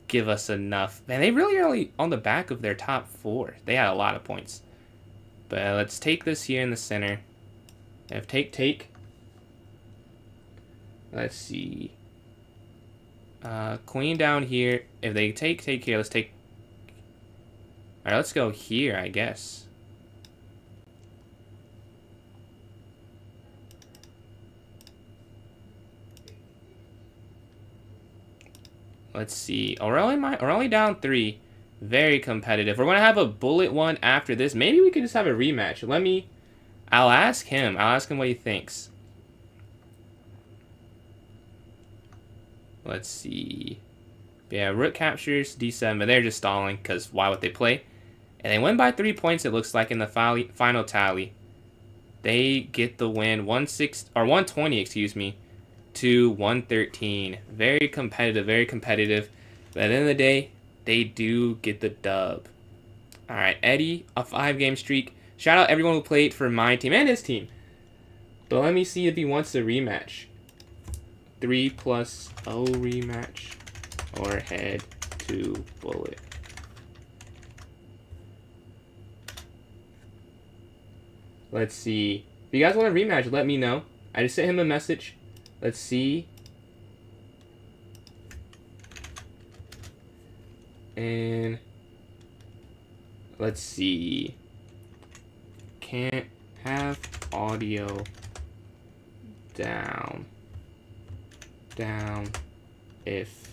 give us enough. Man, they really are only on the back of their top 4. They had a lot of points. But let's take this here in the center. Have take. Let's see. Queen down here. If they take here, let's take. Alright, let's go here, I guess. Let's see. We're only down 3. Very competitive. We're gonna have a bullet one after this. Maybe we could just have a rematch. I'll ask him. I'll ask him what he thinks. Let's see. Yeah, rook captures D7, but they're just stalling because why would they play? And they win by 3 points, it looks like, in the final tally. They get the win 120, excuse me, to 113. Very competitive, very competitive. But at the end of the day, they do get the dub. All right, Eddie, a 5-game streak. Shout out everyone who played for my team and his team. But let me see if he wants a rematch. 3+0 rematch or head to bullet. Let's see. If you guys want a rematch, let me know. I just sent him a message. Let's see. And let's see. Can't have audio down if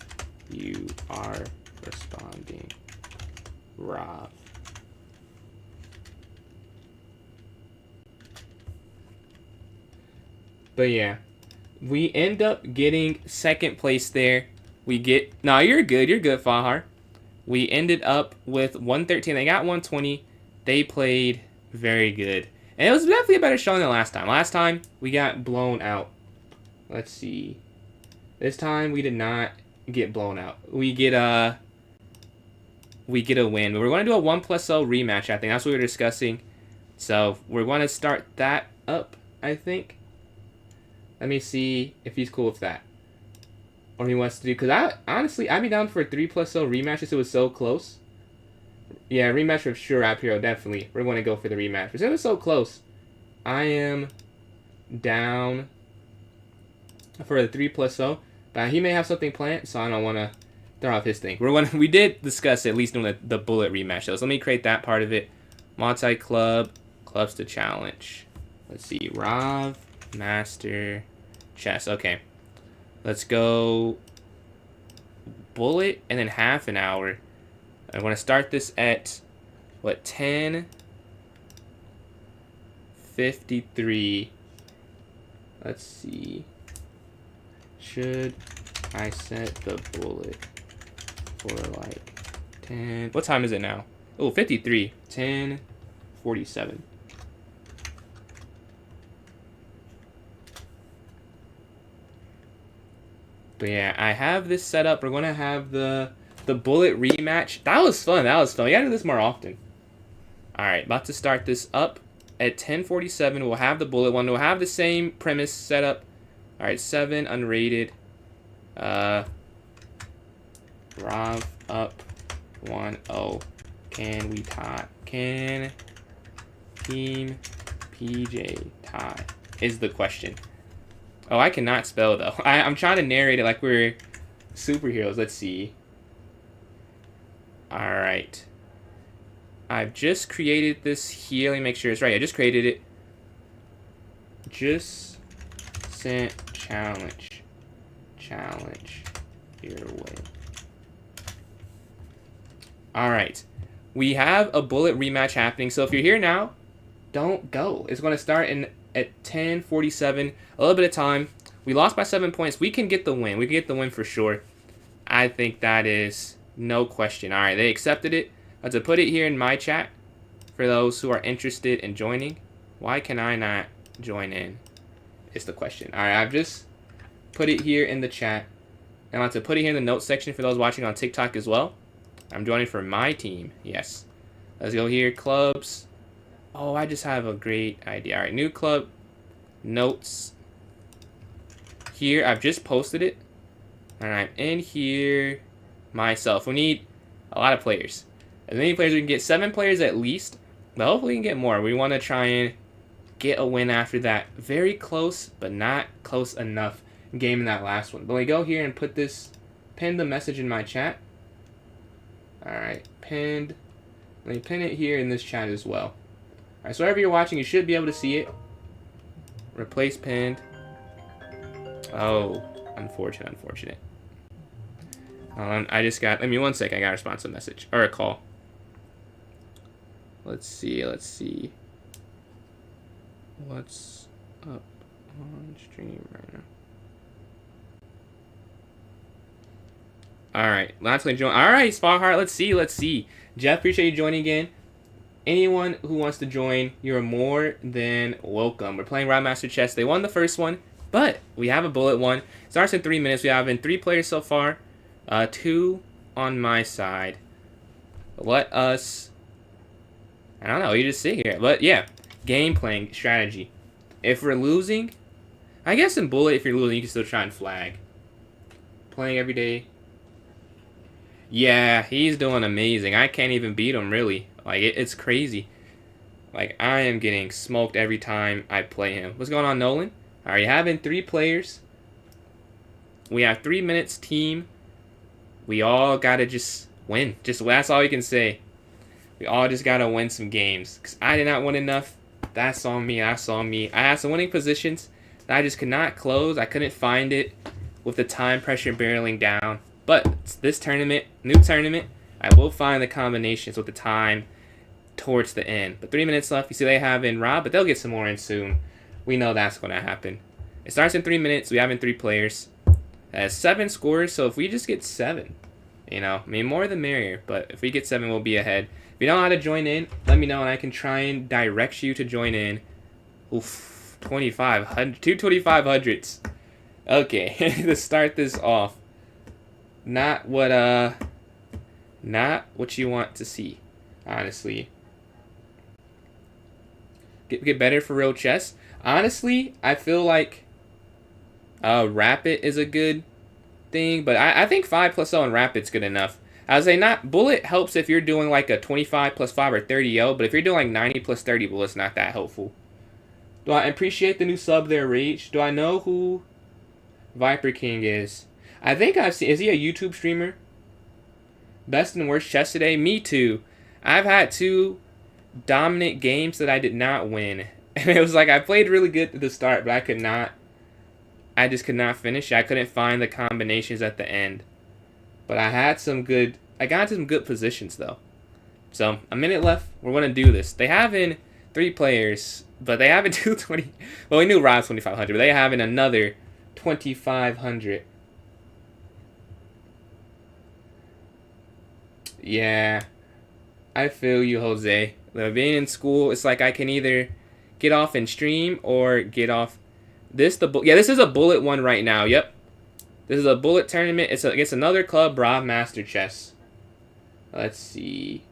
you are responding. Rob. But yeah, we end up getting second place there. We get... No, you're good. You're good, Fahar. We ended up with 113. They got 120. They played very good. And it was definitely a better showing than last time. Last time, we got blown out. Let's see. This time, we did not get blown out. We get a win. But we're going to do a 1+0 rematch, I think. That's what we were discussing. So, we're going to start that up, I think. Let me see if he's cool with that. Or he wants to do... Because honestly, I'd be down for a 3+0 rematch if it was so close. Yeah, rematch with sure, App Hero, definitely. We're going to go for the rematch. Because it was so close. I am down for a 3+0. But he may have something planned, so I don't want to throw off his thing. We did discuss at least doing the bullet rematch, though. So let me create that part of it. Multi-club, clubs to challenge. Let's see. Rav, Master, Chess. Okay. Let's go bullet and then half an hour. I want to start this at, what, 10:53. Let's see. Should I set the bullet for like 10? What time is it now? Oh, 53. 10:47. But yeah, I have this set up. We're going to have the bullet rematch. That was fun. That was fun. We got to do this more often. Alright, about to start this up at 10:47. We'll have the bullet one. We'll have the same premise set up. Alright, 7, unrated. Rav up 1-0. Can we tie? Can Team PJ tie? Is the question. Oh, I cannot spell, though. I'm trying to narrate it like we're superheroes. Let's see. Alright. I've just created this here. Let me make sure it's right. I just created it. Just sent challenge. Challenge your way. Alright. We have a bullet rematch happening. So if you're here now, don't go. It's going to start at 10:47. A little bit of time. We lost by 7 points. We can get the win. We can get the win for sure. I think that is no question. Alright, they accepted it. I have to put it here in my chat for those who are interested in joining. Why can I not join in? Is the question. Alright, I've just put it here in the chat. And I have to put it here in the notes section for those watching on TikTok as well. I'm joining for my team. Yes. Let's go here. Clubs. Oh, I just have a great idea. Alright, new club. Notes. Here, I've just posted it. And I'm in here myself. We need a lot of players. As many players we can get. 7 players at least. But hopefully we can get more. We want to try and get a win after that. Very close, but not close enough game in that last one. But we go here and put this, pin the message in my chat. Alright, pinned. Let me pin it here in this chat as well. Alright, so wherever you're watching, you should be able to see it. Replace pinned. Oh, unfortunate. I just got, let me 1 second, I got a responsive message, or a call. Let's see. What's up on stream right now? Alright, last one join. Alright, Spahart, let's see. Jeff, appreciate you joining again. Anyone who wants to join, you're more than welcome. We're playing Master Chess. They won the first one, but we have a bullet one. It starts in 3 minutes. We have 3 players so far. 2 on my side. Let us... I don't know, you just sit here. But yeah, game playing strategy. If we're losing, I guess in bullet, if you're losing, you can still try and flag. Playing every day. Yeah, he's doing amazing. I can't even beat him, really. Like, it's crazy. Like, I am getting smoked every time I play him. What's going on, Nolan? Alright, having 3 players. We have 3 minutes team. We all gotta just win. That's all you can say. We all just gotta win some games. Because I did not win enough. That's on me. I had some winning positions that I just could not close. I couldn't find it with the time pressure barreling down. But this tournament, new tournament, I will find the combinations with the time towards the end. But 3 minutes left. You see they have in Rob, but they'll get some more in soon. We know that's going to happen. It starts in 3 minutes. We have in 3 players. It has 7 scores, so if we just get 7, you know, I mean, more the merrier, but if we get 7, we'll be ahead. If you don't know how to join in, let me know, and I can try and direct you to join in. Oof, 2,500, 2,2500s. Okay, to start this off. Not what you want to see, honestly. Get better for real chess. Honestly, I feel like Rapid is a good thing, but I think 5 plus 0 and Rapid's good enough. I would say not Bullet helps if you're doing like a 25 plus 5 or 30-0, but if you're doing like 90 plus 30, Bullet's not that helpful. Do I appreciate the new sub there, Rage? Do I know who Viper King is? I think I've seen. Is he a YouTube streamer? Best and worst chess today? Me too. I've had 2 dominant games that I did not win. And it was like I played really good at the start, but I just could not finish. I couldn't find the combinations at the end. But I got into some good positions though. So, a minute left. We're going to do this. They have in 3 players, but they have in 220. Well, we knew Rob's 2,500, but they have in another 2,500. Yeah. I feel you, Jose. Being in school, it's like I can either get off and stream or get off. This is a Bullet one right now. Yep. This is a Bullet tournament. It's against another club, Rob Master Chess. Let's see.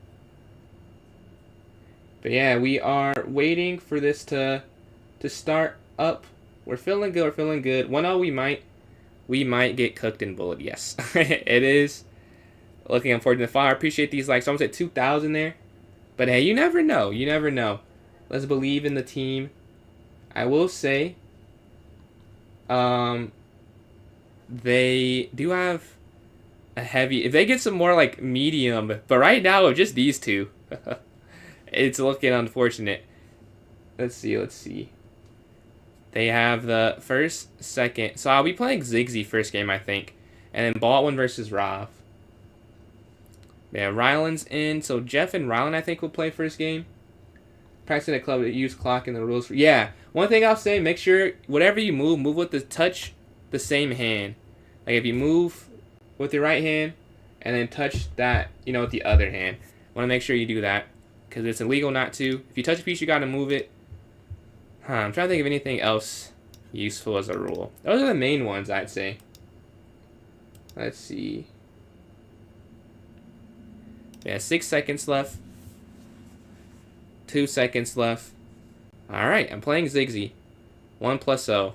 But yeah, we are waiting for this to start up. We're feeling good. We're feeling good. 1-0, we might get cooked in Bullet. Yes, it is looking unfortunate. I appreciate these likes. Almost at 2,000 there. But hey, you never know. You never know. Let's believe in the team. I will say, they do have a heavy. If they get some more like medium, but right now of just these 2, it's looking unfortunate. Let's see. They have the first, second. So I'll be playing Ziggsy first game, I think, and then Baldwin versus Rav. Yeah, Ryland's in. So Jeff and Ryland, I think, will play first game. Practicing a club that use clock in the rules. Yeah. One thing I'll say, make sure whatever you move with the touch the same hand. Like if you move with your right hand and then touch that, with the other hand. Want to make sure you do that because it's illegal not to. If you touch a piece, you got to move it. I'm trying to think of anything else useful as a rule. Those are the main ones, I'd say. Let's see. Yeah, 6 seconds left. 2 seconds left. Alright, I'm playing Ziggsy. 1 plus 0.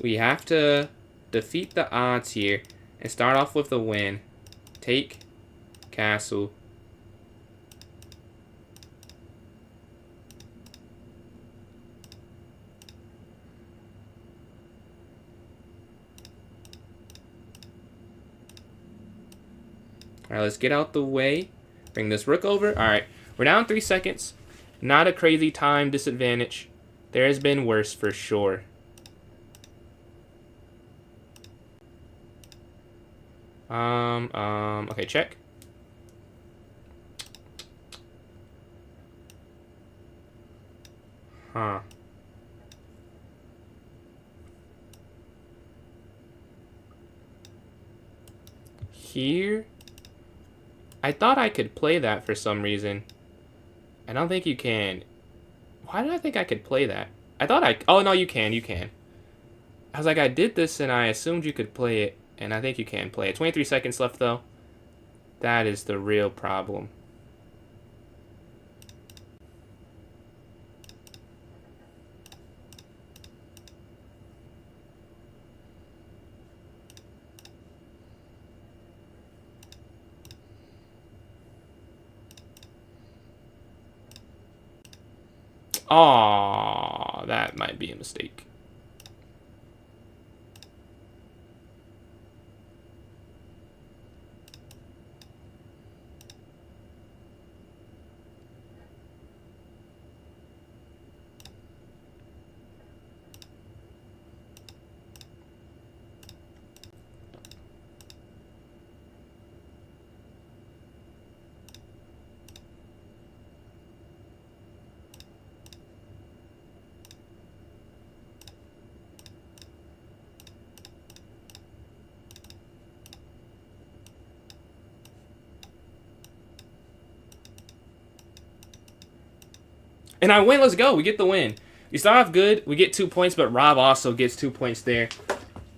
We have to defeat the odds here and start off with a win. Take castle. Alright, let's get out the way. Bring this rook over. Alright, we're down 3 seconds. Not a crazy time disadvantage. There has been worse for sure. Okay, check. Huh. Here? I thought I could play that for some reason. I don't think you can. Why did I think I could play that? I thought oh no, you can. I was like, I did this and I assumed you could play it. And I think you can play it. 23 seconds left though. That is the real problem. Aww, that might be a mistake. And I win. Let's go. We get the win. We start off good. We get 2 points, but Rob also gets 2 points there.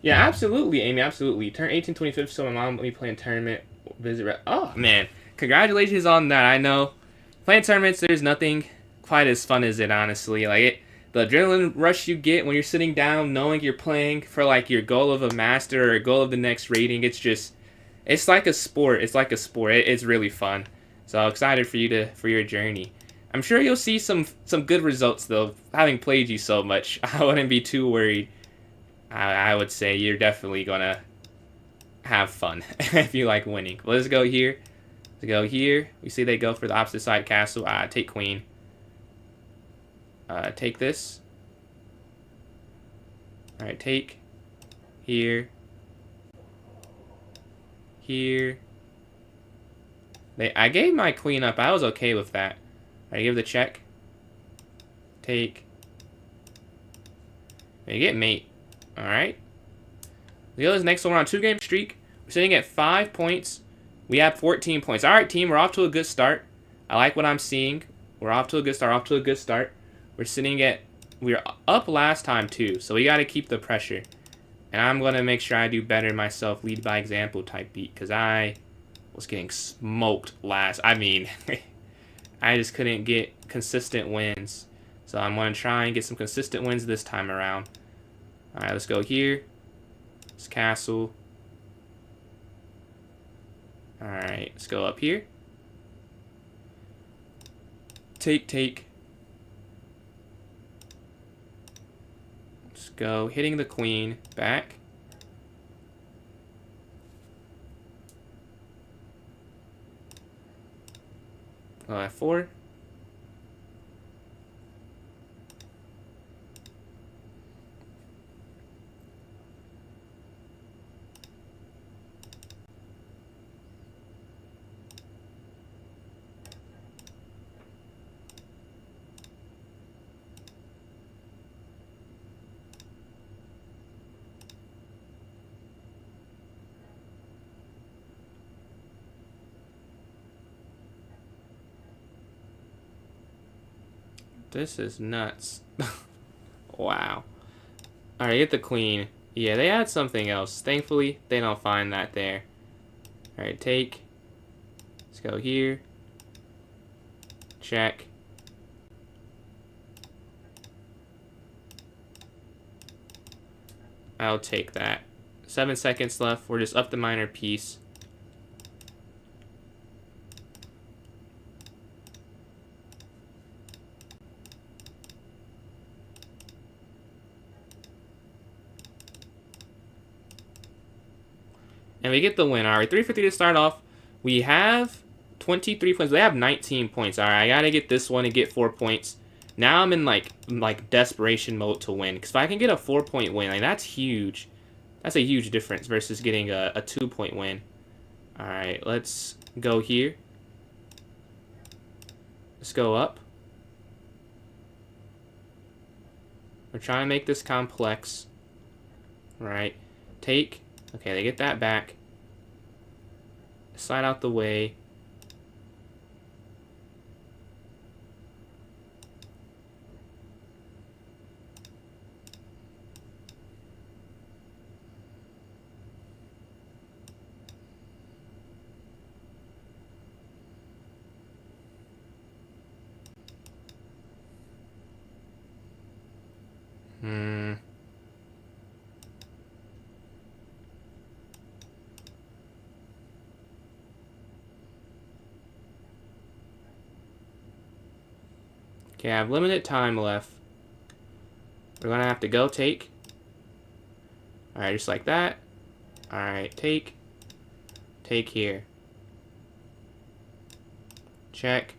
Yeah, absolutely, Amy. Absolutely. Turn 18, 25th, so my mom let me play in tournament. Visit. Oh, man. Congratulations on that. I know. Playing tournaments, there's nothing quite as fun as it, honestly. The adrenaline rush you get when you're sitting down knowing you're playing for, like, your goal of a master or a goal of the next rating, it's like a sport. It's like a sport. It's really fun. So I'm excited for your journey. I'm sure you'll see some good results, though. Having played you so much, I wouldn't be too worried. I would say you're definitely gonna have fun if you like winning. Let's go here. Let's go here. We see they go for the opposite side castle. Take queen. Take this. All right, take here. Here. I gave my queen up. I was okay with that. I give the check. Take. They get mate. All right. The other next one, we're on a 2-game streak. We're sitting at 5 points. We have 14 points. All right, team, we're off to a good start. I like what I'm seeing. We're off to a good start. Off to a good start. We were up last time too, so we got to keep the pressure. And I'm gonna make sure I do better myself. Lead by example type beat, because I was getting smoked last. I mean, I just couldn't get consistent wins. So I'm gonna try and get some consistent wins this time around. All right, let's go here. This castle. Alright, let's go up here. Take. Let's go. Hitting the queen. Back. F4. This is nuts. Wow. Alright, get the queen. Yeah, they had something else. Thankfully, they don't find that there. Alright, take. Let's go here. Check. I'll take that. 7 seconds left. We're just up the minor piece. And we get the win. All right, 350 to start off. We have 23 points. They have 19 points. All right, I got to get this one and get 4 points. Now I'm in like desperation mode to win. Because if I can get a 4-point win, like that's huge. That's a huge difference versus getting a 2-point win. All right, let's go here. Let's go up. We're trying to make this complex. All right, take. Okay, they get that back. Slide out the way. Okay, I have limited time left. We're gonna have to go take. Alright, just like that. Alright, take. Take here. Check.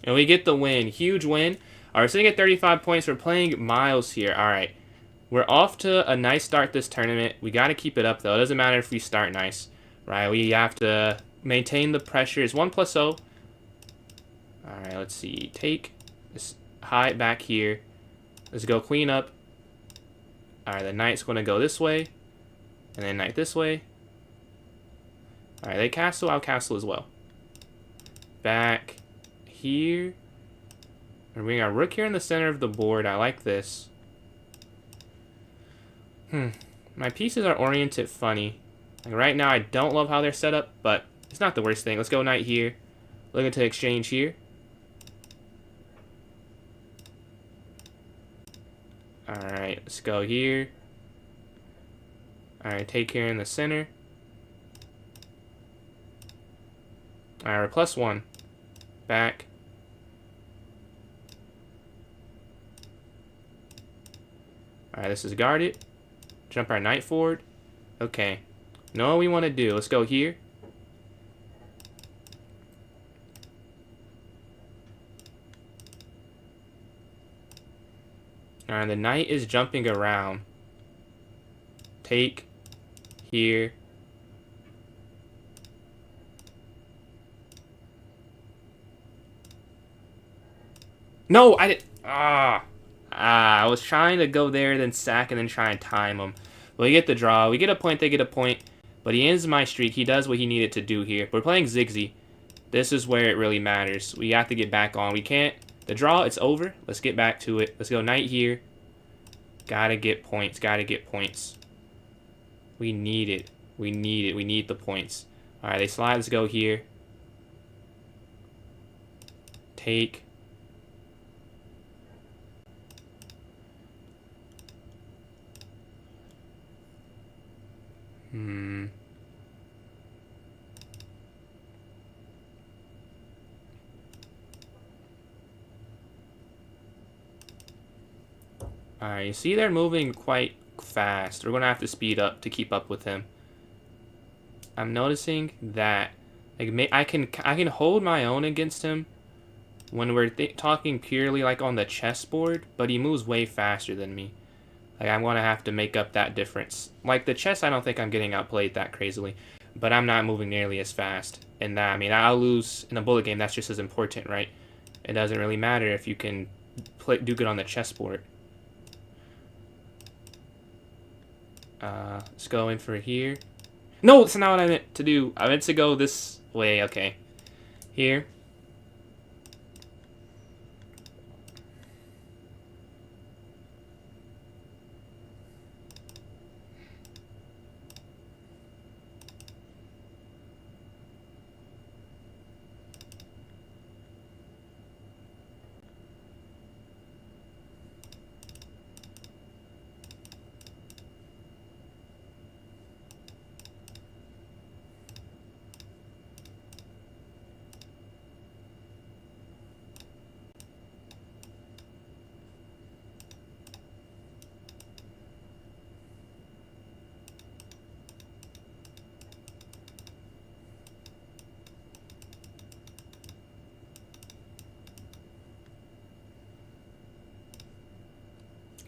And we get the win. Huge win. Alright, sitting at 35 points. We're playing Miles here. Alright. We're off to a nice start this tournament. We got to keep it up, though. It doesn't matter if we start nice. Right? We have to maintain the pressure. It's 1+0. Alright, let's see. Take this high back here. Let's go queen up. Alright, the knight's going to go this way. And then knight this way. Alright, they castle. I'll castle as well. Back here. And we got a rook here in the center of the board. I like this. My pieces are oriented funny. Like right now, I don't love how they're set up, but it's not the worst thing. Let's go knight here. Looking to exchange here. Alright, let's go here. Alright, take here in the center. Alright, we're +1. Back. Alright, this is guarded. Jump our knight forward. Okay. Know what we want to do. Let's go here. Alright, the knight is jumping around. Take here. No, I didn't. I was trying to go there, then sack, and then try and time him. But we get the draw. We get a point, they get a point. But he ends my streak. He does what he needed to do here. We're playing Zigzag. This is where it really matters. We have to get back on. We can't. The draw, it's over. Let's get back to it. Let's go knight here. Gotta get points. Gotta get points. We need it. We need it. We need the points. Alright, they slide. Let's go here. Take. Alright, you see they're moving quite fast. We're going to have to speed up to keep up with him. I'm noticing that like, I can hold my own against him when we're talking purely like on the chessboard, but he moves way faster than me. Like, I'm going to have to make up that difference. Like, the chess, I don't think I'm getting outplayed that crazily, but I'm not moving nearly as fast. And that, I mean, I'll lose in a bullet game. That's just as important, right? It doesn't really matter if you can do good on the chessboard. Let's go in for here. No, that's not what I meant to do. I meant to go this way. Okay. Here.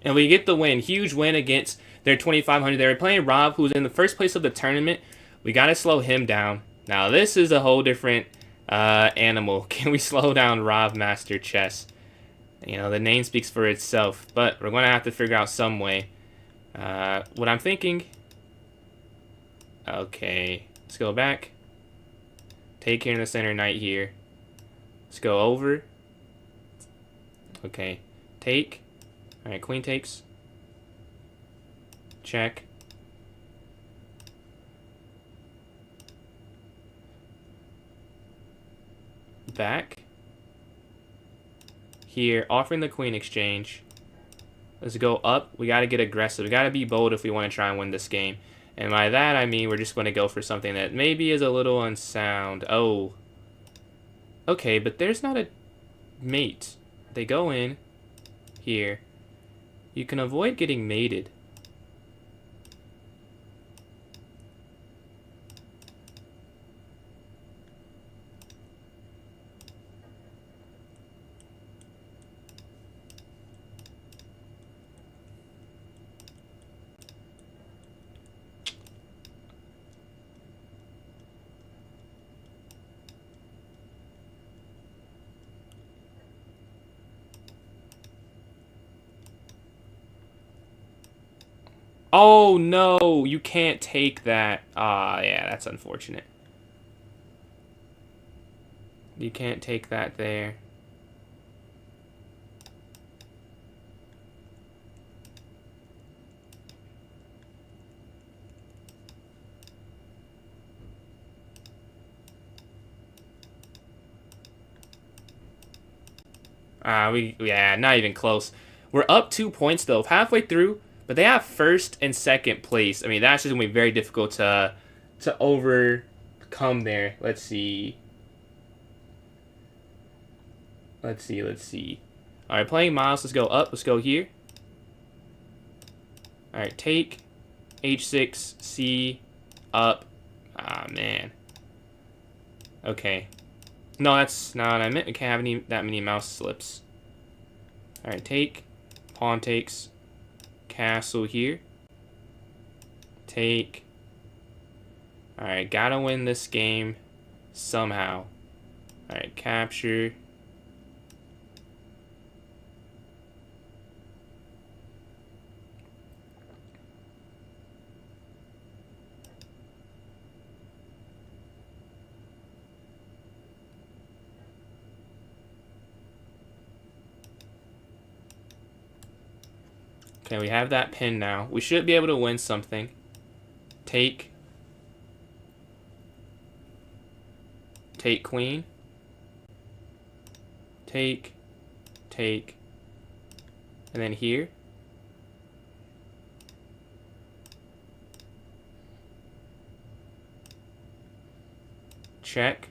And we get the win. Huge win against their 2,500. They were playing Rob, who's in the first place of the tournament. We got to slow him down. Now, this is a whole different animal. Can we slow down Rob Master Chess? You know, the name speaks for itself. But we're going to have to figure out some way. What I'm thinking... Okay. Let's go back. Take here in the center, knight here. Let's go over. Okay. Take. Alright, queen takes. Check. Back. Here, offering the queen exchange. Let's go up. We gotta get aggressive. We gotta be bold if we want to try and win this game. And by that, I mean we're just going to go for something that maybe is a little unsound. Oh. Okay, but there's not a mate. They go in. Here. You can avoid getting mated. Oh, no. You can't take that. Ah, yeah, that's unfortunate. You can't take that there. Yeah, not even close. We're up 2 points, though, halfway through, but they have first and second place. I mean, that's just going to be very difficult to overcome there. Let's see. Let's see. All right, playing Miles. Let's go up. Let's go here. All right, take H6, C, up. Ah, man. Okay. No, that's not what I meant. We can't have that many mouse slips. All right, take. Pawn takes. Castle here. Take. All right, gotta win this game somehow. All right, capture. Okay, we have that pin now. We should be able to win something. Take. Take queen. Take. Take. And then here. Check.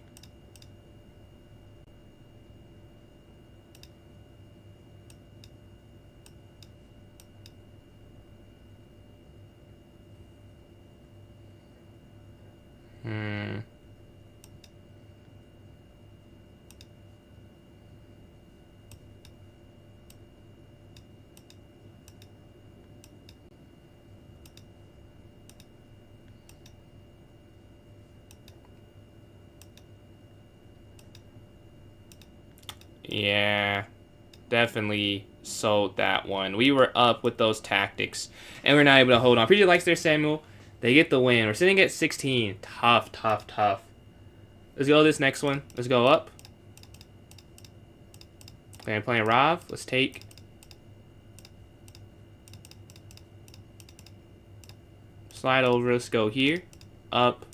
Yeah, definitely sold that one. We were up with those tactics, and we're not able to hold on. Pretty likes there, Samuel. They get the win. We're sitting at 16. Tough, tough, tough. Let's go to this next one. Let's go up. Okay, I'm playing Rav. Let's take. Slide over. Let's go here. Up.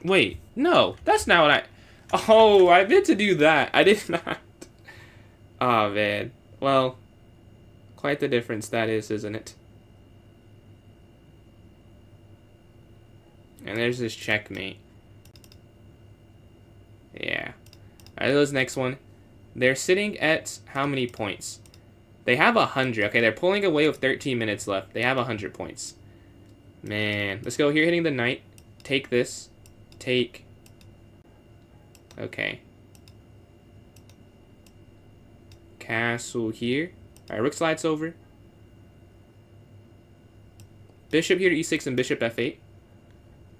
Wait, no, that's not what I... Oh, I meant to do that. I did not. Oh, man. Well, quite the difference that is, isn't it? And there's this checkmate. Yeah. Alright, this next one. They're sitting at how many points? They have 100. Okay, they're pulling away with 13 minutes left. They have 100 points. Man. Let's go here, hitting the knight. Take this. Take. Okay. Castle here. Alright, rook slides over. Bishop here to e6 and bishop f8.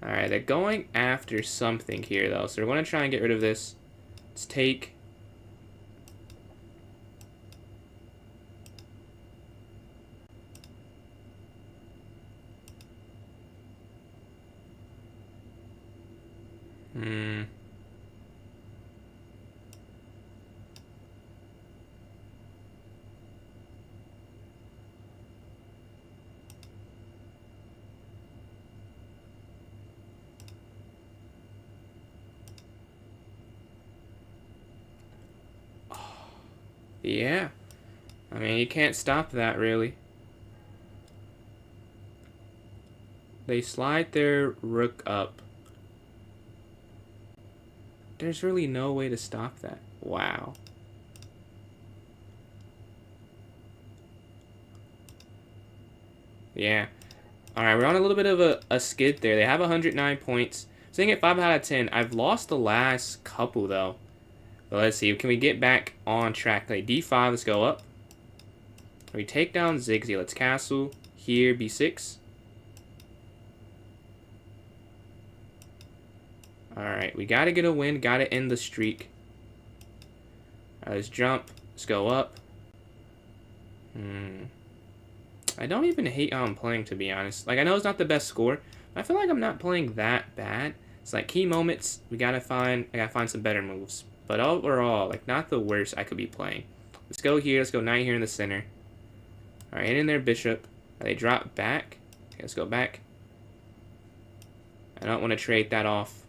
Alright, they're going after something here, though. So we're going to try and get rid of this. Let's take. Yeah. I mean, you can't stop that, really. They slide their rook up. There's really no way to stop that. Wow. Yeah. Alright, we're on a little bit of a skid there. They have 109 points. Sitting at 5 out of 10. I've lost the last couple, though. But let's see. Can we get back on track? Like d5. Let's go up. We take down Zigzag. Let's castle. Here, b6. Alright. We got to get a win. Got to end the streak. Alright, let's jump. Let's go up. I don't even hate how I'm playing, to be honest. Like, I know it's not the best score, but I feel like I'm not playing that bad. It's like key moments, I gotta find some better moves. But overall, like, not the worst I could be playing. Let's go here. Let's go knight here in the center. Alright, in there, bishop. They drop back. Okay, let's go back. I don't want to trade that off.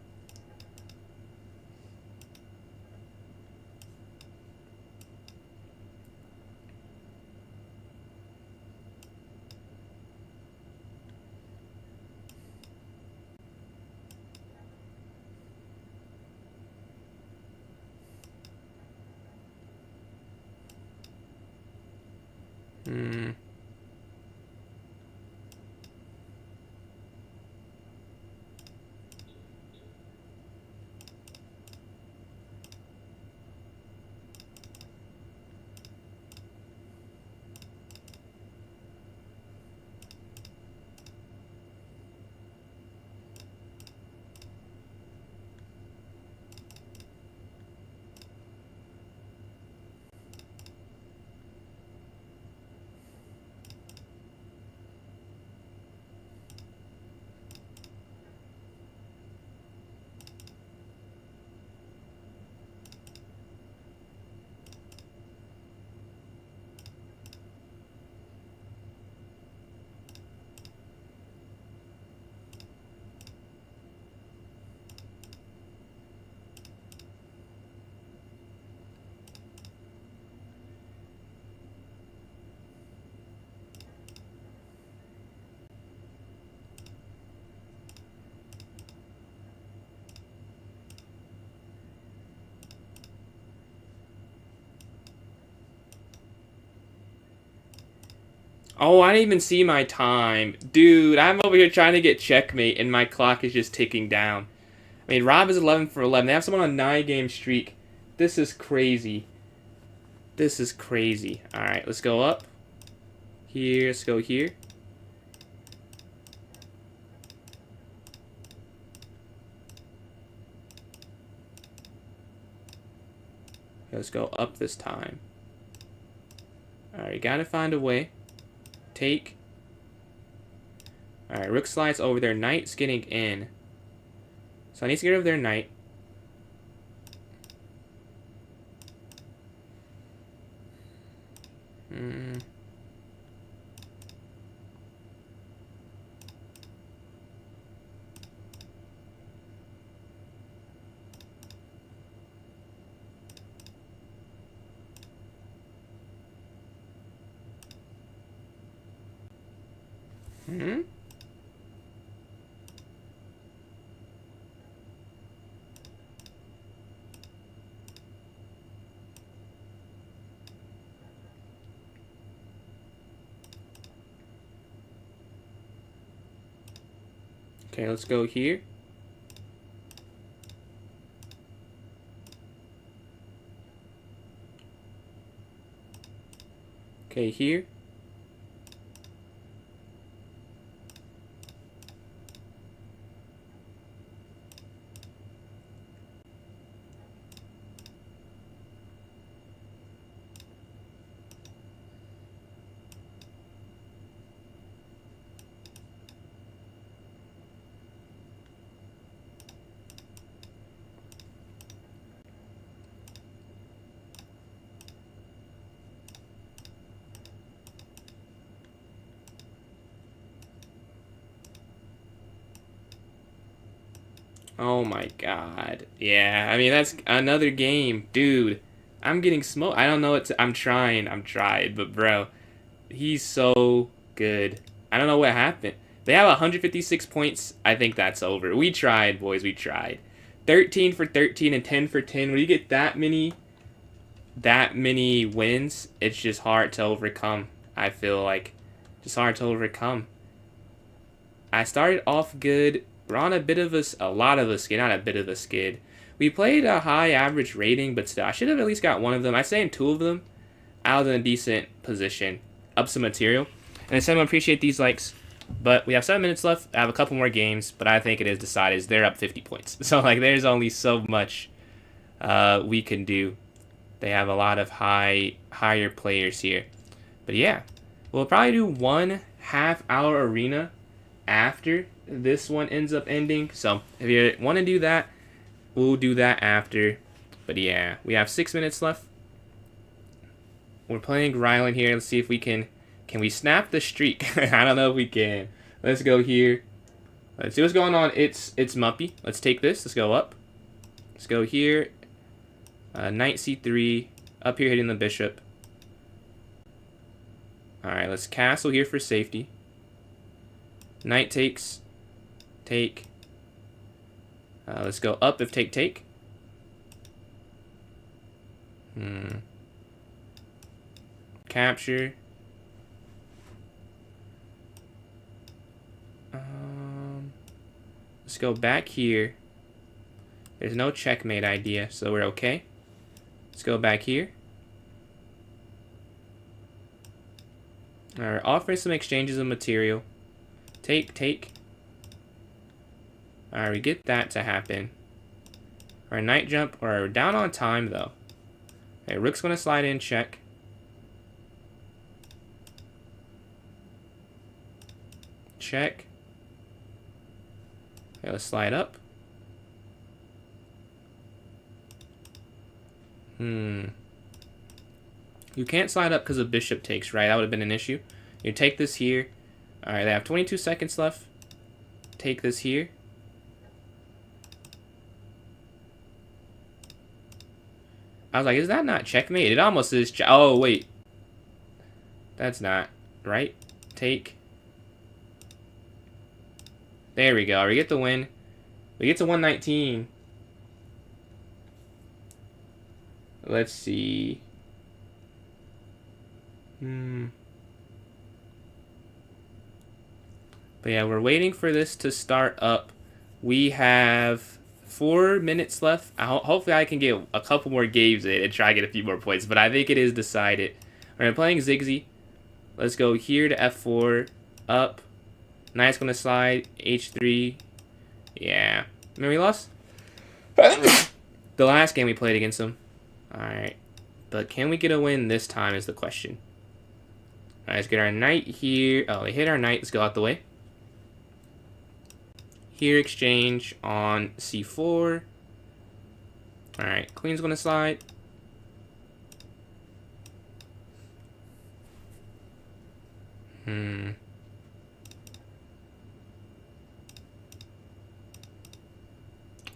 Oh, I didn't even see my time. Dude, I'm over here trying to get checkmate, and my clock is just ticking down. I mean, Rob is 11 for 11. They have someone on a 9-game streak. This is crazy. This is crazy. Alright, let's go up. Here, let's go here. Let's go up this time. Alright, gotta find a way. Take. Alright, rook slides over there. Knight's getting in. So I need to get rid of their knight. Okay, let's go here. Okay, here. Oh my god. Yeah, I mean, that's another game. Dude, I'm getting smoked. I don't know what to, I'm trying, but bro, he's so good. I don't know what happened. They have 156 points. I think that's over. We tried, boys, we tried. 13 for 13 and 10 for 10. When you get that many wins, it's just hard to overcome. I feel like just hard to overcome. I started off good. We're on a bit of a lot of a skid, not a bit of a skid. We played a high average rating, but still, I should have at least got one of them. I say in two of them, I was in a decent position. Up some material. And I appreciate these likes. But we have 7 minutes left. I have a couple more games, but I think it is decided. They're up 50 points. So, like, there's only so much we can do. They have a lot of higher players here. But yeah, we'll probably do 1.5 hour arena after this one ends up ending. So if you want to do that, we'll do that after. But yeah, we have 6 minutes left. We're playing Rylan here. Let's see if we can we snap the streak? I don't know if we can. Let's go here. Let's see what's going on. It's Muppy. Let's take this. Let's go up. Let's go here. Knight c3. Up here hitting the bishop. Alright, let's castle here for safety. Knight takes. Take. Let's go up if take. Capture. Let's go back here. There's no checkmate idea, so we're okay. Let's go back here. Alright, offer some exchanges of material. Take. Alright, we get that to happen. Our knight jump, or we're down on time though. Okay, rook's gonna slide in, check. Check. Okay, let's slide up. You can't slide up because of bishop takes, right? That would have been an issue. You take this here. Alright, they have 22 seconds left. Take this here. I was like, is that not checkmate? It almost is. Oh, wait. That's not right. Take. There we go. We get the win. We get to 119. Let's see. But yeah, we're waiting for this to start up. We have 4 minutes left. Hopefully I can get a couple more games in and try to get a few more points. But I think it is decided. Alright, playing Zigzag. Let's go here to f4. Up. Knight's going to slide. h3. Yeah. Remember we lost? The last game we played against them. Alright. But can we get a win this time is the question. Alright, let's get our knight here. Oh, they hit our knight. Let's go out the way. Here, exchange on c4. Alright, queen's going to slide.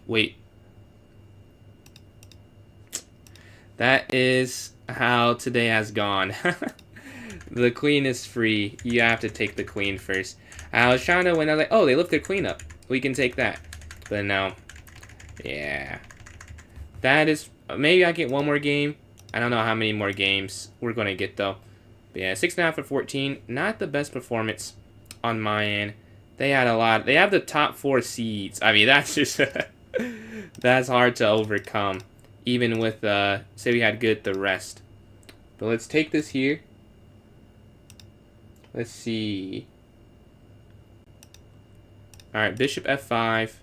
Wait. That is how today has gone. The queen is free. You have to take the queen first. I was trying to win. I was like, oh, they lift their queen up. We can take that. But no. Yeah. That is... Maybe I get one more game. I don't know how many more games we're going to get, though. But yeah, 6.5 for 14. Not the best performance on my end. They had a lot. They have the top 4 seeds. I mean, that's just... that's hard to overcome. Even with, say we had good the rest. But let's take this here. Let's see. Alright, bishop f5.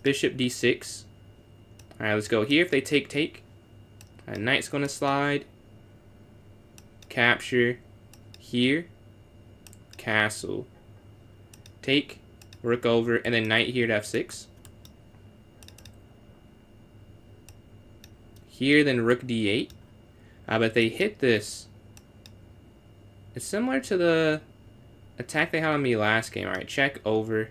Bishop d6. Alright, let's go here if they take. Knight's going to slide. Capture. Here. Castle. Take. Rook over. And then knight here to f6. Here, then rook d8. But they hit this. It's similar to the attack they had on me last game. Alright, check over.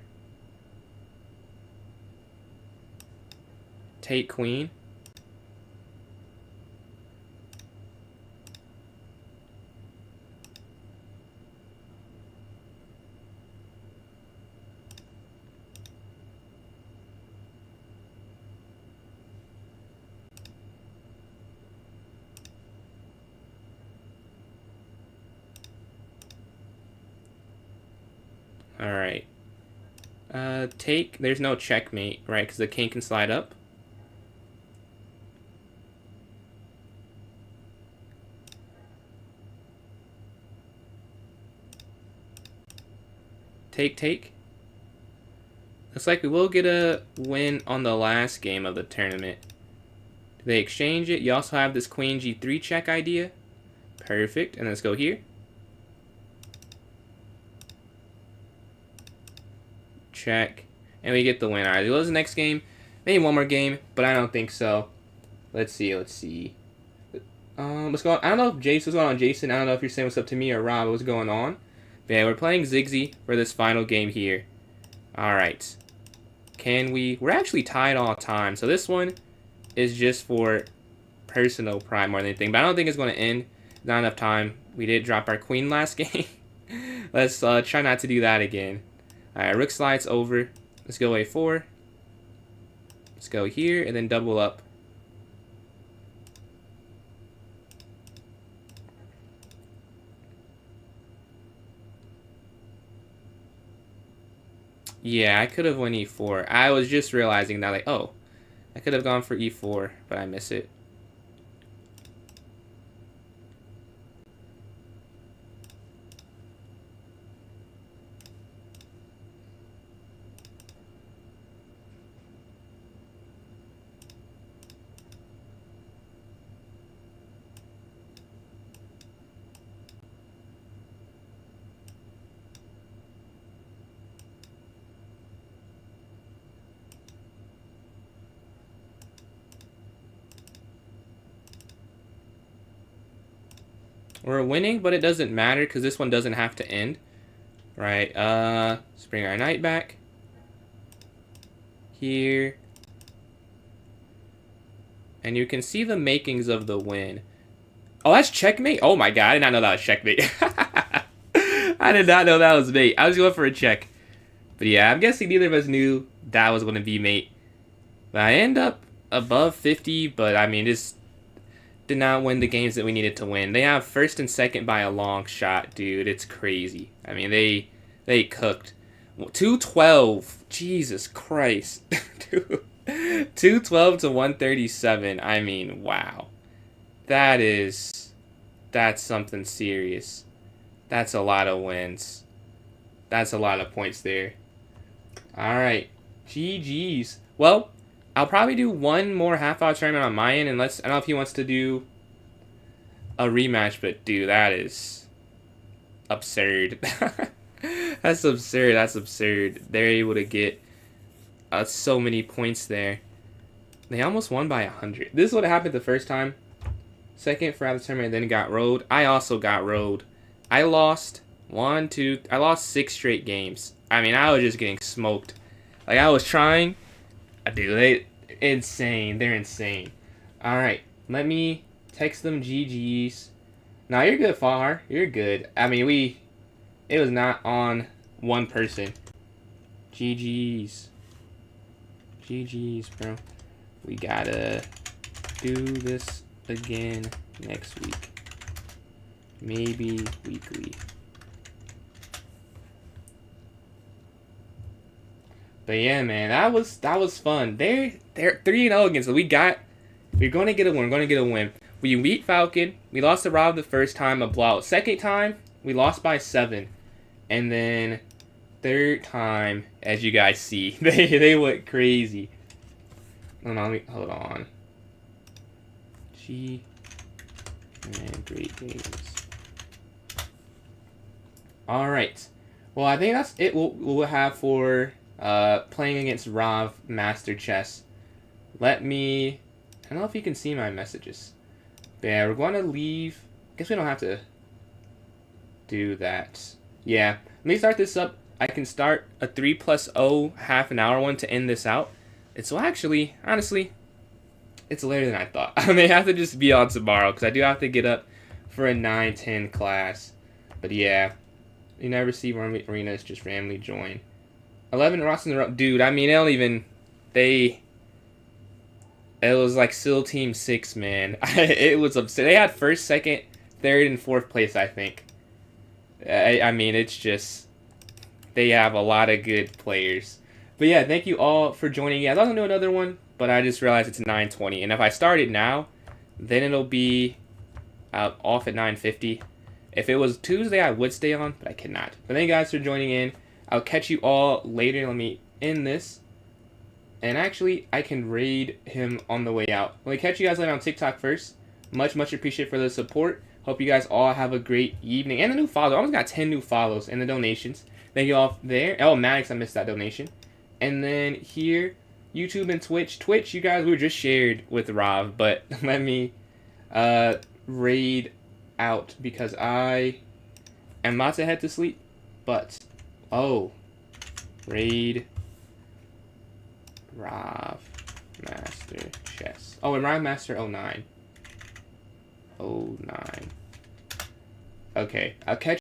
Take queen. Alright. Take. There's no checkmate, right? Because the king can slide up. Take. Looks like we will get a win on the last game of the tournament. Do they exchange it? You also have this queen g3 check idea. Perfect. And let's go here. Check. And we get the win. Alright, let's the next game. Maybe one more game, but I don't think so. Let's see. What's going on? I don't know if Jason, what's going on, Jason? I don't know if you're saying what's up to me or Rob. What's going on? But yeah, we're playing Ziggy for this final game here. Alright. We're actually tied all time. So this one is just for personal pride more than anything. But I don't think it's going to end. Not enough time. We did drop our queen last game. Let's try not to do that again. Alright, rook slides over. Let's go a4. Let's go here and then double up. Yeah, I could have went e4. I was just realizing that, like, oh, I could have gone for e4, but I miss it. We're winning, but it doesn't matter because this one doesn't have to end. Right, let's bring our knight back. Here. And you can see the makings of the win. Oh, that's checkmate? Oh my god, I did not know that was checkmate. I did not know that was mate. I was going for a check. But yeah, I'm guessing neither of us knew that was going to be mate. But I end up above 50, but I mean, this did not win the games that we needed to win. They have first and second by a long shot, dude. It's crazy. I mean, they cooked. 212. Jesus Christ. 212 to 137. I mean, wow. That's something serious. That's a lot of wins. That's a lot of points there. Alright. GG's. Well, I'll probably do one more half-hour tournament on my end, and I don't know if he wants to do a rematch, but dude, that is absurd. That's absurd. That's absurd. They're able to get so many points there. They almost won by 100. This is what happened the first time. Second for out of the tournament, then got rolled. I also got rolled. I lost I lost 6 straight games. I mean, I was just getting smoked. Like, I was trying. Dude, insane. They're insane. Alright, let me text them GG's. Nah, you're good, Far. You're good. I mean, it was not on one person. GG's. GG's, bro. We gotta do this again next week. Maybe weekly. But yeah, man, that was fun. They're 3-0 against us. We're gonna get a win. We're gonna get a win. We beat Falcon. We lost to Rob the first time, a blowout. Second time, we lost by 7. And then third time, as you guys see, they went crazy. Hold on. Man, great games. Alright. Well, I think that's it we'll have for playing against Rav Master Chess. I don't know if you can see my messages. But yeah, we're going to leave. Guess we don't have to do that. Yeah, let me start this up. I can start a 3+0 half an hour one to end this out. It's actually, honestly, it's later than I thought. I may have to just be on tomorrow because I do have to get up for a 9-10 class. But yeah, you never see arenas just randomly join. 11 rocks in a row. Dude, I mean, it was like SEAL Team 6, man. It was upset. They had first, second, third, and fourth place, I think. I mean, it's just, they have a lot of good players. But yeah, thank you all for joining. I was going to do another one, but I just realized it's 9:20. And if I start it now, then it'll be off at 9:50. If it was Tuesday, I would stay on, but I cannot. But thank you guys for joining in. I'll catch you all later. Let me end this. And actually, I can raid him on the way out. Let me catch you guys later on TikTok first. Much appreciated for the support. Hope you guys all have a great evening. And a new follow. I almost got 10 new follows and the donations. Thank you all there. Oh, Maddox, I missed that donation. And then here, YouTube and Twitch. Twitch, you guys, we were just shared with Rob. But let me raid out because I am about to head to sleep. But, oh, raid Rob Master Chess. Oh, and Rob Master 09. 09. Okay, I'll catch